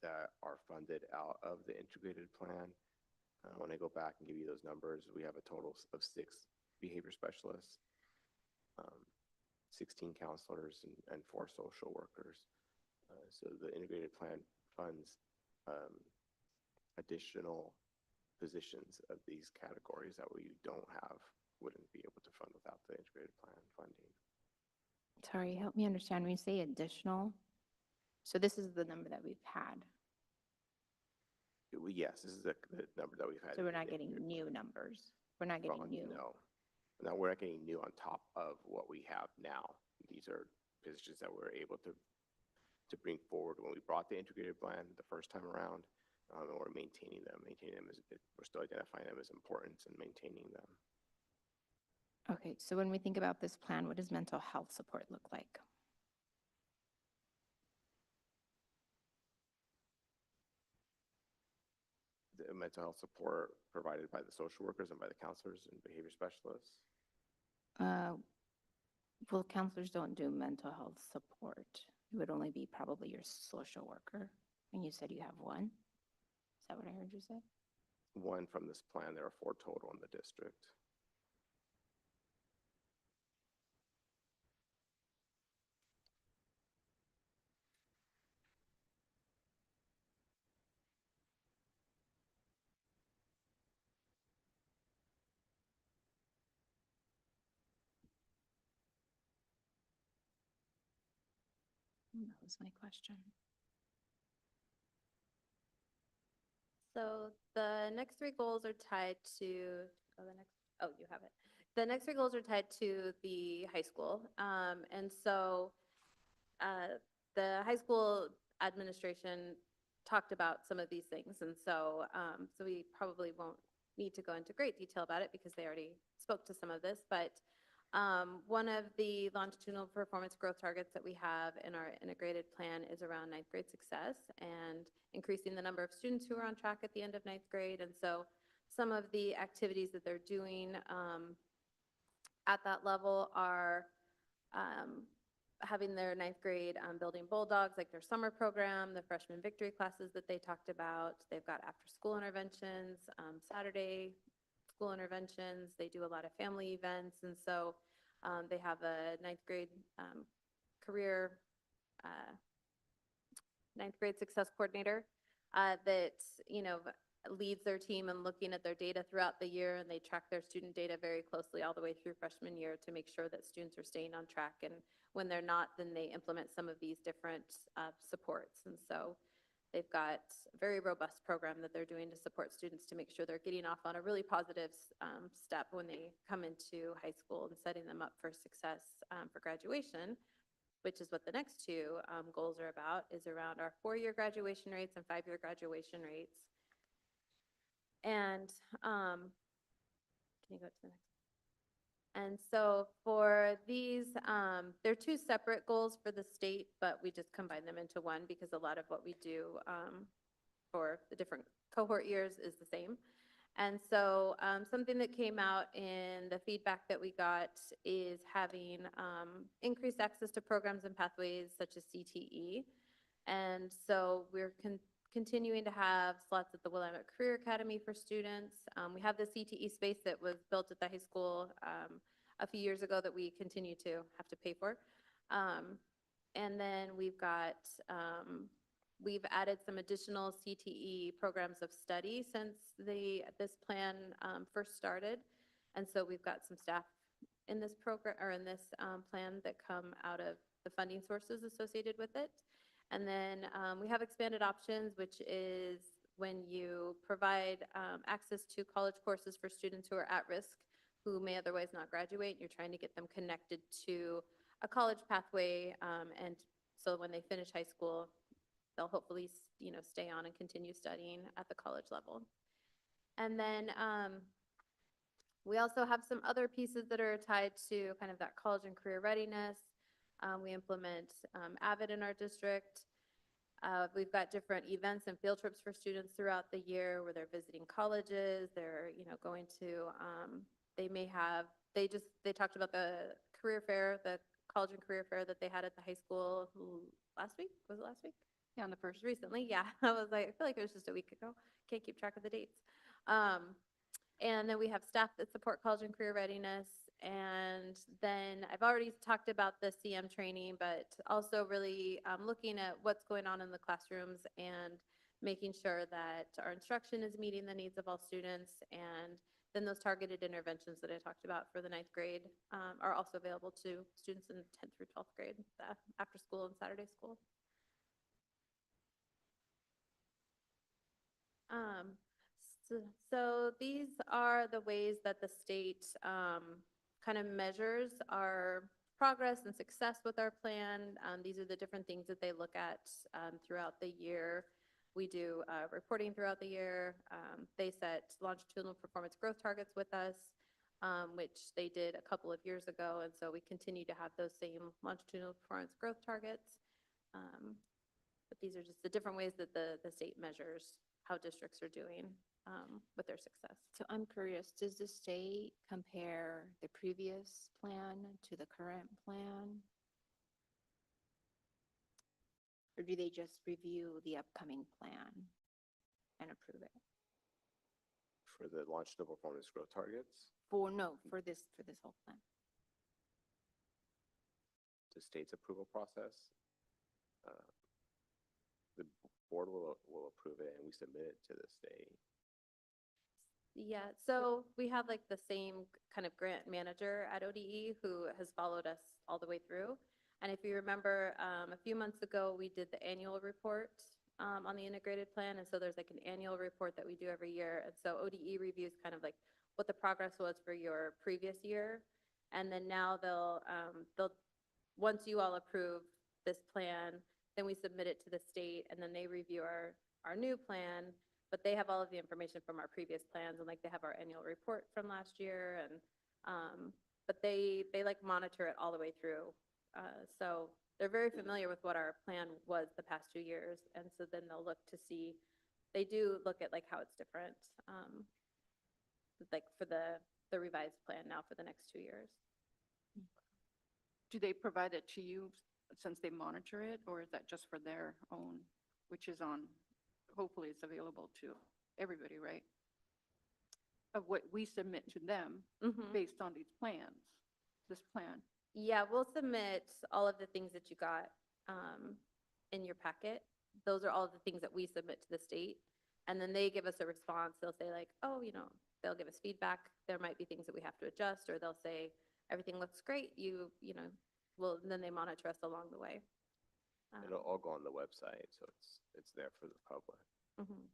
that are funded out of the integrated plan. When I go back and give you those numbers, we have a total of 6 behavior specialists, 16 counselors, and 4 social workers. So the integrated plan funds additional positions of these categories that we wouldn't be able to fund without the integrated plan funding. Sorry, help me understand. When you say additional, so this is the number that we've had. Yes, this is the number that we've had. So we're not in- getting new numbers. We're not getting new. No, no, we're not getting new on top of what we have now. These are positions that we're able to bring forward when we brought the integrated plan the first time around. And we're maintaining them. We're still identifying them as importance and maintaining them. Okay, so when we think about this plan, what does mental health support look like? The mental health support provided by the social workers and by the counselors and behavior specialists. Well, counselors don't do mental health support. It would only be probably your social worker. And you said you have one? Is that what I heard you say? One from this plan, there are 4 total in the district. That was my question. So the next 3 goals are tied to, you have it. The next 3 goals are tied to the high school. And so the high school administration talked about some of these things. And so, so we probably won't need to go into great detail about it because they already spoke to some of this. But one of the longitudinal performance growth targets that we have in our integrated plan is around 9th grade success and increasing the number of students who are on track at the end of 9th grade. And so some of the activities that they're doing at that level are having their 9th grade building bulldogs, like their summer program, the freshman victory classes that they talked about. They've got after school interventions, Saturday school interventions. They do a lot of family events. And so they have a 9th grade career, 9th grade success coordinator that, you know, leads their team in looking at their data throughout the year, and they track their student data very closely all the way through freshman year to make sure that students are staying on track. And when they're not, then they implement some of these different supports. And so they've got a very robust program that they're doing to support students to make sure they're getting off on a really positive step when they come into high school and setting them up for success for graduation, which is what the next 2 goals are about, is around our 4-year graduation rates and 5-year graduation rates. And can you go to the next? And so for these, they're 2 separate goals for the state, but we just combine them into one because a lot of what we do for the different cohort years is the same. And so something that came out in the feedback that we got is having increased access to programs and pathways such as CTE. And so we're continuing to have slots at the Willamette Career Academy for students. We have the CTE space that was built at the high school a few years ago that we continue to have to pay for. And then we've got, we've added some additional CTE programs of study since this plan first started. And so we've got some staff in this program or in this plan that come out of the funding sources associated with it. And then we have expanded options, which is when you provide access to college courses for students who are at risk, who may otherwise not graduate. You're trying to get them connected to a college pathway. And so when they finish high school, they'll hopefully, you know, stay on and continue studying at the college level. And then we also have some other pieces that are tied to kind of that college and career readiness. We implement AVID in our district. We've got different events and field trips for students throughout the year where they're visiting colleges. They're, you know, going to, they talked about the career fair, the college and career fair that they had at the high school last week. Was it last week? Yeah, on the first. Recently, yeah. I was like, I feel like it was just a week ago. Can't keep track of the dates. And then we have staff that support college and career readiness. And then I've already talked about the CM training, but also really looking at what's going on in the classrooms and making sure that our instruction is meeting the needs of all students and then those targeted interventions that I talked about for the ninth grade are also available to students in 10th through 12th grade, the after school and Saturday school. So these are the ways that the state kind of measures our progress and success with our plan. These are the different things that they look at throughout the year. We do reporting throughout the year. They set longitudinal performance growth targets with us, which they did a couple of years ago. And so we continue to have those same longitudinal performance growth targets. But these are just the different ways that the state measures how districts are doing with their success. So I'm curious, does the state compare the previous plan to the current plan? Or do they just review the upcoming plan and approve it? For the longitudinal performance growth targets, For this whole plan. the state's approval process, the board will approve it and we submit it to the state. Yeah, so we have like the same kind of grant manager at ODE who has followed us all the way through. And if you remember, a few months ago, we did the annual report on the integrated plan. And so there's like an annual report that we do every year. And so ODE reviews kind of like what the progress was for your previous year. And then now they'll once you all approve this plan, then we submit it to the state and then they review our new plan. But they have all of the information from our previous plans and like they have our annual report from last year and but they like monitor it all the way through. So they're very familiar with what our plan was the past 2 years. And so then they'll look to see, they do look at like how it's different, like for the revised plan now for the next 2 years. Do they provide it to you since they monitor it, or is that just for their own, which is on, hopefully it's available to everybody, right? Of what we submit to them based on these plans, this plan. Yeah, we'll submit all of the things that you got in your packet. Those are all of the things that we submit to the state. And then they give us a response. They'll say like, oh, they'll give us feedback. There might be things that we have to adjust, or they'll say, everything looks great. Well, then they monitor us along the way. It'll all go on the website, so it's there for the public. Mhm.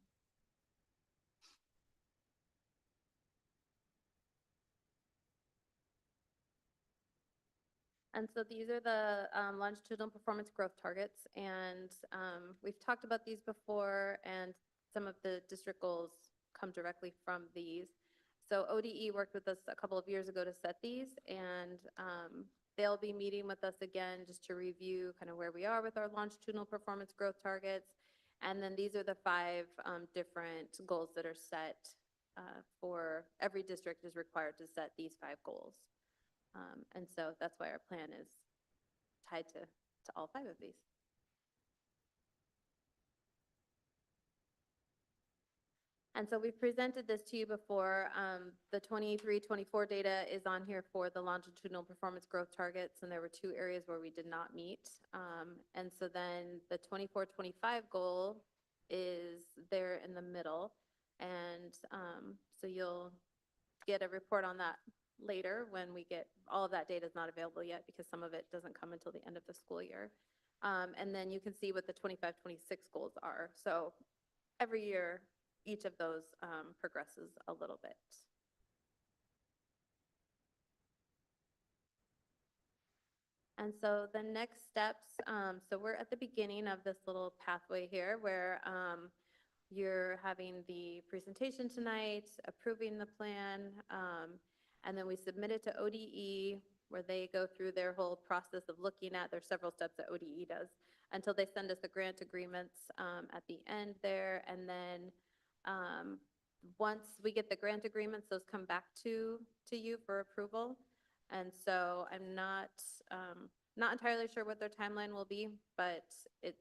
And so these are the longitudinal performance growth targets. And we've talked about these before, and some of the district goals come directly from these. So ODE worked with us a couple of years ago to set these, and they'll be meeting with us again just to review kind of where we are with our longitudinal performance growth targets. And then these are the 5 different goals that are set for every district is required to set these 5 goals. And so that's why our plan is tied to all 5 of these. And so we've presented this to you before. The 23-24 data is on here for the longitudinal performance growth targets, and there were 2 areas where we did not meet. And so then the 24-25 goal is there in the middle. And so you'll get a report on that later when we get, all of that data is not available yet because some of it doesn't come until the end of the school year. And then you can see what the 25-26 goals are. So every year, each of those progresses a little bit. And so the next steps, so we're at the beginning of this little pathway here where you're having the presentation tonight, approving the plan, and then we submit it to ODE where they go through their whole process of looking at, there's several steps that ODE does until they send us the grant agreements at the end there. And then once we get the grant agreements, those come back to you for approval. And so I'm not entirely sure what their timeline will be, but it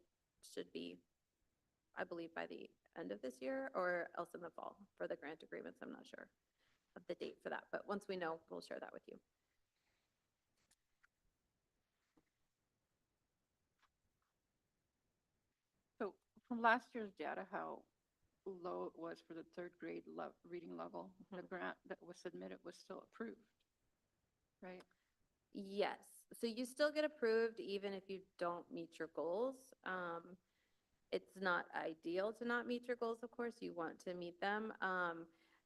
should be, I believe, by the end of this year or else in the fall for the grant agreements. I'm not sure of the date for that, but once we know, we'll share that with you. So from last year's data, how low it was for the third grade reading level, the grant that was submitted was still approved, right? Yes, so you still get approved even if you don't meet your goals. It's not ideal to not meet your goals, of course, you want to meet them.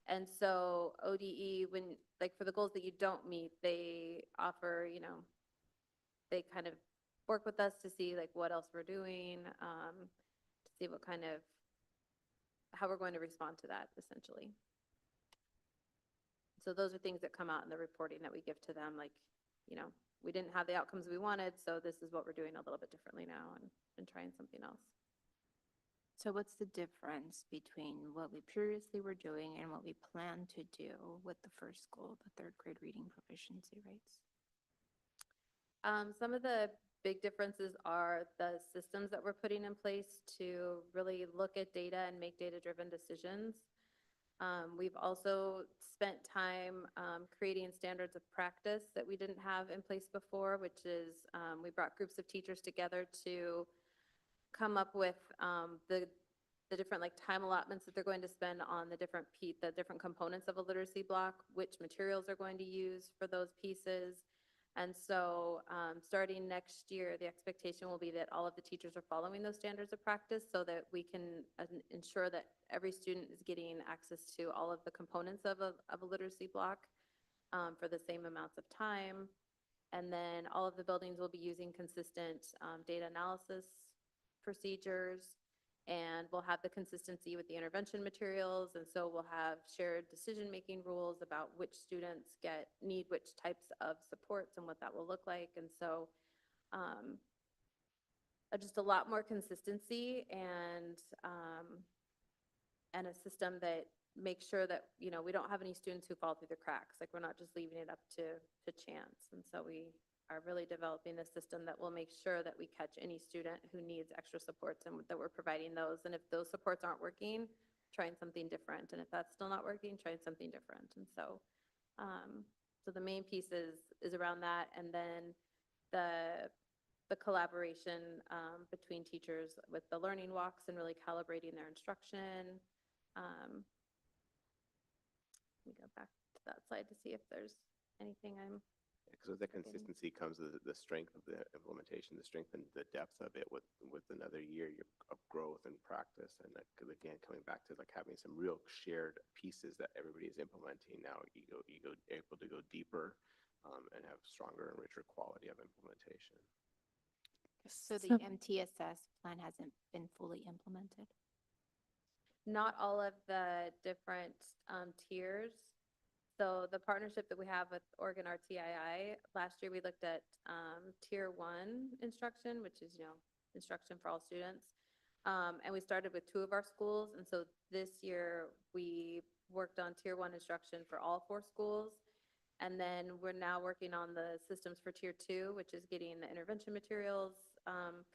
And so ODE, when, like for the goals that you don't meet, they offer, you know, they kind of work with us to see like what else we're doing, to see what kind of, how we're going to respond to that essentially. So those are things that come out in the reporting that we give to them, like, you know, we didn't have the outcomes we wanted, so this is what we're doing a little bit differently now and trying something else. So what's the difference between what we previously were doing and what we plan to do with the first goal, the third grade reading proficiency rates? Some of the big differences are the systems that we're putting in place to really look at data and make data-driven decisions. We've also spent time creating standards of practice that we didn't have in place before, which is we brought groups of teachers together to come up with the different like time allotments that they're going to spend on the different components of a literacy block, which materials are going to use for those pieces. And so starting next year, the expectation will be that all of the teachers are following those standards of practice so that we can ensure that every student is getting access to all of the components of a literacy block for the same amounts of time. And then all of the buildings will be using consistent data analysis procedures, and we'll have the consistency with the intervention materials. And so we'll have shared decision-making rules about which students need which types of supports and what that will look like. And so just a lot more consistency and a system that makes sure that, you know, we don't have any students who fall through the cracks. Like, we're not just leaving it up to chance. And so we are really developing a system that will make sure that we catch any student who needs extra supports and that we're providing those. And if those supports aren't working, trying something different. And if that's still not working, trying something different. And so, so the main piece is around that. And then the collaboration between teachers with the learning walks and really calibrating their instruction. Let me go back to that slide to see if there's anything I'm. Because with the consistency comes the strength of the implementation, the strength and the depth of it with another year of growth and practice. And again, coming back to like having some real shared pieces that everybody is implementing now, you able to go deeper and have stronger and richer quality of implementation. So the MTSS plan hasn't been fully implemented? Not all of the different tiers. So the partnership that we have with Oregon RTII, last year we looked at tier 1 instruction, which is, you know, instruction for all students. And we started with 2 of our schools. And so this year we worked on tier 1 instruction for all 4 schools. And then we're now working on the systems for tier 2, which is getting the intervention materials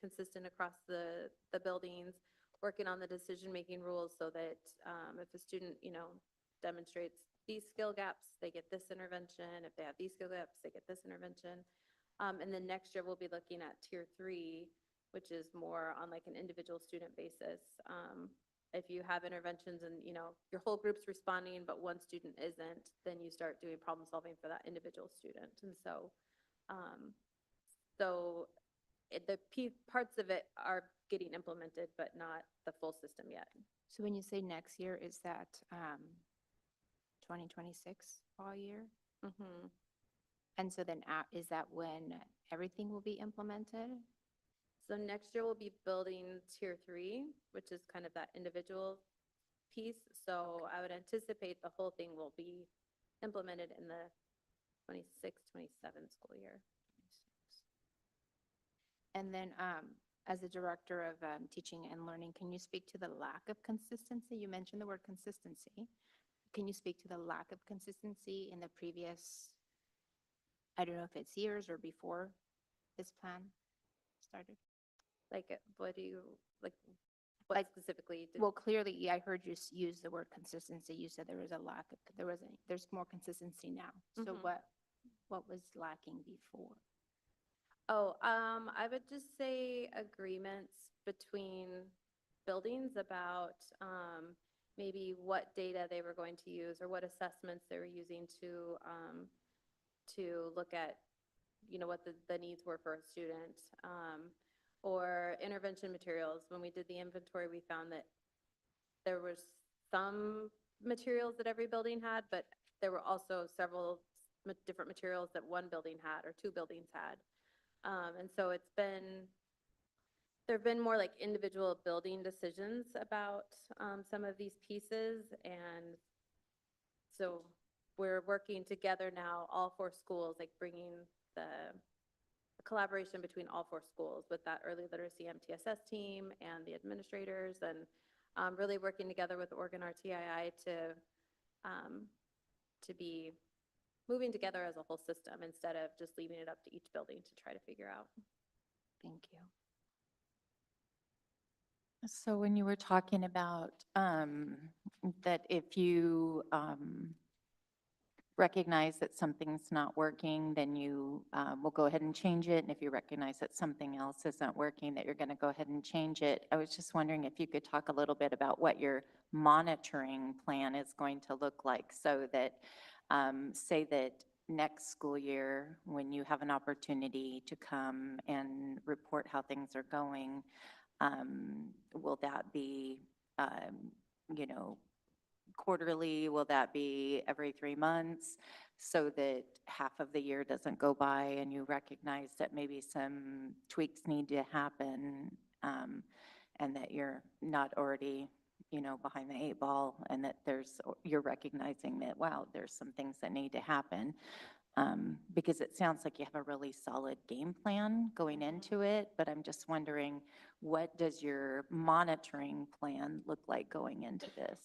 consistent across the buildings, working on the decision-making rules so that if a student, you know, demonstrates these skill gaps, they get this intervention. If they have these skill gaps, they get this intervention. And then next year we'll be looking at tier 3, which is more on like an individual student basis. If you have interventions and, you know, your whole group's responding, but one student isn't, then you start doing problem solving for that individual student. And so, the parts of it are getting implemented, but not the full system yet. So when you say next year, is that 2026 all year? Mm-hmm. And so then is that when everything will be implemented? So next year we'll be building tier 3, which is kind of that individual piece. So I would anticipate the whole thing will be implemented in the 26, 27 school year. And then as the director of teaching and learning, can you speak to the lack of consistency? You mentioned the word consistency. Can you speak to the lack of consistency in the previous, I don't know if it's years or before this plan started? Like, what do you, what specifically? Well, clearly, I heard you use the word consistency. You said there was a lack of, there's more consistency now. So Mhm. what was lacking before? Oh, I would just say agreements between buildings about, maybe what data they were going to use or what assessments they were using to look at, you know, what the needs were for a student. Or intervention materials. When we did the inventory, we found that there was some materials that every building had, but there were also several different materials that one building had or two buildings had. And so there've been more like individual building decisions about some of these pieces. And so we're working together now, all four schools, like bringing the collaboration between all four schools with that early literacy MTSS team and the administrators, and really working together with Oregon RTII to be moving together as a whole system instead of just leaving it up to each building to try to figure out. Thank you. So when you were talking about that if you recognize that something's not working, then you will go ahead and change it. And if you recognize that something else isn't working, that you're going to go ahead and change it. I was just wondering if you could talk a little bit about what your monitoring plan is going to look like, so that, say that next school year, when you have an opportunity to come and report how things are going, will that be, you know, quarterly? Will that be every 3 months, so that half of the year doesn't go by and you recognize that maybe some tweaks need to happen, and that you're not already, you know, behind the 8 ball, and that you're recognizing that, wow, there's some things that need to happen? Because it sounds like you have a really solid game plan going into it, but I'm just wondering, what does your monitoring plan look like going into this?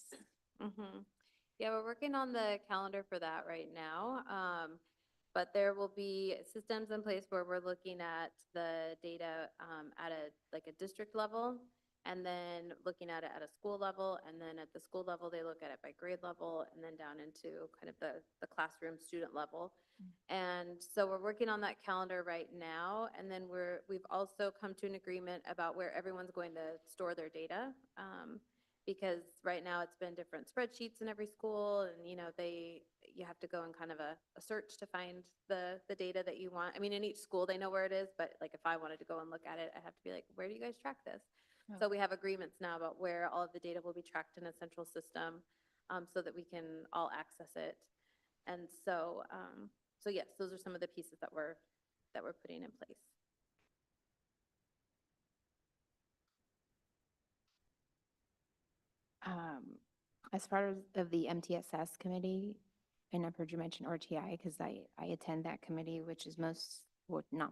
Yeah, we're working on the calendar for that right now. But there will be systems in place where we're looking at the data at a district level, and then looking at it at a school level, and then at the school level, they look at it by grade level, and then down into kind of the classroom student level. And so we're working on that calendar right now, and then we've also come to an agreement about where everyone's going to store their data. Because right now it's been different spreadsheets in every school, and you have to go in kind of a search to find the data that you want. I mean, in each school they know where it is, but like if I wanted to go and look at it, I have to be like, where do you guys track this? So we have agreements now about where all of the data will be tracked in a central system, so that we can all access it. And so yes, those are some of the pieces that we're putting in place. As part of the MTSS committee, and I've heard you mention RTI because I attend that committee, which is not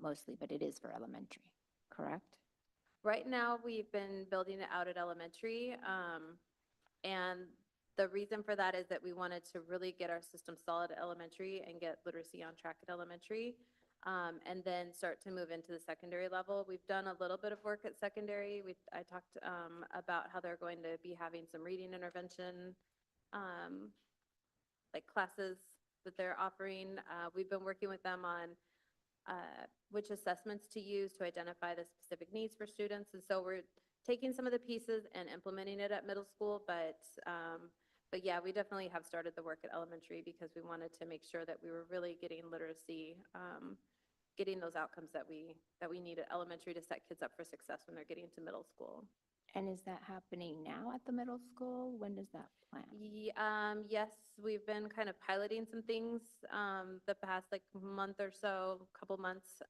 mostly, but it is for elementary, correct? Right now, we've been building it out at elementary. And the reason for that is that we wanted to really get our system solid at elementary and get literacy on track at elementary. And then start to move into the secondary level. We've done a little bit of work at secondary. I talked about how they're going to be having some reading intervention, like classes that they're offering. We've been working with them on which assessments to use to identify the specific needs for students. And so we're taking some of the pieces and implementing it at middle school, but yeah, we definitely have started the work at elementary because we wanted to make sure that we were really getting literacy, getting those outcomes that we need at elementary to set kids up for success when they're getting to middle school. And is that happening now at the middle school? When does that plan? Yes, we've been kind of piloting some things the past like month or so, couple months.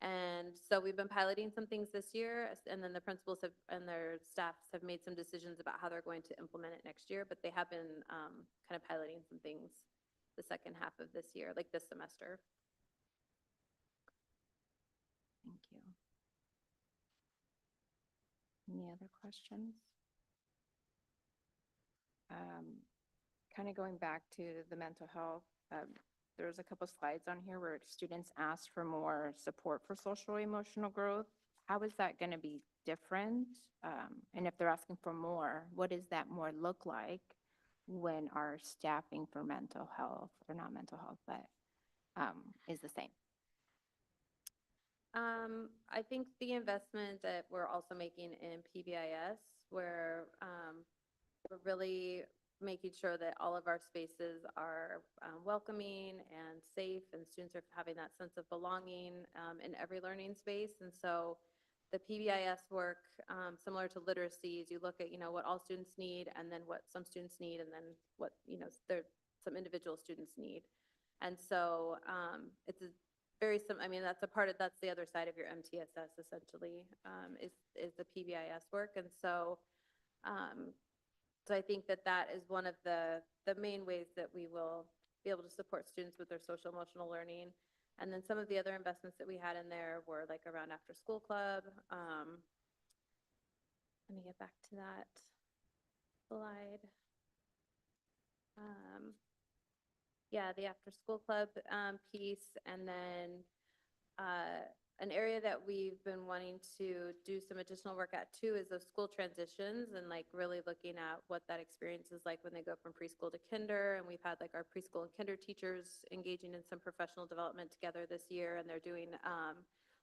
And so we've been piloting some things this year, and then the principals and their staffs have made some decisions about how they're going to implement it next year, but they have been kind of piloting some things the second half of this year, like this semester. Thank you. Any other questions? Kind of going back to the mental health, there's a couple slides on here where students asked for more support for social emotional growth. How is that going to be different? And if they're asking for more, what does that more look like when our staffing for mental health, or not mental health, but is the same? I think the investment that we're also making in PBIS, where we're really making sure that all of our spaces are welcoming and safe, and students are having that sense of belonging in every learning space. And so the PBIS work, similar to literacies, you look at, what all students need, and then what some students need, and then what, some individual students need. And so it's a very I mean, that's the other side of your MTSS essentially, is the PBIS work. And so, so I think that is one of the main ways that we will be able to support students with their social emotional learning. And then some of the other investments that we had in there were like around after school club. Let me get back to that slide. Yeah, the after school club piece, and then an area that we've been wanting to do some additional work at too is those school transitions, and like really looking at what that experience is like when they go from preschool to kinder. And we've had like our preschool and kinder teachers engaging in some professional development together this year, and they're doing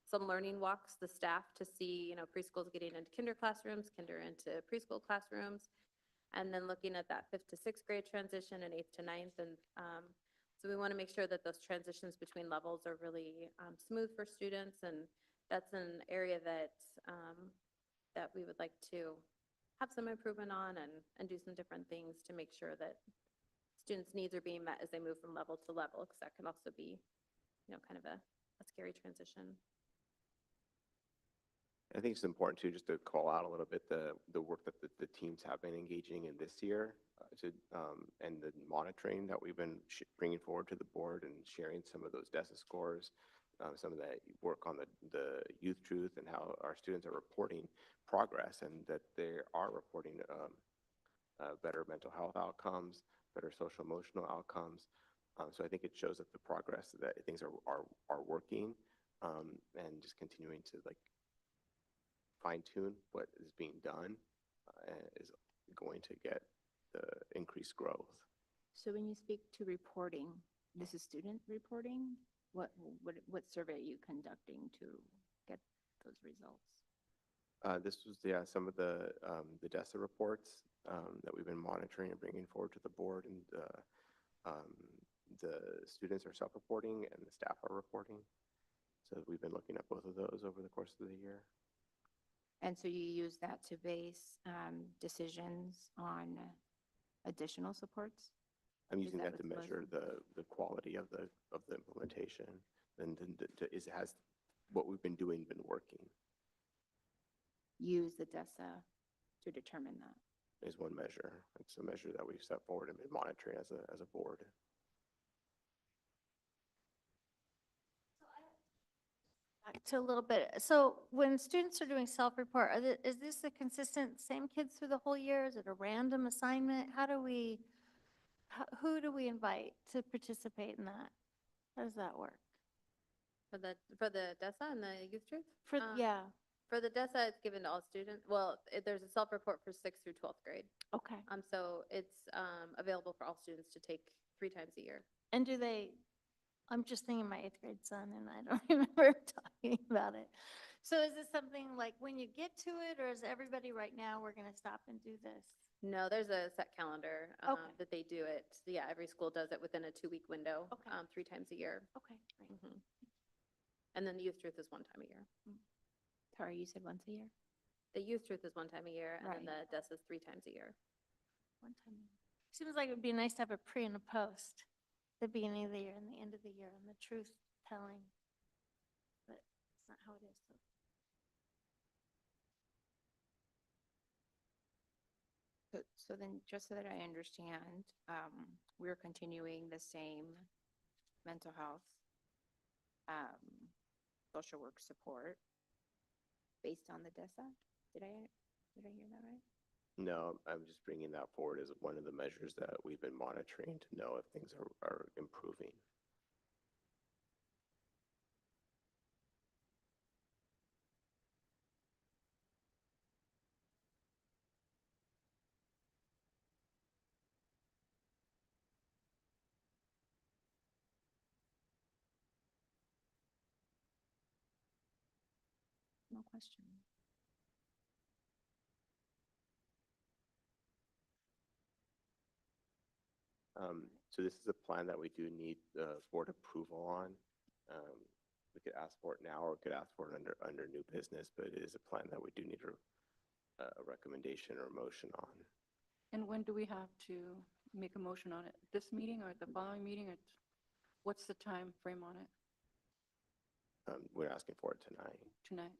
some learning walks, the staff, to see, preschools getting into kinder classrooms, kinder into preschool classrooms, and then looking at that 5th to 6th grade transition and 8th to 9th. And so we want to make sure that those transitions between levels are really smooth for students. And that's an area that that we would like to have some improvement on, and do some different things to make sure that students' needs are being met as they move from level to level, because that can also be, kind of a scary transition. I think it's important too, just to call out a little bit the work that the teams have been engaging in this year, and the monitoring that we've been bringing forward to the board, and sharing some of those DESA scores, some of that work on the youth truth, and how our students are reporting progress, and that they are reporting better mental health outcomes, better social emotional outcomes. So I think it shows that the progress, that things are working, and just continuing to like fine-tune what is being done is going to get the increased growth. So when you speak to reporting, this is student reporting? What survey are you conducting to get those results? This was some of the DESA reports that we've been monitoring and bringing forward to the board, and the students are self-reporting and the staff are reporting. So we've been looking at both of those over the course of the year. And so you use that to base decisions on additional supports? I'm using that that to what's measure the quality of the implementation, and has what we've been doing been working. Use the DESA to determine that. Is one measure. It's a measure that we've set forward and been monitoring as a board. Back to a little bit. So when students are doing self-report, is this a consistent same kids through the whole year? Is it a random assignment? Who do we invite to participate in that? How does that work? For the DESA and the youth truth? Yeah. For the DESA, it's given to all students. Well, there's a self-report for 6th through 12th grade. Okay. So it's available for all students to take 3 times a year. And I'm just thinking of my 8th grade son, and I don't remember talking about it. So is this something like when you get to it, or is everybody right now, we're going to stop and do this? No, there's a set calendar Okay. that they do it. Yeah, every school does it within a 2-week window, Okay. 3 times a year. Okay, great. Mhm. And then the youth truth is 1 time a year. Sorry, you said once a year? The youth truth is 1 time a year, and then Right. the DESA is 3 times a year. One time. Seems like it would be nice to have a pre and a post, the beginning of the year and the end of the year, and the truth telling. But it's not how it is. So then, just so that I understand, we're continuing the same mental health, social work support based on the DESA? Did I hear that right? No, I'm just bringing that forward as one of the measures that we've been monitoring to know if things are improving. No question. So this is a plan that we do need the board approval on. We could ask for it now or we could ask for it under new business, but it is a plan that we do need a recommendation or motion on. And when do we have to make a motion on it? This meeting or the following meeting? Or what's the time frame on it We're asking for it tonight. tonight?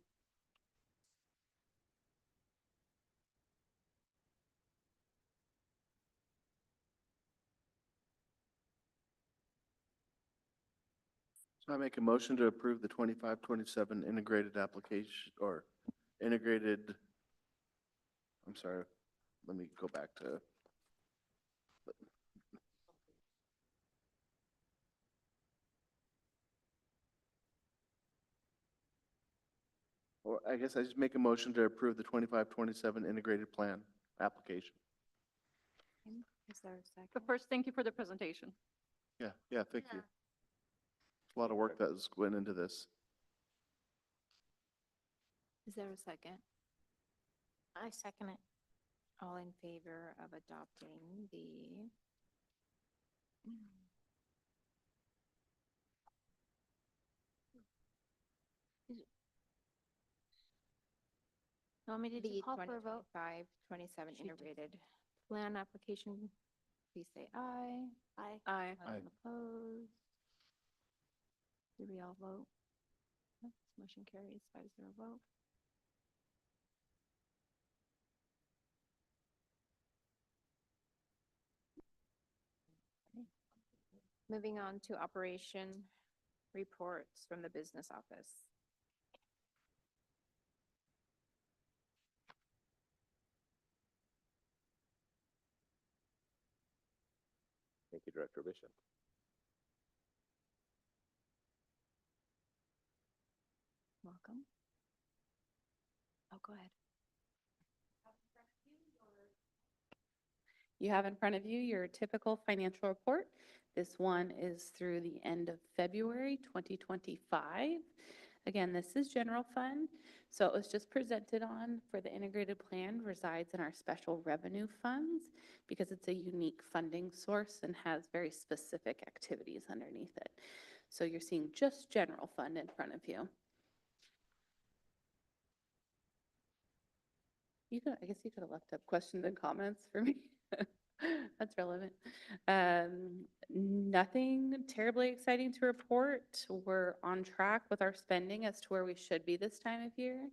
So I make a motion to approve the 25-27 integrated application or integrated, I'm sorry, let me go back to. Or I guess I just make a motion to approve the 25-27 integrated plan application. Is there a second? But first, thank you for the presentation. Yeah, thank you. A lot of work that went into this. Is there a second? I second it. All in favor of adopting the You want me to the call for a vote? 27 integrated plan application, please say aye. Aye. Aye. Aye. Opposed? Did we all vote? Yes, motion carries 5-0 vote. Moving on to operation reports from the business office. Thank you, Director Bishop. Welcome. Oh, go ahead. You have in front of you your typical financial report. This one is through the end of February 2025. Again, this is general fund, so it was just presented on for the integrated plan resides in our special revenue funds because it's a unique funding source and has very specific activities underneath it. So you're seeing just general fund in front of you. I guess you could have left up questions and comments for me. That's relevant. Nothing terribly exciting to report. We're on track with our spending as to where we should be this time of year.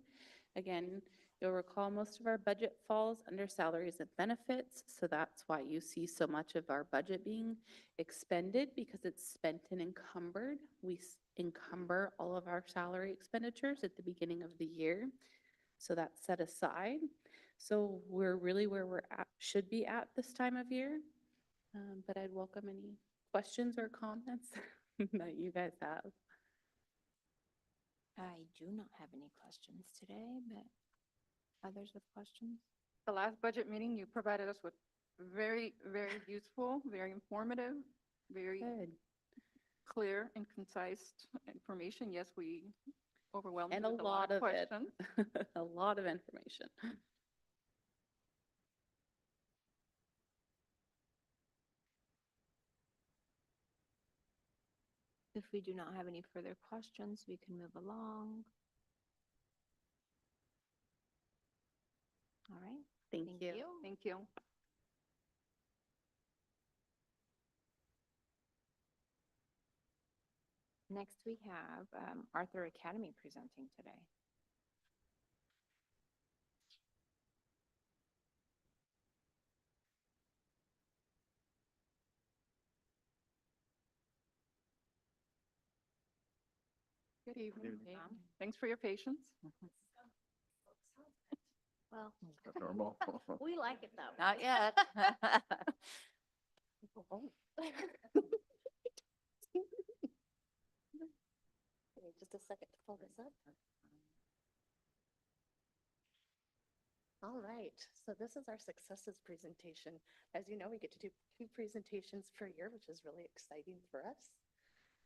Again, you'll recall most of our budget falls under salaries and benefits, so that's why you see so much of our budget being expended because it's spent and encumbered. We encumber all of our salary expenditures at the beginning of the year, so that's set aside. So we're really where we're at, should be at this time of year. But I'd welcome any questions or comments that you guys have. I do not have any questions today, but others with questions? The last budget meeting, you provided us with very, very useful, very informative, very clear and concise information. Yes, we overwhelmed you And a with lot of it, questions. a lot of information. If we do not have any further questions, we can move along. All right. Thank you. Thank you. Next, we have Arthur Academy presenting today. Good evening. evening. Thanks for your patience. Well, Normal. we like it though. Not yet. Just a second to pull this up. All right, so this is our successes presentation. As you know, we get to do 2 presentations per year, which is really exciting for us.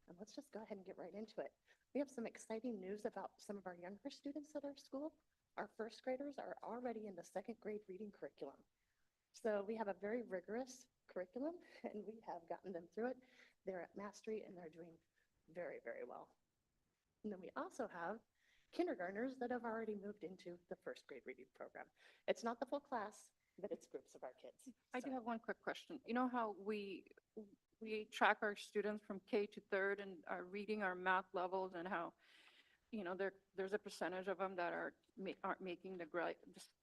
And let's just go ahead and get right into it. We have some exciting news about some of our younger students at our school. Our first graders are already in the 2nd grade reading curriculum. So we have a very rigorous curriculum, and we have gotten them through it. They're at mastery and they're doing very, very well. And then we also have kindergartners that have already moved into the first grade reading program. It's not the full class, but it's groups of our kids. I do have one quick question. You know how we track our students from K to third and are reading our math levels and how, you know, there's a percentage of them that aren't making the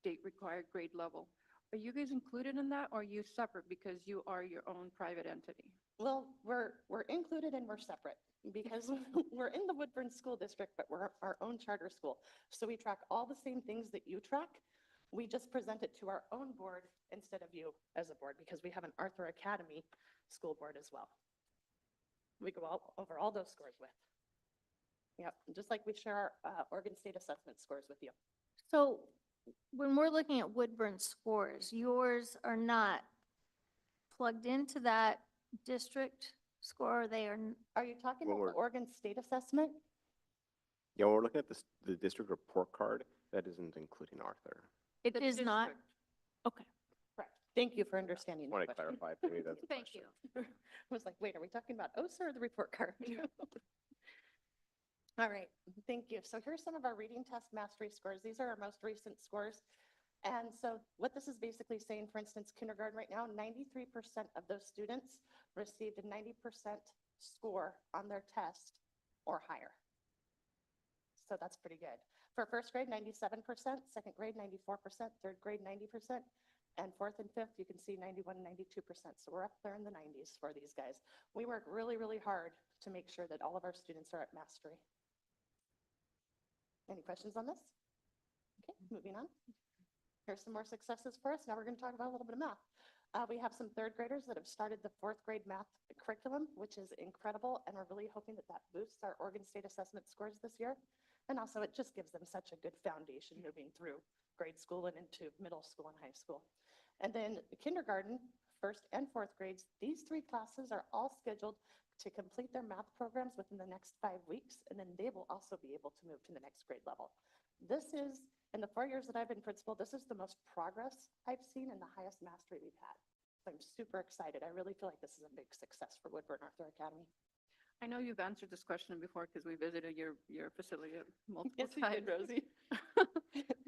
state required grade level. Are you guys included in that or are you separate because you are your own private entity? Well, we're included and we're separate because we're in the Woodburn School District, but we're our own charter school. So we track all the same things that you track. We just present it to our own board instead of you as a board because we have an Arthur Academy school board as well. We go over all those scores with. Yep, just like we share our Oregon State assessment scores with you. So when we're looking at Woodburn scores, yours are not plugged into that district score, they are. Are you talking When about the we're- Oregon State assessment? Yeah, when we're looking at the district report card, that isn't including Arthur. It is not? Okay. Correct. Thank you for understanding. Want that to question. clarify, maybe that's the Thank question. you. I was like, wait, are we talking about OSA or the report card? All right, thank you. So here's some of our reading test mastery scores. These are our most recent scores. And so what this is basically saying, for instance, kindergarten right now, 93% of those students received a 90% score on their test or higher. So that's pretty good. For first grade, 97%, second grade, 94%, third grade, 90%, and fourth and fifth, you can see 91, 92%. So we're up there in the 90s for these guys. We work really, really hard to make sure that all of our students are at mastery. Any questions on this? Okay, moving on. Here's some more successes for us. Now we're going to talk about a little bit of math. We have some third graders that have started the fourth grade math curriculum, which is incredible. And we're really hoping that that boosts our Oregon State assessment scores this year. And also it just gives them such a good foundation moving through grade school and into middle school and high school. And then kindergarten, first and fourth grades, these three classes are all scheduled to complete their math programs within the next 5 weeks. And then they will also be able to move to the next grade level. This is, in the 4 years that I've been principal, this is the most progress I've seen and the highest mastery we've had. So I'm super excited. I really feel like this is a big success for Woodburn Arthur Academy. I know you've answered this question before because we visited your facility multiple Yes, we times. did, Rosie.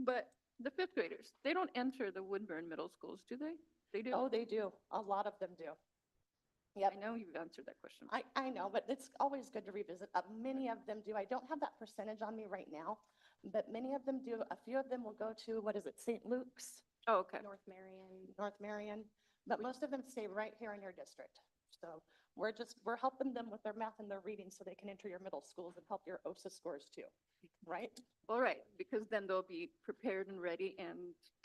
But the fifth graders, they don't enter the Woodburn middle schools, do they? They do? Oh, they do. A lot of them do. Yep. I know you've answered that question. I know, but it's always good to revisit. Many of them do. I don't have that percentage on me right now, but many of them do. A few of them will go to, what is it, St. Luke's? Oh, okay. North Marion, but most of them stay right here in your district. So we're helping them with their math and their reading so they can enter your middle schools and help your OSA scores too, right? All right, because then they'll be prepared and ready and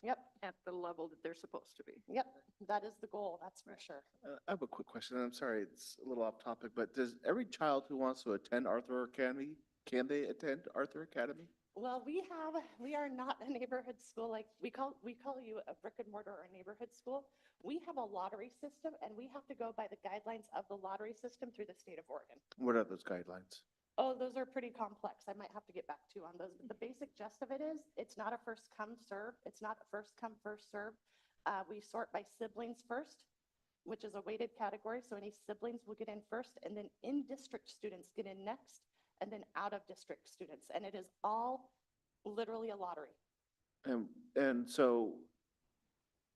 Yep, at the level that they're supposed to be. yep, that is the goal, that's for sure. I have a quick question. I'm sorry, it's a little off topic, but does every child who wants to attend Arthur Academy, can they attend Arthur Academy? Well, we are not a neighborhood school, like we call you a brick and mortar or a neighborhood school. We have a lottery system and we have to go by the guidelines of the lottery system through the state of Oregon. What are those guidelines? Oh, those are pretty complex. I might have to get back to you on those, but the basic gist of it is, it's not a first come serve. It's not a first come, first serve. We sort by siblings first, which is a weighted category. So any siblings will get in first and then in-district students get in next and then out-of-district students. And it is all literally a lottery. And so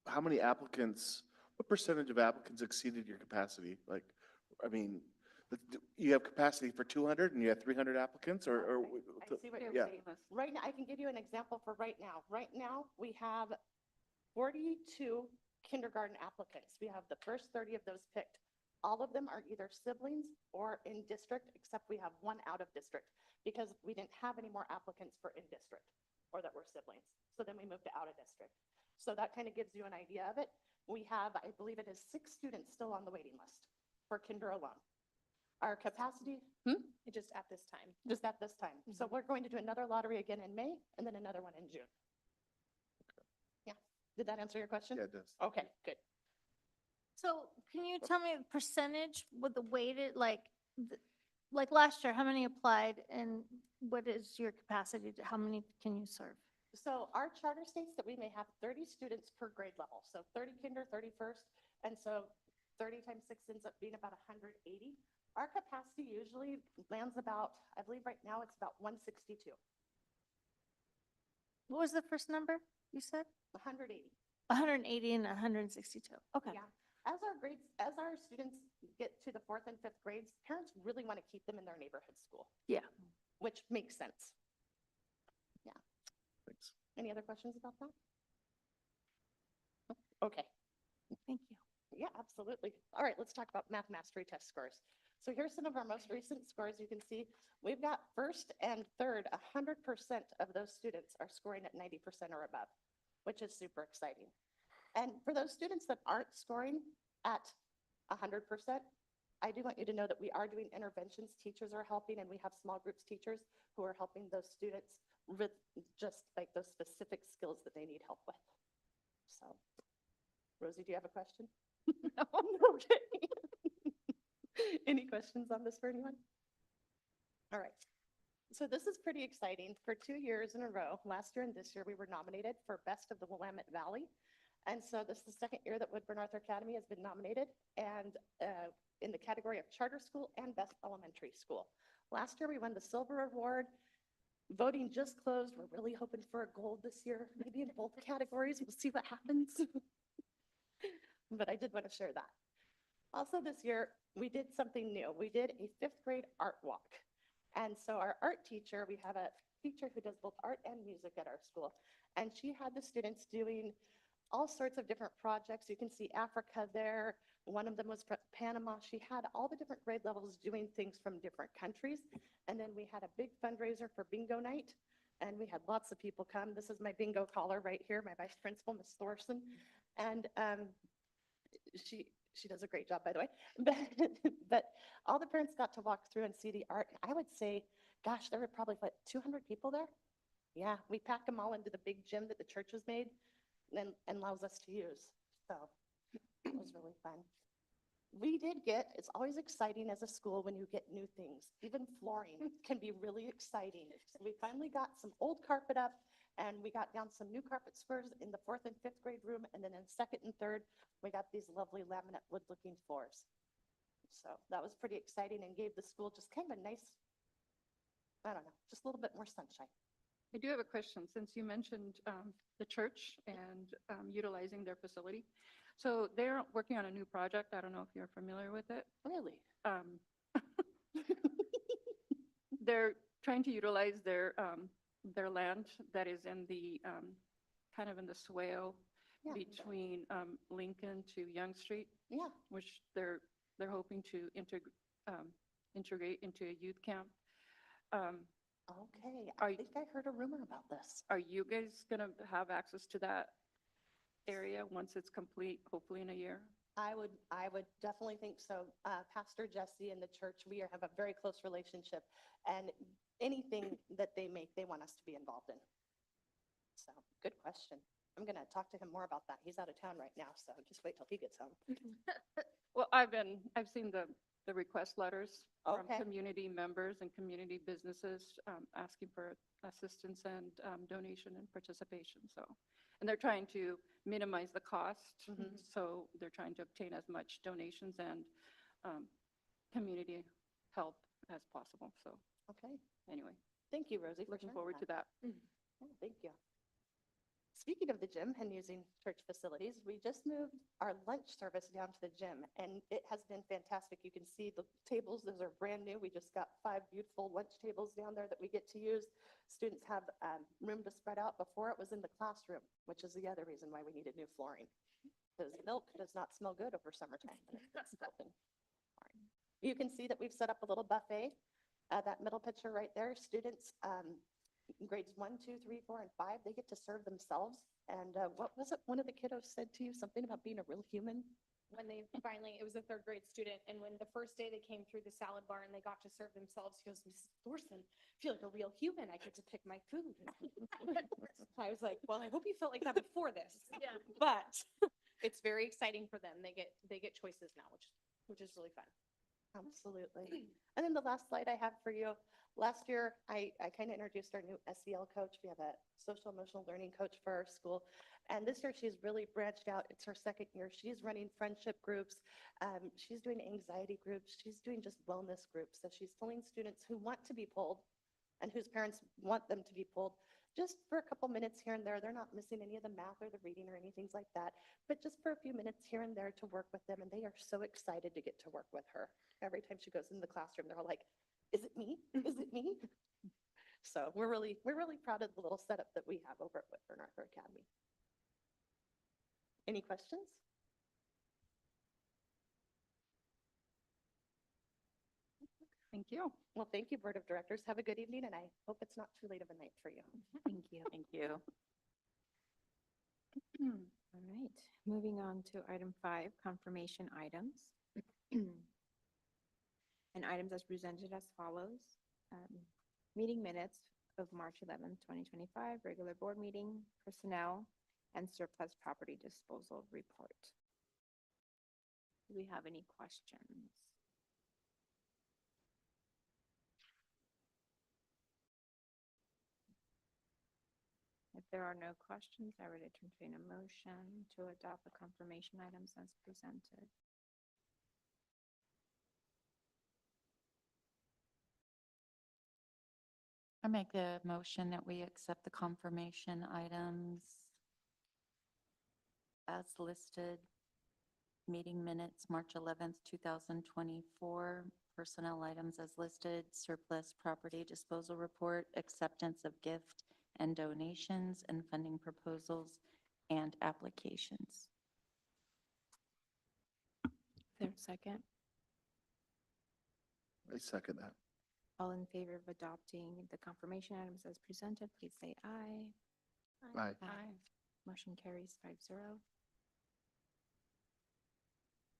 how many applicants, what percentage of applicants exceeded your capacity? Like, I mean, you have capacity for 200 and you have 300 applicants or? I see what you're Yeah. saying. Right now, I can give you an example for right now. Right now, we have 42 kindergarten applicants. We have the first 30 of those picked. All of them are either siblings or in district, except we have one out of district because we didn't have any more applicants for in district or that were siblings. So then we moved to out of district. So that kind of gives you an idea of it. We have, I believe it is 6 students still on the waiting list for kinder alone. Our capacity, Just at this time. just at this time. So we're going to do another lottery again in May and then another one in June. Yeah, did that answer your question? Yeah, it does. Okay, good. So can you tell me the percentage with the weighted, like last year, how many applied and what is your capacity to, how many can you serve? So our charter states that we may have 30 students per grade level. So 30 kinder, 30 first. And so 30 times 6 ends up being about 180. Our capacity usually lands about, I believe right now it's about 162, What was the first number you said? 180. 180 and 162. Okay. Yeah. As our grades, as our students get to the 4th and 5th grades, parents really want to keep them in their neighborhood school, Yeah. which makes sense. Yeah. Thanks. Any other questions about that? Okay. Thank you. Yeah, absolutely. All right, let's talk about math mastery test scores. So here's some of our most recent scores. You can see we've got first and third, 100% of those students are scoring at 90% or above, which is super exciting. And for those students that aren't scoring at 100%, I do want you to know that we are doing interventions. Teachers are helping, and we have small groups teachers who are helping those students with just like those specific skills that they need help with. So, Rosie, do you have a question? No. Okay. Any questions on this for anyone? All right. So this is pretty exciting. For 2 years in a row, last year and this year, we were nominated for Best of the Willamette Valley. And so this is the second year that Woodburn Arthur Academy has been nominated, and in the category of charter school and best elementary school. Last year, we won the silver award. Voting just closed. We're really hoping for a gold this year, maybe in both categories. We'll see what happens. But I did want to share that. Also this year, we did something new. We did a 5th grade art walk. And so our art teacher, we have a teacher who does both art and music at our school. And she had the students doing all sorts of different projects. You can see Africa there. One of them was Panama. She had all the different grade levels doing things from different countries. And then we had a big fundraiser for bingo night. And we had lots of people come. This is my bingo caller right here, my vice principal, Ms. Thorson. And she does a great job, by the way. But all the parents got to walk through and see the art. I would say, gosh, there were probably, what, 200 people there? Yeah, we packed them all into the big gym that the church has made and allows us to use. So it was really fun. We did get, it's always exciting as a school when you get new things. Even flooring can be really exciting. So we finally got some old carpet up, and we got down some new carpet squares in the 4th and 5th grade room. And then in 2nd and 3rd, we got these lovely laminate wood looking floors. So that was pretty exciting and gave the school just kind of a nice, I don't know, just a little bit more sunshine. I do have a question, since you mentioned the church and utilizing their facility. So they're working on a new project. I don't know if you're familiar with it. Really? They're trying to utilize their land that is in the kind of in the swale Yeah. between Lincoln to Young Street. Yeah. Which they're hoping to integrate into a youth camp. Okay, I think I heard a rumor about this. Are you guys gonna have access to that area once it's complete, hopefully in a year? I would definitely think so. Pastor Jesse and the church, we have a very close relationship, and anything that they make, they want us to be involved in. So, good question. I'm gonna talk to him more about that. He's out of town right now, so just wait till he gets home. Well, I've seen the request letters from Okay. community members and community businesses asking for assistance and donation and participation, so. And they're trying to minimize the cost, Mhm. so they're trying to obtain as much donations and community help as possible, so Okay, anyway, thank you, Rosie. for looking sharing forward to that. Yeah, thank you. Speaking of the gym and using church facilities, we just moved our lunch service down to the gym, and it has been fantastic. You can see the tables, those are brand new. We just got 5 beautiful lunch tables down there that we get to use. Students have room to spread out. Before, it was in the classroom, which is the other reason why we needed new flooring. Because milk does not smell good over summertime. That's melting. All right. You can see that we've set up a little buffet. That middle picture right there, students, grades 1, 2, 3, 4, and 5, they get to serve themselves. And what was it one of the kiddos said to you? Something about being a real human? When they finally, it was a 3rd grade student, and when the first day they came through the salad bar and they got to serve themselves, he goes, "Mrs. Thorson, I feel like a real human. I get to pick my food." I was like, well, I hope you felt like that before this. Yeah. But it's very exciting for them. They get choices now, which is really fun. Absolutely. And then the last slide I have for you, last year, I kind of introduced our new SEL coach. We have a social emotional learning coach for our school. And this year she's really branched out. It's her second year. She's running friendship groups. She's doing anxiety groups. She's doing just wellness groups. So she's pulling students who want to be pulled and whose parents want them to be pulled just for a couple minutes here and there. They're not missing any of the math or the reading or anything like that, but just for a few minutes here and there to work with them. And they are so excited to get to work with her. Every time she goes into the classroom, they're all like, is it me? Is it me? So we're really proud of the little setup that we have over at Whitburn Arthur Academy. Any questions? Thank you. Well, thank you, Board of Directors. Have a good evening, and I hope it's not too late of a night for you. Thank you. Thank you. All right, moving on to item 5, confirmation items. And items as presented as follows. Meeting minutes of March 11th, 2025, regular board meeting, personnel, and surplus property disposal report. Do we have any questions? If there are no questions, I would entertain a motion to adopt the confirmation items as presented. I make a motion that we accept the confirmation items as listed. Meeting minutes, March 11th, 2024. Personnel items as listed, surplus property disposal report, acceptance of gift and donations, and funding proposals and applications. Is there a second? I second that. All in favor of adopting the confirmation items as presented, please say aye. Aye. Aye. Motion carries 5-0.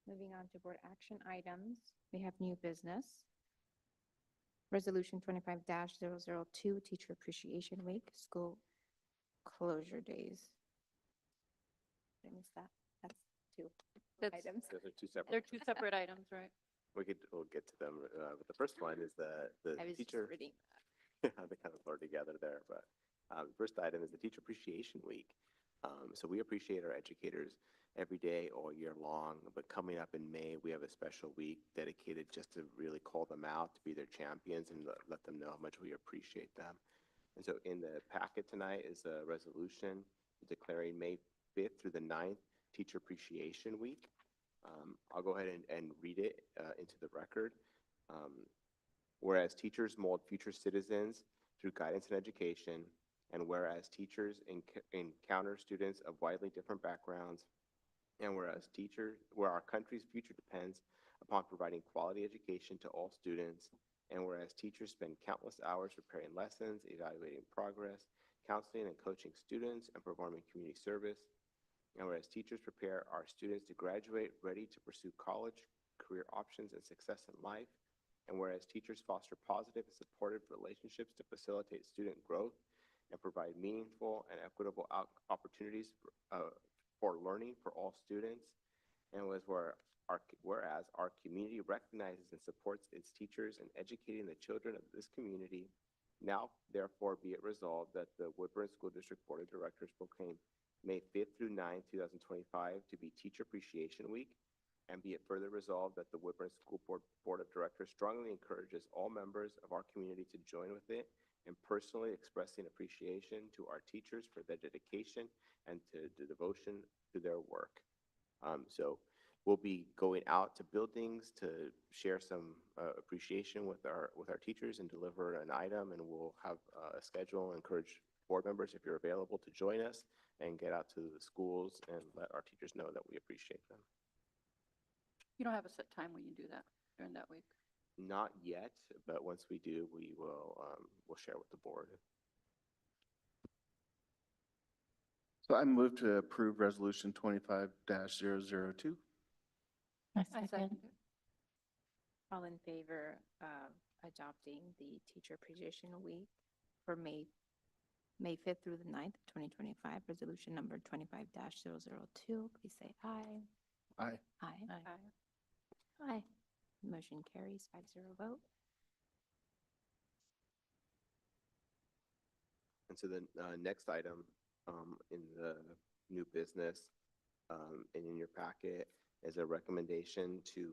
Moving on to board action items, we have new business. Resolution 25-002, Teacher Appreciation Week, School Closure Days. Did I miss that? That's 2 That's- items. Those are two separate. They're 2 separate items, right? We'll get to them. But the first one is the I was just teacher. reading. They kind of blur together there, but first item is the Teacher Appreciation Week. So we appreciate our educators every day, all year long, but coming up in May, we have a special week dedicated just to really call them out, to be their champions and let them know how much we appreciate them. And so in the packet tonight is a resolution declaring May 5th through the 9th Teacher Appreciation Week. I'll go ahead and read it into the record. Whereas teachers mold future citizens through guidance and education, and whereas teachers encounter students of widely different backgrounds, and where our country's future depends upon providing quality education to all students, and whereas teachers spend countless hours preparing lessons, evaluating progress, counseling and coaching students, and performing community service, and whereas teachers prepare our students to graduate ready to pursue college, career options, and success in life, and whereas teachers foster positive and supportive relationships to facilitate student growth and provide meaningful and equitable opportunities for learning for all students, and whereas our community recognizes and supports its teachers in educating the children of this community, now therefore be it resolved that the Woodburn School District Board of Directors proclaim May 5th through 9th, 2025 to be Teacher Appreciation Week, and be it further resolved that the Woodburn School Board of Directors strongly encourages all members of our community to join with it in personally expressing appreciation to our teachers for their dedication and to the devotion to their work. So we'll be going out to buildings to share some appreciation with our teachers and deliver an item, and we'll have a schedule. Encourage board members, if you're available, to join us and get out to the schools and let our teachers know that we appreciate them. You don't have a set time when you do that during that week? Not yet, but once we do, we will we'll share with the board. So I move to approve resolution 25-002. I I second. second it. All in favor of adopting the Teacher Appreciation Week for May 5th through the 9th, 2025, resolution number 25-002, please say aye. Aye. Aye. Aye. Aye. Motion carries 5-0 vote. And so the next item in the new business and in your packet is a recommendation to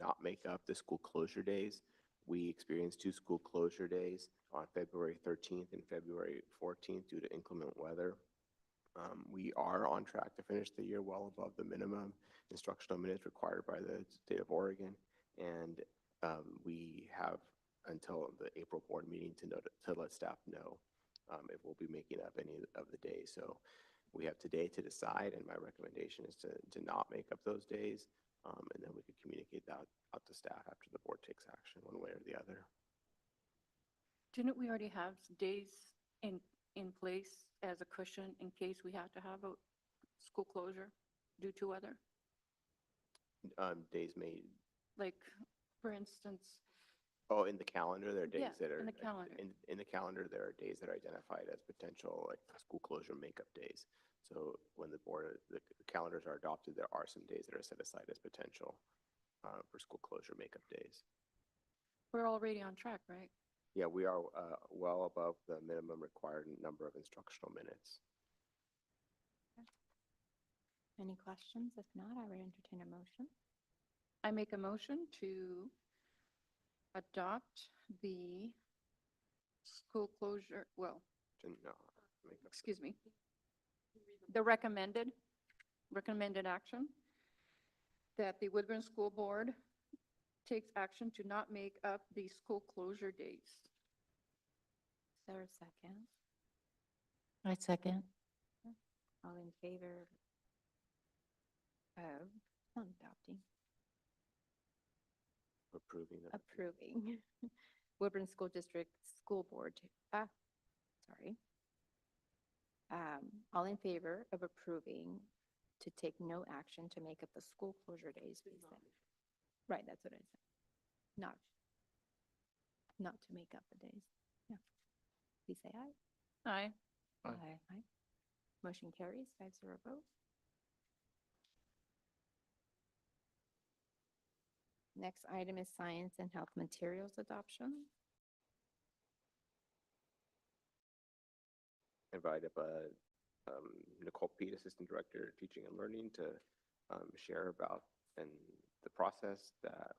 not make up the school closure days. We experienced 2 school closure days on February 13th and February 14th due to inclement weather. We are on track to finish the year well above the minimum instructional minutes required by the state of Oregon. And we have until the April board meeting to let staff know if we'll be making up any of the days. So we have today to decide, and my recommendation is to not make up those days. And then we could communicate that out to staff after the board takes action one way or the other. Didn't we already have days in place as a cushion in case we have to have a school closure due to weather? Days made, Like, for instance, oh, in the calendar, there are days Yeah, that are in the calendar. in the calendar, there are days that are identified as potential like school closure makeup days. So when the calendars are adopted, there are some days that are set aside as potential for school closure makeup days. we're already on track, right? Yeah, we are well above the minimum required number of instructional minutes. Any questions? If not, I would entertain a motion. I make a motion to adopt the school closure, well, To not make up excuse me, the recommended action that the Woodburn School Board takes action to not make up the school closure days. Is there a second? I second. All in favor of adopting, approving of approving Woodburn School District School Board, sorry. All in favor of approving to take no action to make up the school closure days, please say. Right, that's what I said. Not to make up the days. Yeah. Please say aye. Aye. Aye. Aye. Motion carries 5-0 vote. Next item is science and health materials adoption. invite up Nicole Pete, Assistant Director of Teaching and Learning, to share about and the process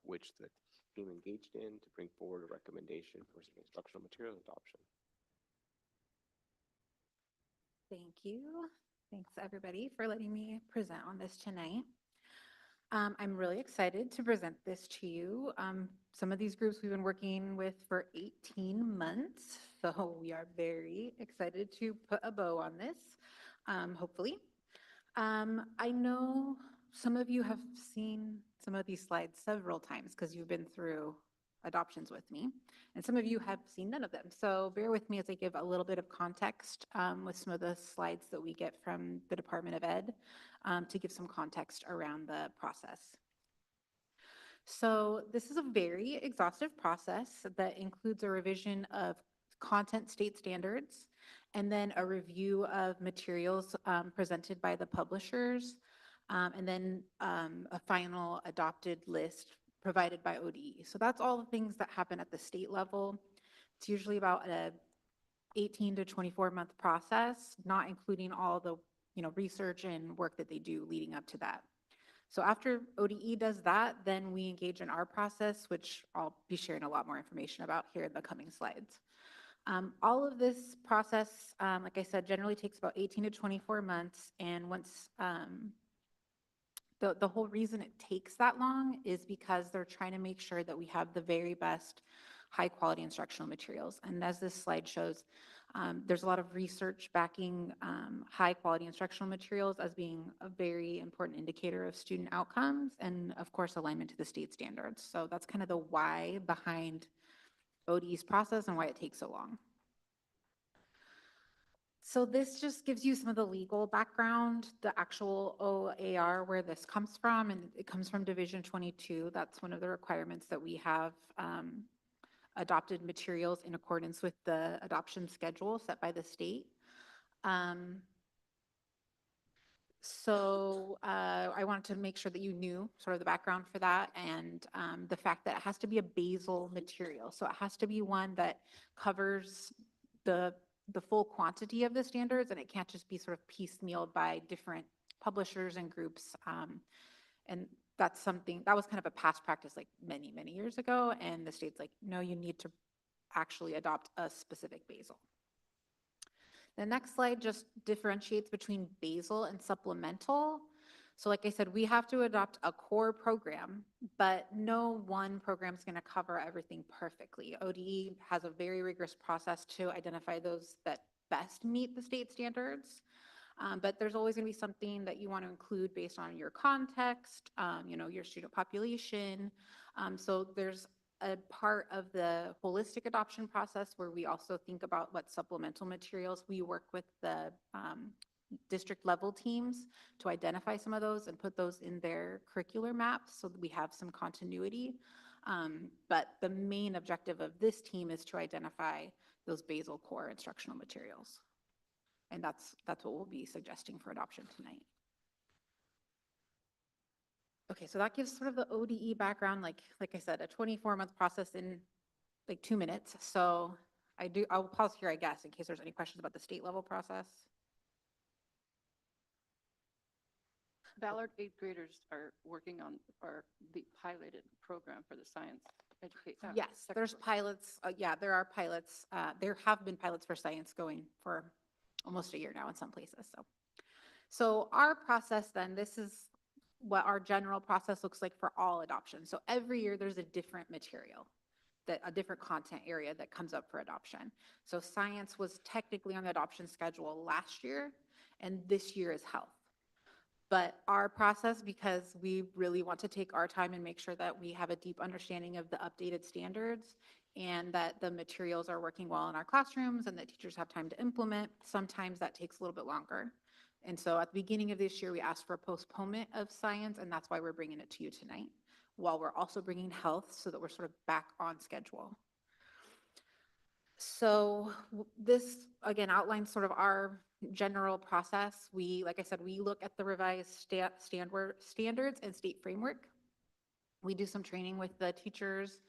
which the team engaged in to bring forward a recommendation for some instructional material adoption. Thank you. Thanks, everybody, for letting me present on this tonight. I'm really excited to present this to you. Some of these groups we've been working with for 18 months, so we are very excited to put a bow on this, hopefully. I know some of you have seen some of these slides several times because you've been through adoptions with me, and some of you have seen none of them. So bear with me as I give a little bit of context with some of the slides that we get from the Department of Ed to give some context around the process. So this is a very exhaustive process that includes a revision of content state standards and then a review of materials presented by the publishers, and then a final adopted list provided by ODE. So that's all the things that happen at the state level. It's usually about a 18 to 24-month process, not including all the research and work that they do leading up to that. So after ODE does that, then we engage in our process, which I'll be sharing a lot more information about here in the coming slides. All of this process, like I said, generally takes about 18 to 24 months. And once the whole reason it takes that long is because they're trying to make sure that we have the very best high quality instructional materials. And as this slide shows, there's a lot of research backing high quality instructional materials as being a very important indicator of student outcomes and of course alignment to the state standards. So that's kind of the why behind ODE's process and why it takes so long. So this just gives you some of the legal background, the actual OAR, where this comes from, and it comes from Division 22. That's one of the requirements that we have adopted materials in accordance with the adoption schedule set by the state. So I wanted to make sure that you knew sort of the background for that and the fact that it has to be a basal material. So it has to be one that covers the full quantity of the standards, and it can't just be sort of piecemealed by different publishers and groups. And that's something that was kind of a past practice like many, many years ago. And the state's like, no, you need to actually adopt a specific basal. The next slide just differentiates between basal and supplemental. So like I said, we have to adopt a core program, but no one program is going to cover everything perfectly. ODE has a very rigorous process to identify those that best meet the state standards. But there's always going to be something that you want to include based on your context, your student population. So there's a part of the holistic adoption process where we also think about what supplemental materials. We work with the district level teams to identify some of those and put those in their curricular maps so that we have some continuity. But the main objective of this team is to identify those basal core instructional materials. And that's what we'll be suggesting for adoption tonight. Okay, so that gives sort of the ODE background, like I said, a 24-month process in like 2 minutes. So I'll pause here, I guess, in case there's any questions about the state level process. Ballard eighth graders are working on the piloted program for the science education. Yes, there's pilots. Yeah, there are pilots. There have been pilots for science going for almost a year now in some places. So our process then, this is what our general process looks like for all adoptions. So every year there's a different material, a different content area that comes up for adoption. So science was technically on the adoption schedule last year, and this year is health. But our process, because we really want to take our time and make sure that we have a deep understanding of the updated standards and that the materials are working well in our classrooms and that teachers have time to implement, sometimes that takes a little bit longer. And so at the beginning of this year, we asked for a postponement of science, and that's why we're bringing it to you tonight, while we're also bringing health so that we're sort of back on schedule. So this, again, outlines sort of our general process. Like I said, we look at the revised standards and state framework. We do some training with the teachers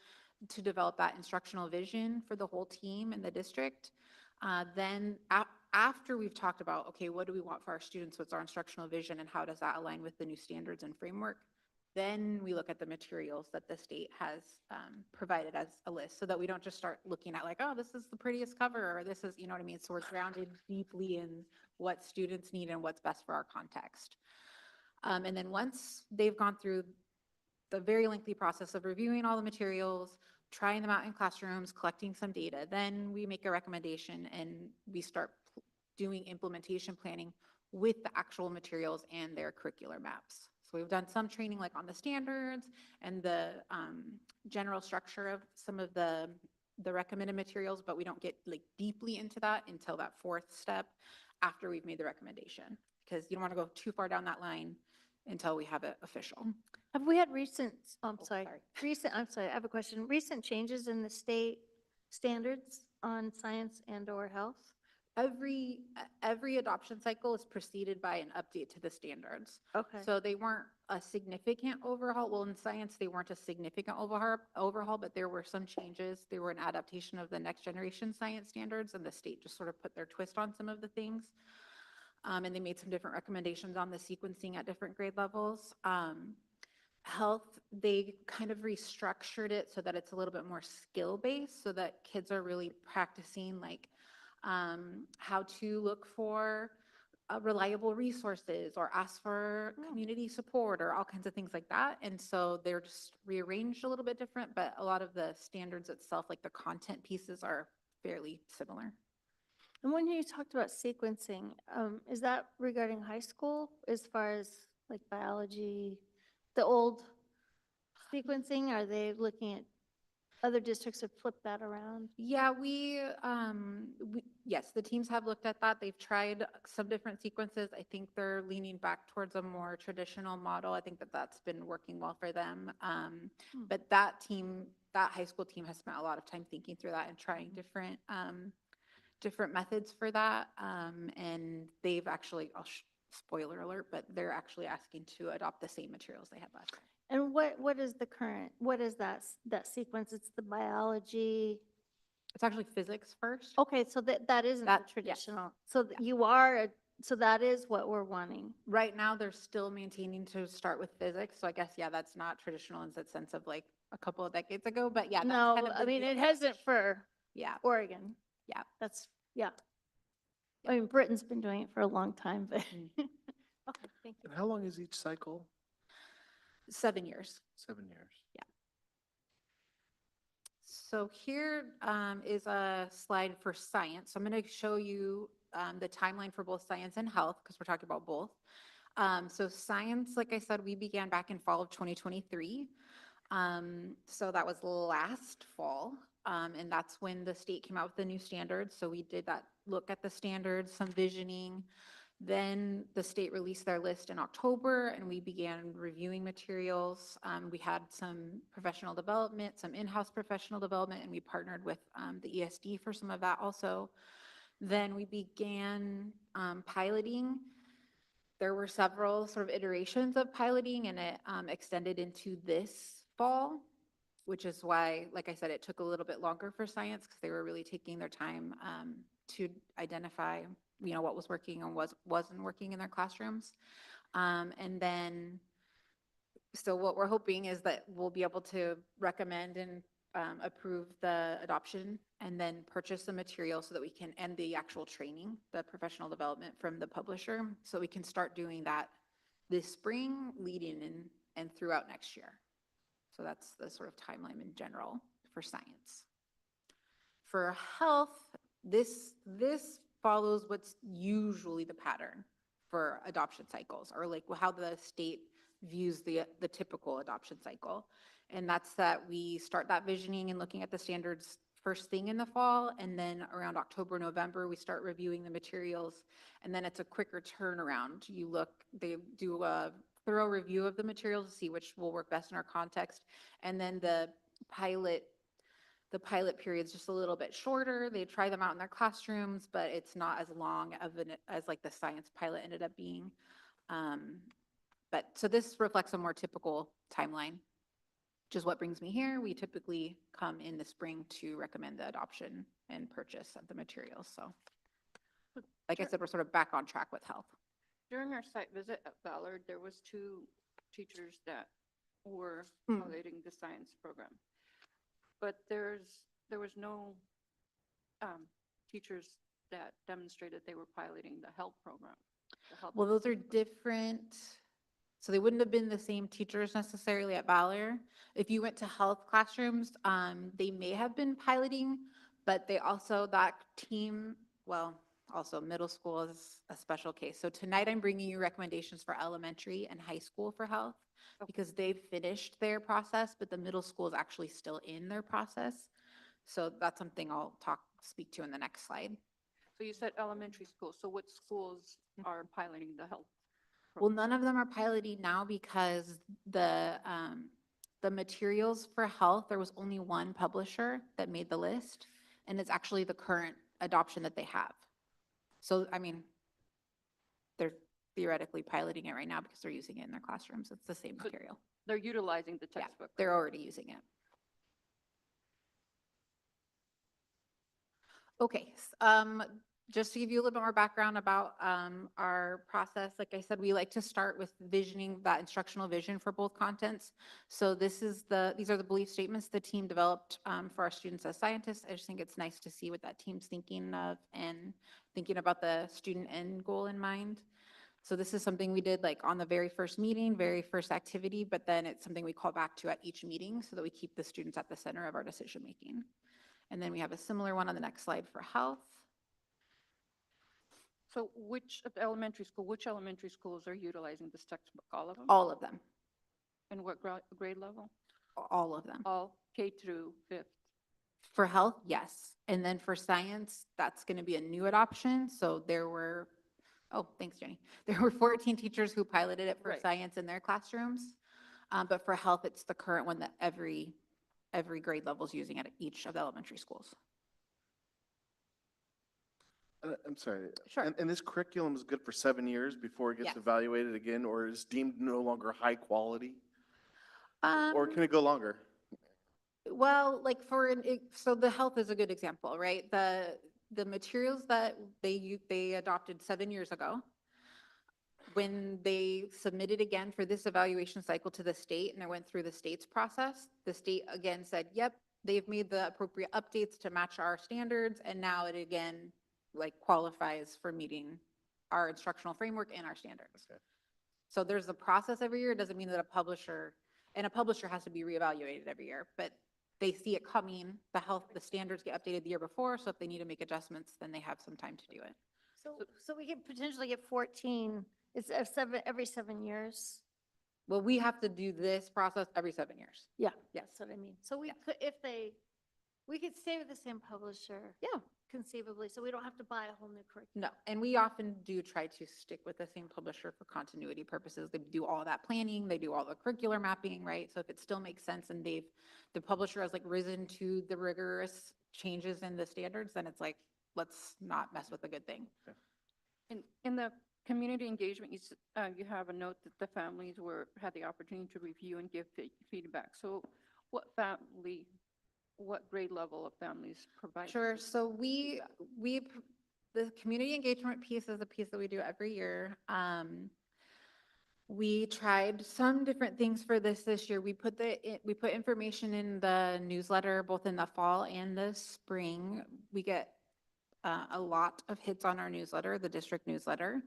to develop that instructional vision for the whole team in the district. Then after we've talked about, okay, what do we want for our students? What's our instructional vision and how does that align with the new standards and framework? Then we look at the materials that the state has provided as a list so that we don't just start looking at like, oh, this is the prettiest cover or this is, you know what I mean? So we're grounded deeply in what students need and what's best for our context. And then once they've gone through the very lengthy process of reviewing all the materials, trying them out in classrooms, collecting some data, then we make a recommendation and we start doing implementation planning with the actual materials and their curricular maps. So we've done some training like on the standards and the general structure of some of the recommended materials, but we don't get like deeply into that until that fourth step after we've made the recommendation, because you don't want to go too far down that line until we have it official. Have we had recent, I'm sorry, I have a question. Recent changes in the state standards on science and or health? Every adoption cycle is preceded by an update to the standards. Okay. So they weren't a significant overhaul. Well, in science, they weren't a significant overhaul, but there were some changes. They were an adaptation of the next generation science standards, and the state just sort of put their twist on some of the things. And they made some different recommendations on the sequencing at different grade levels. Health, they kind of restructured it so that it's a little bit more skill-based so that kids are really practicing like how to look for reliable resources or ask for community support or all kinds of things like that. And so they're just rearranged a little bit different, but a lot of the standards itself, like the content pieces, are fairly similar. And when you talked about sequencing, is that regarding high school as far as like biology, the old sequencing? Are they looking at other districts have flipped that around? Yeah, yes, the teams have looked at that. They've tried some different sequences. I think they're leaning back towards a more traditional model. I think that that's been working well for them. But that high school team has spent a lot of time thinking through that and trying different methods for that. And they've actually, spoiler alert, but they're actually asking to adopt the same materials they had last time. And what is the current, what is that sequence? It's the biology. It's actually physics first. Okay, so that isn't the Yes. traditional. So you are, so that is what we're wanting. Right now, they're still maintaining to start with physics, so I guess, yeah, that's not traditional in the sense of like a couple of decades ago, but yeah. that's No, kind of I the mean, new- it hasn't for Yeah, Oregon. yeah. That's, yeah. I mean, Britain's been doing it for a long time, but. Okay, thank you. And how long is each cycle? 7 years. 7 years. So here is a slide for science. So I'm going to show you the timeline for both science and health because we're talking about both. So science, like I said, we began back in fall of 2023. So that was last fall. And that's when the state came out with the new standards. So we did that look at the standards, some visioning. Then the state released their list in October and we began reviewing materials. We had some professional development, some in-house professional development, and we partnered with the ESD for some of that also. Then we began piloting. There were several sort of iterations of piloting and it extended into this fall, which is why, like I said, it took a little bit longer for science because they were really taking their time to identify what was working and wasn't working in their classrooms. And then, so what we're hoping is that we'll be able to recommend and approve the adoption and then purchase the material so that we can end the actual training, the professional development from the publisher. So we can start doing that this spring, leading in and throughout next year. So that's the sort of timeline in general for science. For health, this follows what's usually the pattern for adoption cycles, or like how the state views the typical adoption cycle. And that's that we start that visioning and looking at the standards first thing in the fall, and then around October, November, we start reviewing the materials, and then it's a quicker turnaround. They do a thorough review of the materials to see which will work best in our context, and then the pilot period is just a little bit shorter. They try them out in their classrooms, but it's not as long as like the science pilot ended up being. But so this reflects a more typical timeline, which is what brings me here. We typically come in the spring to recommend the adoption and purchase of the materials. So like I said, we're sort of back on track with health. During our site visit at Ballard, there was 2 teachers that were Hmm. piloting the science program. But there was no teachers that demonstrated they were piloting the health program. Well, those are different. So they wouldn't have been the same teachers necessarily at Ballard. If you went to health classrooms, they may have been piloting, but they also, that team, well, also middle school is a special case. So tonight I'm bringing you recommendations for elementary and high school for health because they've finished their process, but the middle school is actually still in their process. So that's something I'll speak to in the next slide. So you said elementary school. So what schools are piloting the health? Well, none of them are piloting now because the materials for health, there was only one publisher that made the list, and it's actually the current adoption that they have. So, I mean, they're theoretically piloting it right now because they're using it in their classrooms. It's the same material. They're utilizing the textbook. They're already using it. Okay, just to give you a little bit more background about our process, like I said, we like to start with visioning that instructional vision for both contents. So these are the belief statements the team developed for our students as scientists. I just think it's nice to see what that team's thinking of and thinking about the student end goal in mind. So this is something we did like on the very first meeting, very first activity, but then it's something we call back to at each meeting so that we keep the students at the center of our decision making. And then we have a similar one on the next slide for health. So which elementary schools are utilizing this textbook? All of them? All of them. And what grade level? All of them. All K through 5th. For health, yes. And then for science, that's going to be a new adoption. So there were, oh, thanks, Jenny. There were 14 teachers who piloted it for science in their classrooms. But for health, it's the current one that every grade level is using at each of the elementary schools. I'm sorry. Sure. And this curriculum is good for 7 years before it gets Yes. evaluated again, or is deemed no longer high quality? Or can it go longer? Well, like so the health is a good example, right? The materials that they adopted 7 years ago, when they submitted again for this evaluation cycle to the state and it went through the state's process, the state again said, yep, they've made the appropriate updates to match our standards. And now it again, like qualifies for meeting our instructional framework and our standards. Okay. So there's a process every year. It doesn't mean that a publisher has to be reevaluated every year, but they see it coming, the standards get updated the year before. So if they need to make adjustments, then they have some time to do it. So we could potentially get 14, it's every 7 years? Well, we have to do this process every 7 years. Yeah, Yes. that's what I mean. So we could, we could stay with the same publisher. Yeah. Conceivably, so we don't have to buy a whole new curriculum. No, and we often do try to stick with the same publisher for continuity purposes. They do all that planning, they do all the curricular mapping, right? So if it still makes sense and the publisher has like risen to the rigorous changes in the standards, then it's like, let's not mess with a good thing. In the community engagement, you have a note that the families had the opportunity to review and give feedback. So what grade level of families provide? Sure, so the community engagement piece is a piece that we do every year. We tried some different things for this year. We put information in the newsletter, both in the fall and the spring. We get a lot of hits on our newsletter, the district newsletter.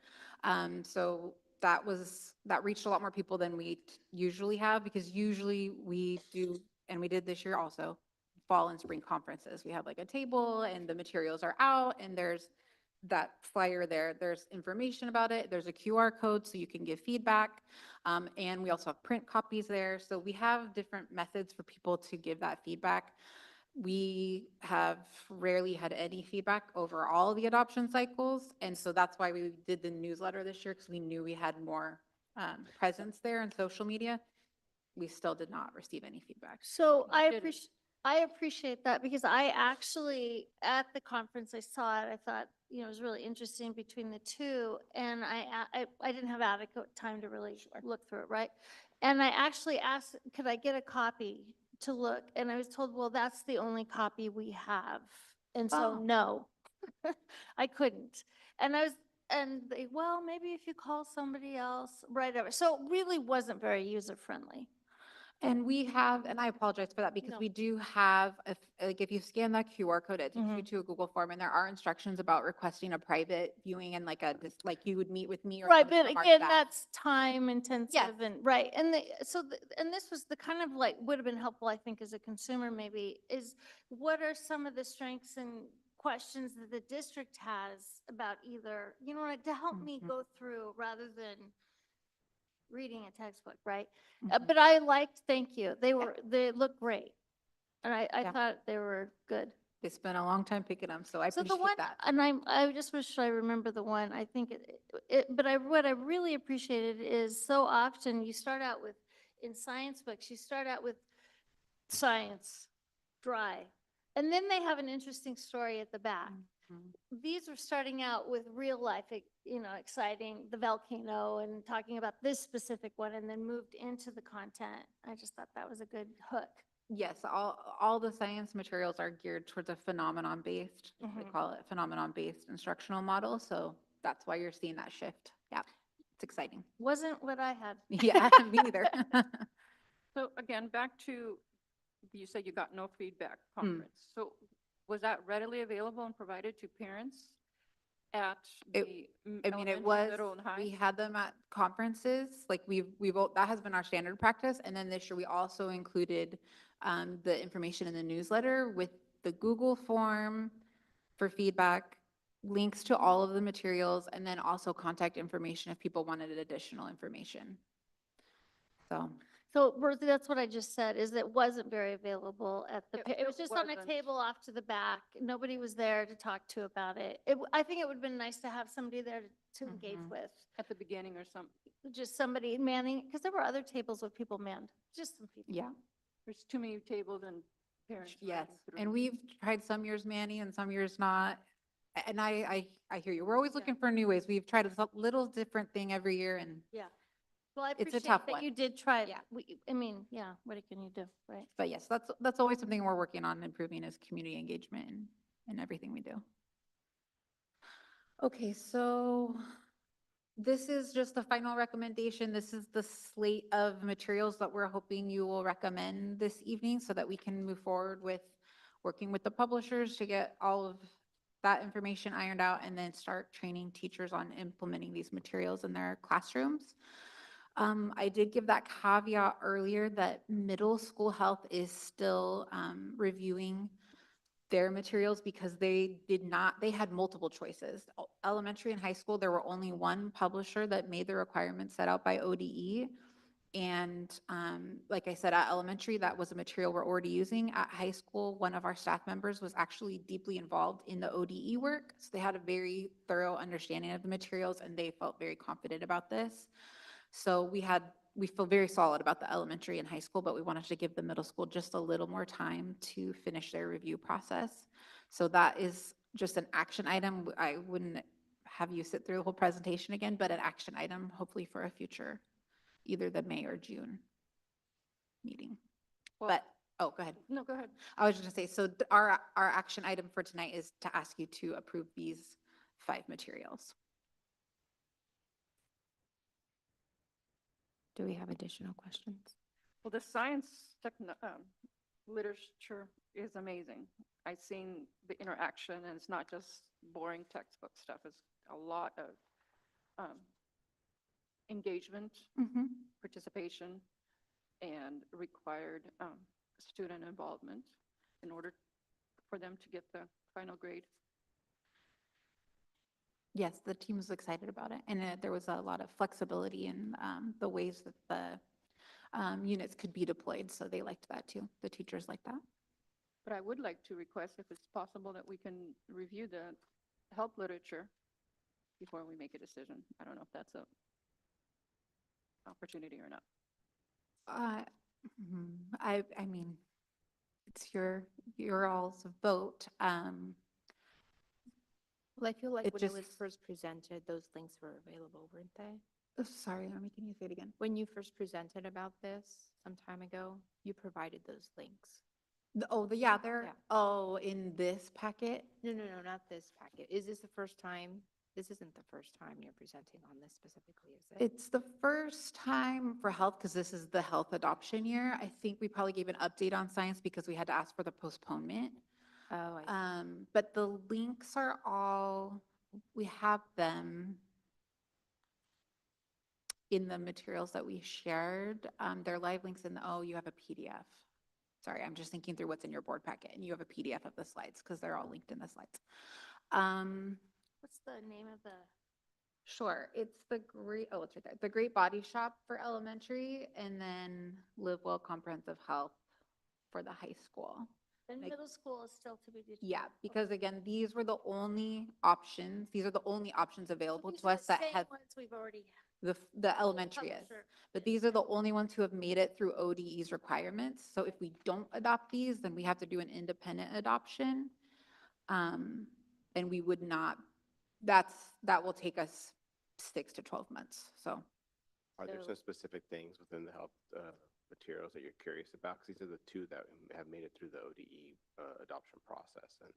So that reached a lot more people than we usually have, because usually we do, and we did this year also, fall and spring conferences. We have like a table and the materials are out and there's that flyer there. There's information about it. There's a QR code so you can give feedback. And we also have print copies there. So we have different methods for people to give that feedback. We have rarely had any feedback over all the adoption cycles. And so that's why we did the newsletter this year, because we knew we had more presence there in social media. We still did not receive any feedback. So I appreciate that, because I actually, at the conference, I saw it, I thought, it was really interesting between the two, and I didn't have adequate time to really look through it, right? And I actually asked, could I get a copy to look? And I was told, well, that's the only copy we have. And so, Oh. no, I couldn't. And well, maybe if you call somebody else, right over. So it really wasn't very user-friendly. And we have, and I apologize for that, because No. we do have, if you scan that QR code, it takes you Mhm. to a Google form, and there are instructions about requesting a private viewing and like like you would meet with me or. Right, somebody but from our again, staff. that's time intensive and, right, and and this was the kind of like, would have been helpful, I think, as a consumer maybe, is what are some of the strengths and questions that the district has about either, to help me Mhm. go through rather than reading a textbook, right? Mhm. But thank you, they look great. And I Yeah. thought they were good. They spent a long time picking them, so I So the appreciate one, that. and I just wish I remember the one, I think what I really appreciated is so often you start out with, in science books, you start out with science, dry, and then they have an interesting story at the back. Mhm. These were starting out with real life, exciting, the volcano and talking about this specific one, and then moved into the content. I just thought that was a good hook. Yes, all the science materials are geared towards a phenomenon-based, they Mhm. call it phenomenon-based instructional model. So that's why you're seeing that shift. Yeah, it's exciting. Wasn't what I had. Yeah, me neither. So again, back to, you said you got no feedback Hmm. conference. So was that readily available and provided to parents at the I mean, it elementary, was, middle, and high? we had them at conferences, like that has been our standard practice. And then this year, we also included the information in the newsletter with the Google form for feedback, links to all of the materials, and then also contact information if people wanted additional information. So Rosie, that's what I just said, is it wasn't very available at the, it was it just on a wasn't. table off to the back. Nobody was there to talk to about it. I think it would have been nice to have somebody there to engage Mhm. with, At the beginning or something? just somebody manning, because there were other tables with people manned, just some people. Yeah. There's too many tables and parents. Yes, running through. and we've tried some years Manny and some years not. And I hear you. We're always looking for new ways. We've tried a little different thing every year and Yeah. Well, I It's a appreciate tough that one. you did try. Yeah. I mean, yeah, what can you do, right? but yes, that's always something we're working on improving is community engagement in everything we do. Okay, so this is just the final recommendation. This is the slate of materials that we're hoping you will recommend this evening so that we can move forward with working with the publishers to get all of that information ironed out and then start training teachers on implementing these materials in their classrooms. I did give that caveat earlier that middle school health is still reviewing their materials because they had multiple choices. Elementary and high school, there were only one publisher that made the requirements set out by ODE. And like I said, at elementary, that was a material we're already using. At high school, one of our staff members was actually deeply involved in the ODE work. So they had a very thorough understanding of the materials and they felt very confident about this. So we feel very solid about the elementary and high school, but we wanted to give the middle school just a little more time to finish their review process. So that is just an action item. I wouldn't have you sit through the whole presentation again, but an action item hopefully for a future, either the May or June meeting. But, oh, go ahead. No, go ahead. I was just gonna say, so our action item for tonight is to ask you to approve these 5 materials. Do we have additional questions? Well, the literature is amazing. I've seen the interaction and it's not just boring textbook stuff. It's a lot of engagement, participation, and required student involvement in order for them to get the final grade. Yes, the team was excited about it, and there was a lot of flexibility in the ways that the units could be deployed, so they liked that too. The teachers liked that. But I would like to request, if it's possible, that we can review the help literature before we make a decision. I don't know if that's a opportunity or not. I mean, it's your all's vote. Well, I feel like It when it was just- first presented, those links were available, weren't they? Oh, sorry, Army, can you say it again? When you first presented about this some time ago, you provided those links. Yeah, they're, Yeah. oh, in this packet? No, not this packet. Is this the first time? This isn't the first time you're presenting on this specifically, is it? It's the first time for health, because this is the health adoption year. I think we probably gave an update on science because we had to ask for the postponement. Oh, I see. But the links are all, we have them in the materials that we shared. They're live links you have a PDF. Sorry, I'm just thinking through what's in your board packet, and you have a PDF of the slides because they're all linked in the slides. What's the name of the? Sure, it's it's right there. The Great Body Shop for elementary, and then Live Well Comprehensive Health for the high school. And Like- middle school is still to be determined. Yeah, because again, these are the only options available These to are us the that same have, ones we've already. the elementary is. publisher. But these are the only ones who have made it through ODE's requirements. So if we don't adopt these, then we have to do an independent adoption. And we would not, that will take us 6 to 12 months, so. Are there So- some specific things within the help materials that you're curious about? Because these are the 2 that have made it through the ODE adoption process. And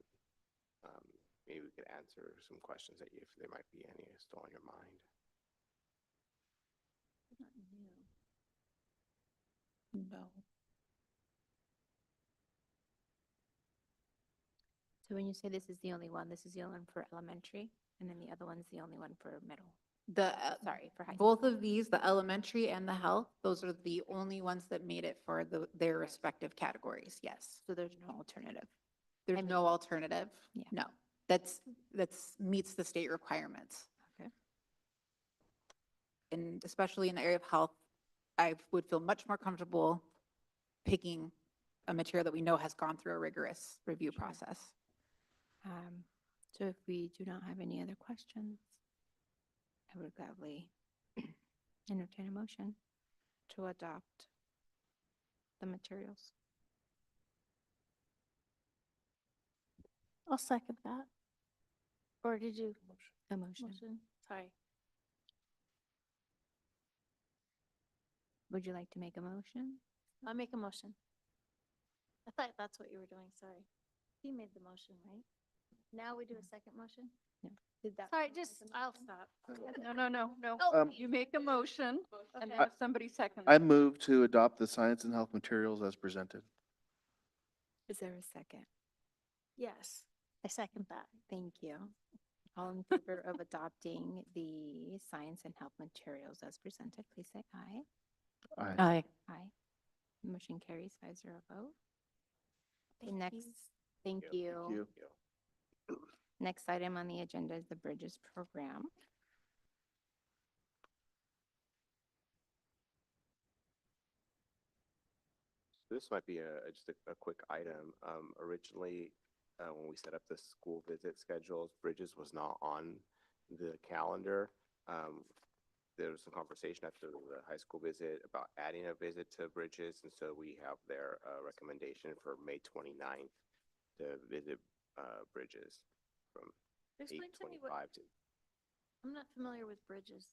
maybe we could answer some questions that if there might be any still on your mind. No. So when you say this is the only one, this is the only one for elementary, and then the other one's the only one for middle. Sorry, for high school. Both of these, the elementary and the health, those are the only ones that made it for their respective categories, yes. So there's no alternative. There's mean- no alternative. Yeah. No, that's meets the state requirements. Okay. And especially in the area of health, I would feel much more comfortable picking a material that we know has gone through a rigorous review process. So if we do not have any other questions, I would gladly entertain a motion to adopt the materials. I'll second that. Or did you? A motion. Sorry. Would you like to make a motion? I make a motion. I thought that's what you were doing, sorry. You made the motion, right? Now we do a second motion? No. Did that? Sorry, just, I'll stop. No. Oh, You make a motion and then Okay. if somebody seconds. I it. move to adopt the science and health materials as presented. Is there a second? yes, I second that. Thank you. All in favor of adopting the science and health materials as presented, please say aye. Aye. Aye. Motion carries 5-0 vote. The Thank next, you. thank Thank you. you. Next item on the agenda is the Bridges program. This might be just a quick item. Originally, when we set up the school visit schedules, Bridges was not on the calendar. There was some conversation after the high school visit about adding a visit to Bridges, and so we have their recommendation for May 29th to visit Bridges from Explain to me what, 8:25 to. I'm not familiar with bridges.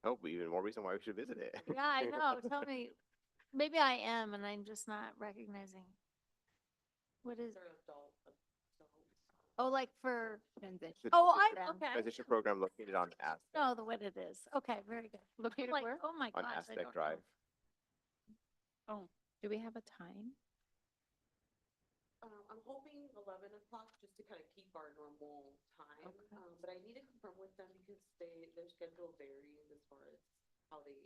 Oh, but even more reason why we should visit it. Yeah, I know, tell me, maybe I am and I'm just not recognizing. What is? Oh, like for, Transition. oh, program. okay. Transition program located on Aztec, No, the what it is. Okay, very good. I'm Located like, where? oh my on gosh, I Aztec don't know. Drive. Do we have a time? I'm hoping 11 o'clock just to kind of keep our normal time. But I need to confirm with them because their schedule varies as far as how they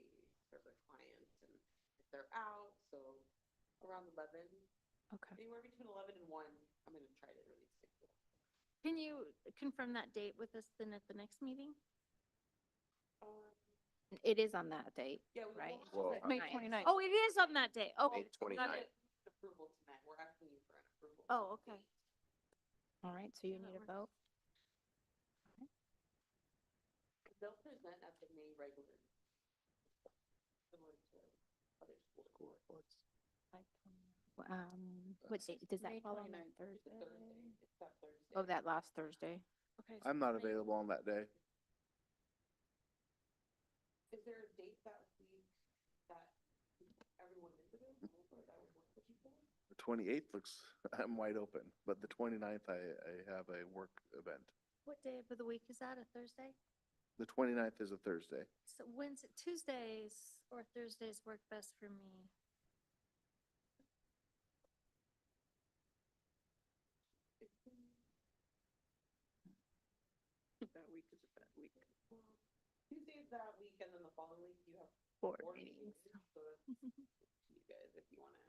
serve their clients and if they're out. So around 11, Okay. anywhere between 11 and 1, I'm going to try to release it. Can you confirm that date with us then at the next meeting? It is on that date, Yeah, right? Well, May Ninth. 29th. Oh, it is on that day. Okay. May got 29th. it. Approval tonight. We're asking you for an approval. Oh, okay. All right, so you need a vote. They'll present at the May regular. Similar to other school reports. What date, does that May fall on 29th. a Thursday? It's that Thursday. Oh, that last Thursday. Okay. so I'm not May- available on that day. Is there a date that week that everyone is available or that would work for people? The 28th looks, I'm wide open, but the 29th, I have a work event. What day of the week is that, a Thursday? The 29th is a Thursday. So Wednesday, Tuesdays or Thursdays work best for me. That week is a bad week. Tuesday is that week and then the following week you have Board board meetings. meetings. So that's up to you guys if you want to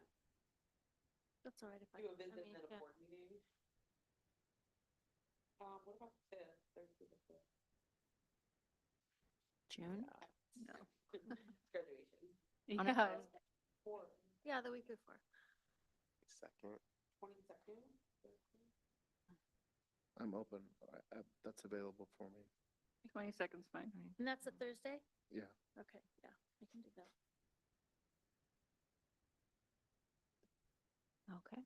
That's all right if I. do a I visit mean, and then a yeah. board meeting. What about the Thursday the 5th? June? No. Graduation. On a Yeah. Thursday. Or Yeah, the week before. Second. 22nd. I'm open. That's available for me. 22nd's fine. And that's a Thursday? Yeah. Okay, yeah, I can do that. Okay.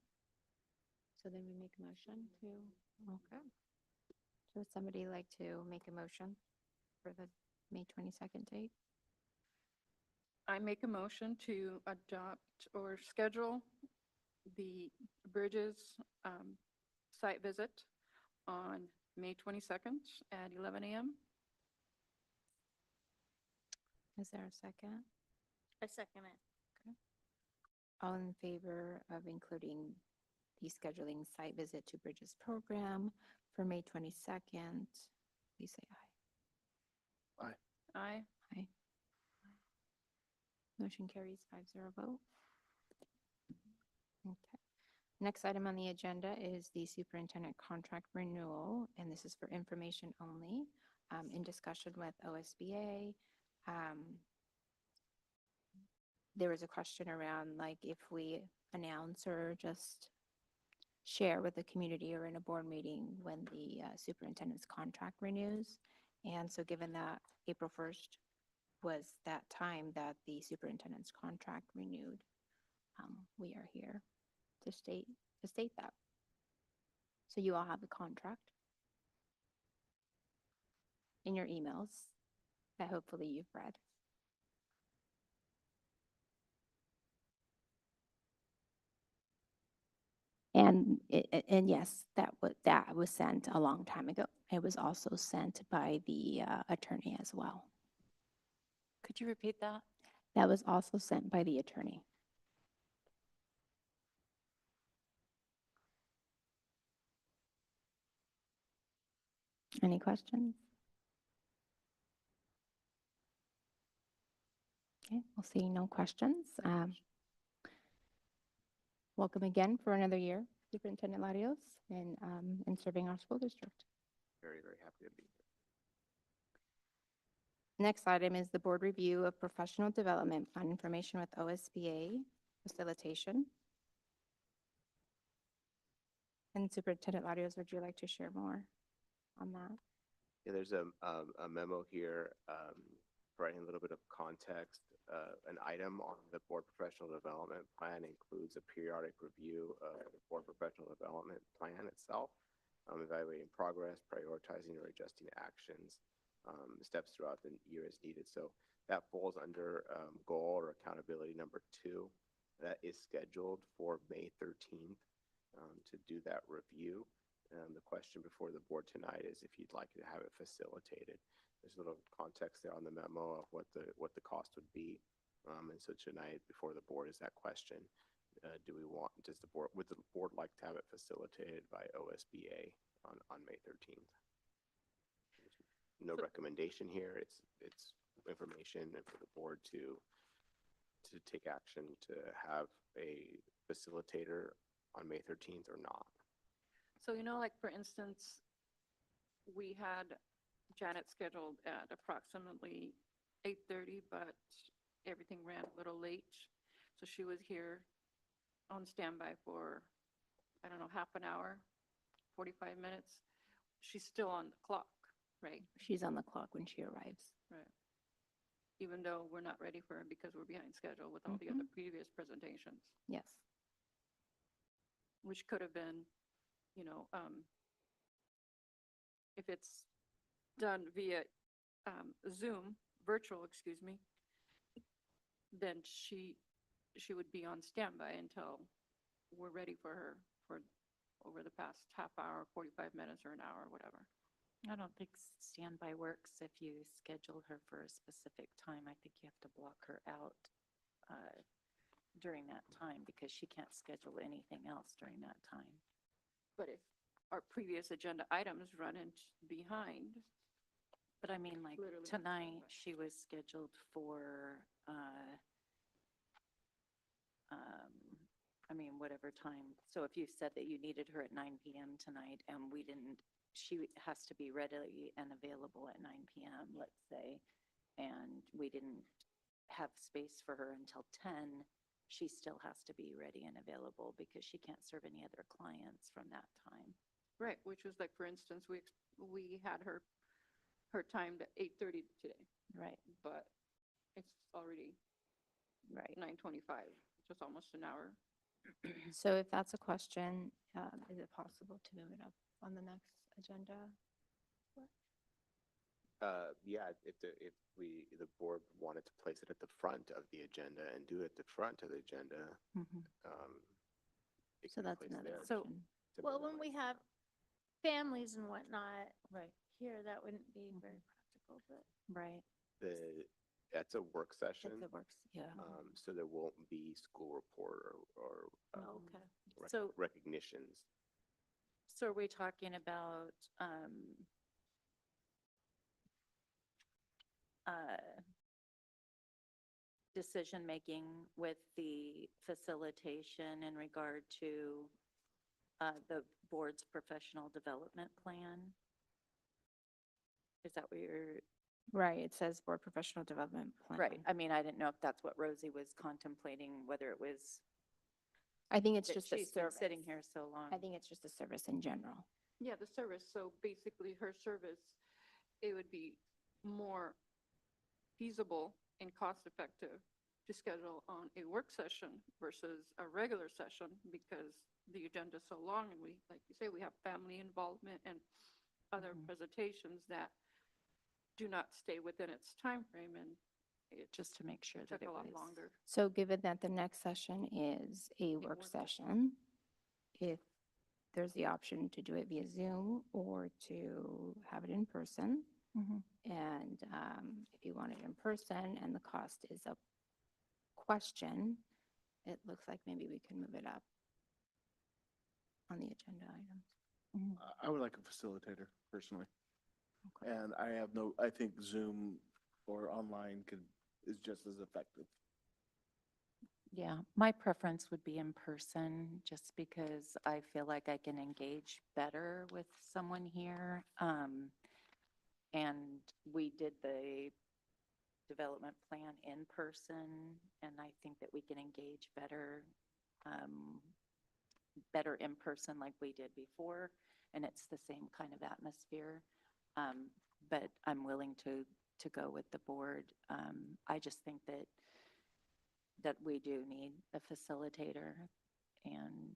So then we make a motion to, okay. So would somebody like to make a motion for the May 22nd date? I make a motion to adopt or schedule the Bridges site visit on May 22nd at 11 a.m. Is there a second? I second it. All in favor of including the scheduling site visit to Bridges program for May 22nd, please say aye. Aye. Aye. Motion carries 5-0 vote. Okay. Next item on the agenda is the superintendent contract renewal, and this is for information only. In discussion with OSBA, there was a question around like if we announce or just share with the community or in a board meeting when the superintendent's contract renews. And so given that April 1st was that time that the superintendent's contract renewed, we are here to state that. So you all have the contract. in your emails that hopefully you've read. And and yes, that was sent a long time ago. It was also sent by the attorney as well. Could you repeat that? That was also sent by the attorney. Any questions? Okay, we'll see no questions. Welcome again for another year, Superintendent Larios, in serving our school district. Very, very happy to be here. Next item is the board review of professional development plan information with OSBA facilitation. And Superintendent Larios, would you like to share more on that? Yeah, there's a memo here providing a little bit of context. An item on the board professional development plan includes a periodic review of the board professional development plan itself, evaluating progress, prioritizing or adjusting actions, steps throughout the year as needed. So that falls under goal or accountability number 2. That is scheduled for May 13th to do that review. The question before the board tonight is if you'd like to have it facilitated. There's a little context there on the memo of what the cost would be. And so tonight before the board is that question. Would the board like to have it facilitated by OSBA on May 13th? No recommendation here. It's information for the board to take action to have a facilitator on May 13th or not. So, like, for instance, we had Janet scheduled at approximately 8:30, but everything ran a little late. So she was here on standby for, I don't know, half an hour, 45 minutes. She's still on the clock, right? She's on the clock when she arrives. Right. Even though we're not ready for her because we're behind schedule with all the other previous presentations, Yes. which could have been, if it's done via Zoom, virtual, excuse me, then she would be on standby until we're ready for her for over the past half hour, 45 minutes or an hour, whatever. I don't think standby works if you schedule her for a specific time. I think you have to block her out during that time because she can't schedule anything else during that time. But if our previous agenda items run behind. But I mean, like Literally. tonight, she was scheduled for, whatever time. So if you said that you needed her at 9 p.m. tonight and we didn't, she has to be ready and available at 9 p.m., let's say, and we didn't have space for her until 10, she still has to be ready and available because she can't serve any other clients from that time. Right, which was like, for instance, we had her timed at 8:30 today, Right, but it's already right. 9:25, just almost an hour. So if that's a question, is it possible to move it up on the next agenda? Yeah, if the board wanted to place it at the front of the agenda and do it at the front of the agenda, it So can be that's placed another there So- option. to Well, when we minimize- have families and whatnot Right. here, that wouldn't be very practical, but. Right. That's a work session. If it works, yeah. So there won't be school report or Oh, okay. So- recognitions. So are we talking about, decision-making with the facilitation in regard to, the board's professional development plan? Is that what you're, Right, it says board professional development plan. right? I mean, I didn't know if that's what Rosie was contemplating, whether it was. I think it's that just a she's been service. Sitting here so long. I think it's just a service in general. Yeah, the service, so basically her service, it would be more feasible and cost-effective to schedule on a work session versus a regular session because the agenda's so long and we, like you say, we have family involvement and other presentations that do not stay within its time frame, and it Just to make sure that took it a lot was. longer. So given that the next session is a work session, if there's the option to do it via Zoom or to have it in person, Mhm. and if you want it in person and the cost is a question, it looks like maybe we can move it up on the agenda item. I would like a facilitator personally. And I think Zoom or online is just as effective. Yeah, my preference would be in person, just because I feel like I can engage better with someone here. And we did the development plan in person, and I think that we can engage better, better in person like we did before, and it's the same kind of atmosphere. But I'm willing to go with the board. I just think that we do need a facilitator, and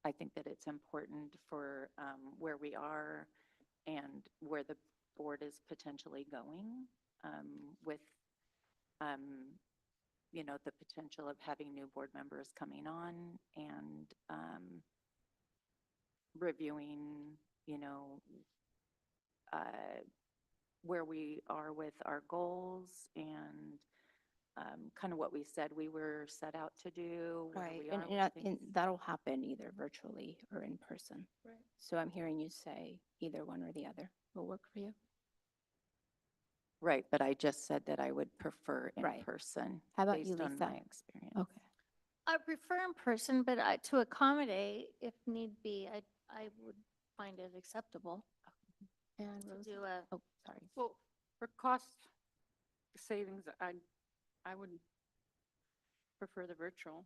I think that it's important for where we are and where the board is potentially going with, you know, the potential of having new board members coming on and reviewing, you know, where we are with our goals and kind of what we said we were set out to do. where Right, we and, are and with and things. that'll happen either virtually or in person. Right. So I'm hearing you say either one or the other will work for you. Right, but I just said that I would prefer in Right. person. How about you, based on Lisa? my experience. Okay. I prefer in person, but to accommodate, if need be, I would find it acceptable And to Rosa? do a, Oh, sorry. Well, for cost savings, I would prefer the virtual,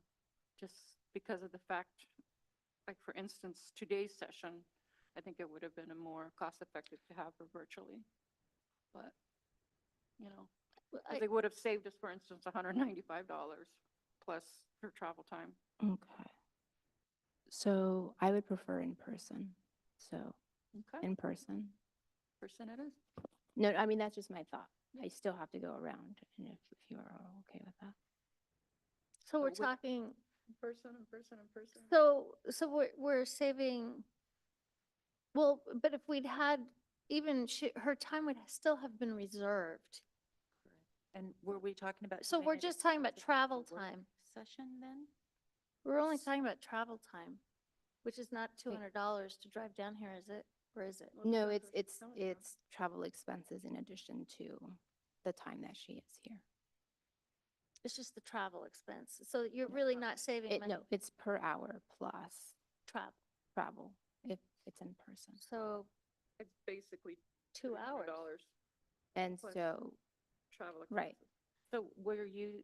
just because of the fact, like, for instance, today's session, I think it would have been a more cost-effective to have her virtually. But, you know, 'cause they would have saved us, for instance, $195 plus her travel time. Okay. So I would prefer in person. So Okay, in person. person it is. No, I mean, that's just my thought. I still have to go around, and if you are all okay with that. so we're with- talking, In person, in person, in person. so we're saving, well, but if we'd had, even her time would still have been reserved. And were we talking about? So doing we're it just as talking part about of the travel work time. Session then? We're only talking about travel time, which is not $200 to drive down here, is it? Or is it? No, it's travel expenses in addition to the time that she is here. It's just the travel expense. So you're really not saving money. No, it's per hour plus travel if it's in person. So It's basically 2 hours. $300 And plus so, travel right. expenses. So were you,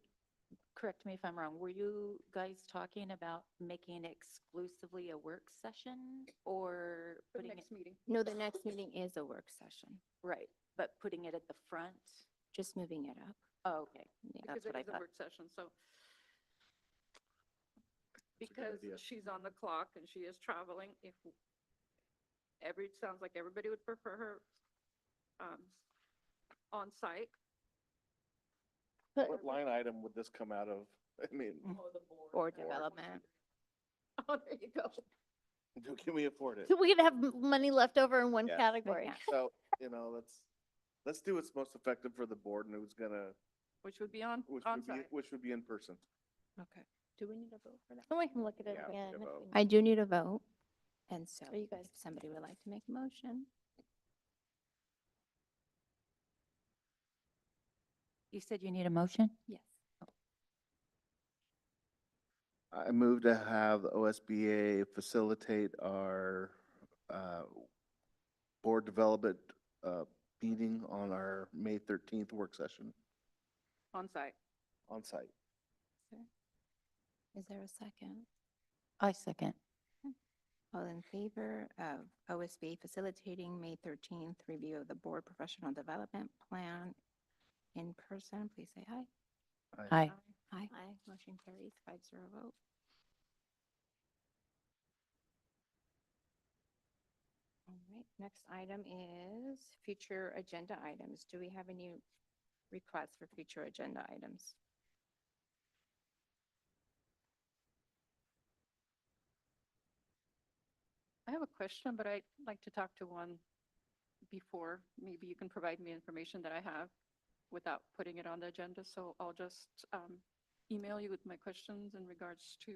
correct me if I'm wrong, were you guys talking about making it exclusively a work session or For the putting it? next meeting. No, the next meeting is a work session, Right, but putting it at the front? just moving it up. Oh, okay. Yeah. Because That's what it I is a thought. work session, so. a good Because idea. she's on the clock and she is traveling, if it sounds like everybody would prefer her on site. But What line item would this come out of? I mean, Or development. Oh, there you go. can we afford it? so we could have money left over in one Yes. category. Yeah. So, let's do what's most effective for the board and who's gonna, Which would be on which site. would be in person. Okay. Do we need a vote for that? And we can look at it Yeah, we again. can if vote. we I need- do need a vote. And so Are you guys- if somebody would like to make a motion. You said you need a motion? Yes. I move to have the OSBA facilitate our board development meeting on our May 13th work session On site. on site. Is there a second? I second. All in favor of OSBA facilitating May 13th review of the board professional development plan in person, please say aye. Aye. Aye. Aye. Motion carries 5-0 vote. right, next item is future agenda items. Do we have any requests for future agenda items? I have a question, but I'd like to talk to one before. Maybe you can provide me information that I have without putting it on the agenda. So I'll just email you with my questions in regards to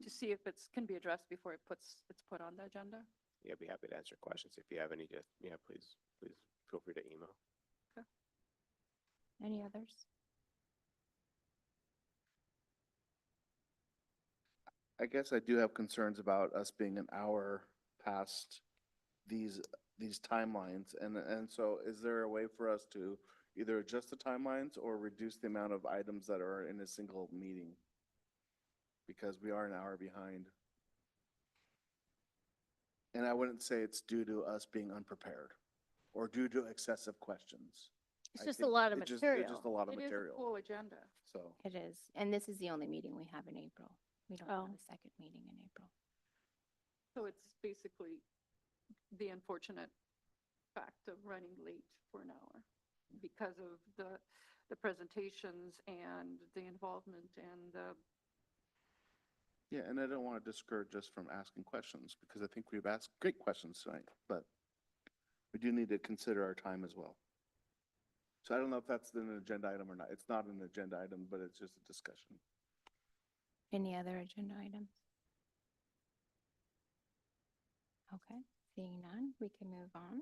see if it's can be addressed before it's put on the agenda. Yeah, I'd be happy to answer questions. If you have any, just, yeah, please feel free to email. Any others? I guess I do have concerns about us being an hour past these timelines. And so is there a way for us to either adjust the timelines or reduce the amount of items that are in a single meeting? Because we are an hour behind. And I wouldn't say it's due to us being unprepared or due to excessive questions. It's I just a think lot of it's material. just a lot of It is a material. full agenda. So, It is, and this is the only meeting we have in April. We don't have Oh. a second meeting in April. So it's basically the unfortunate fact of running late for an hour because of the presentations and the involvement and the yeah, and I don't want to discourage us from asking questions because I think we've asked great questions tonight, but we do need to consider our time as well. So I don't know if that's an agenda item or not. It's not an agenda item, but it's just a discussion. Any other agenda items? Okay, seeing none, we can move on.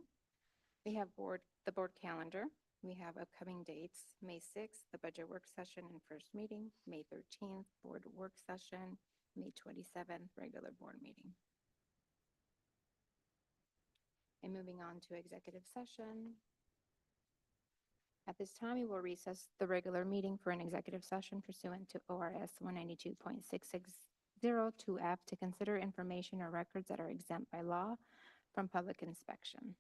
We have the board calendar. We have upcoming dates, May 6th, the budget work session and first meeting, May 13th, board work session, May 27th, regular board meeting. And moving on to executive session. At this time, we will recess the regular meeting for an executive session pursuant to ORS 192.660 2F to consider information or records that are exempt by law from public inspection.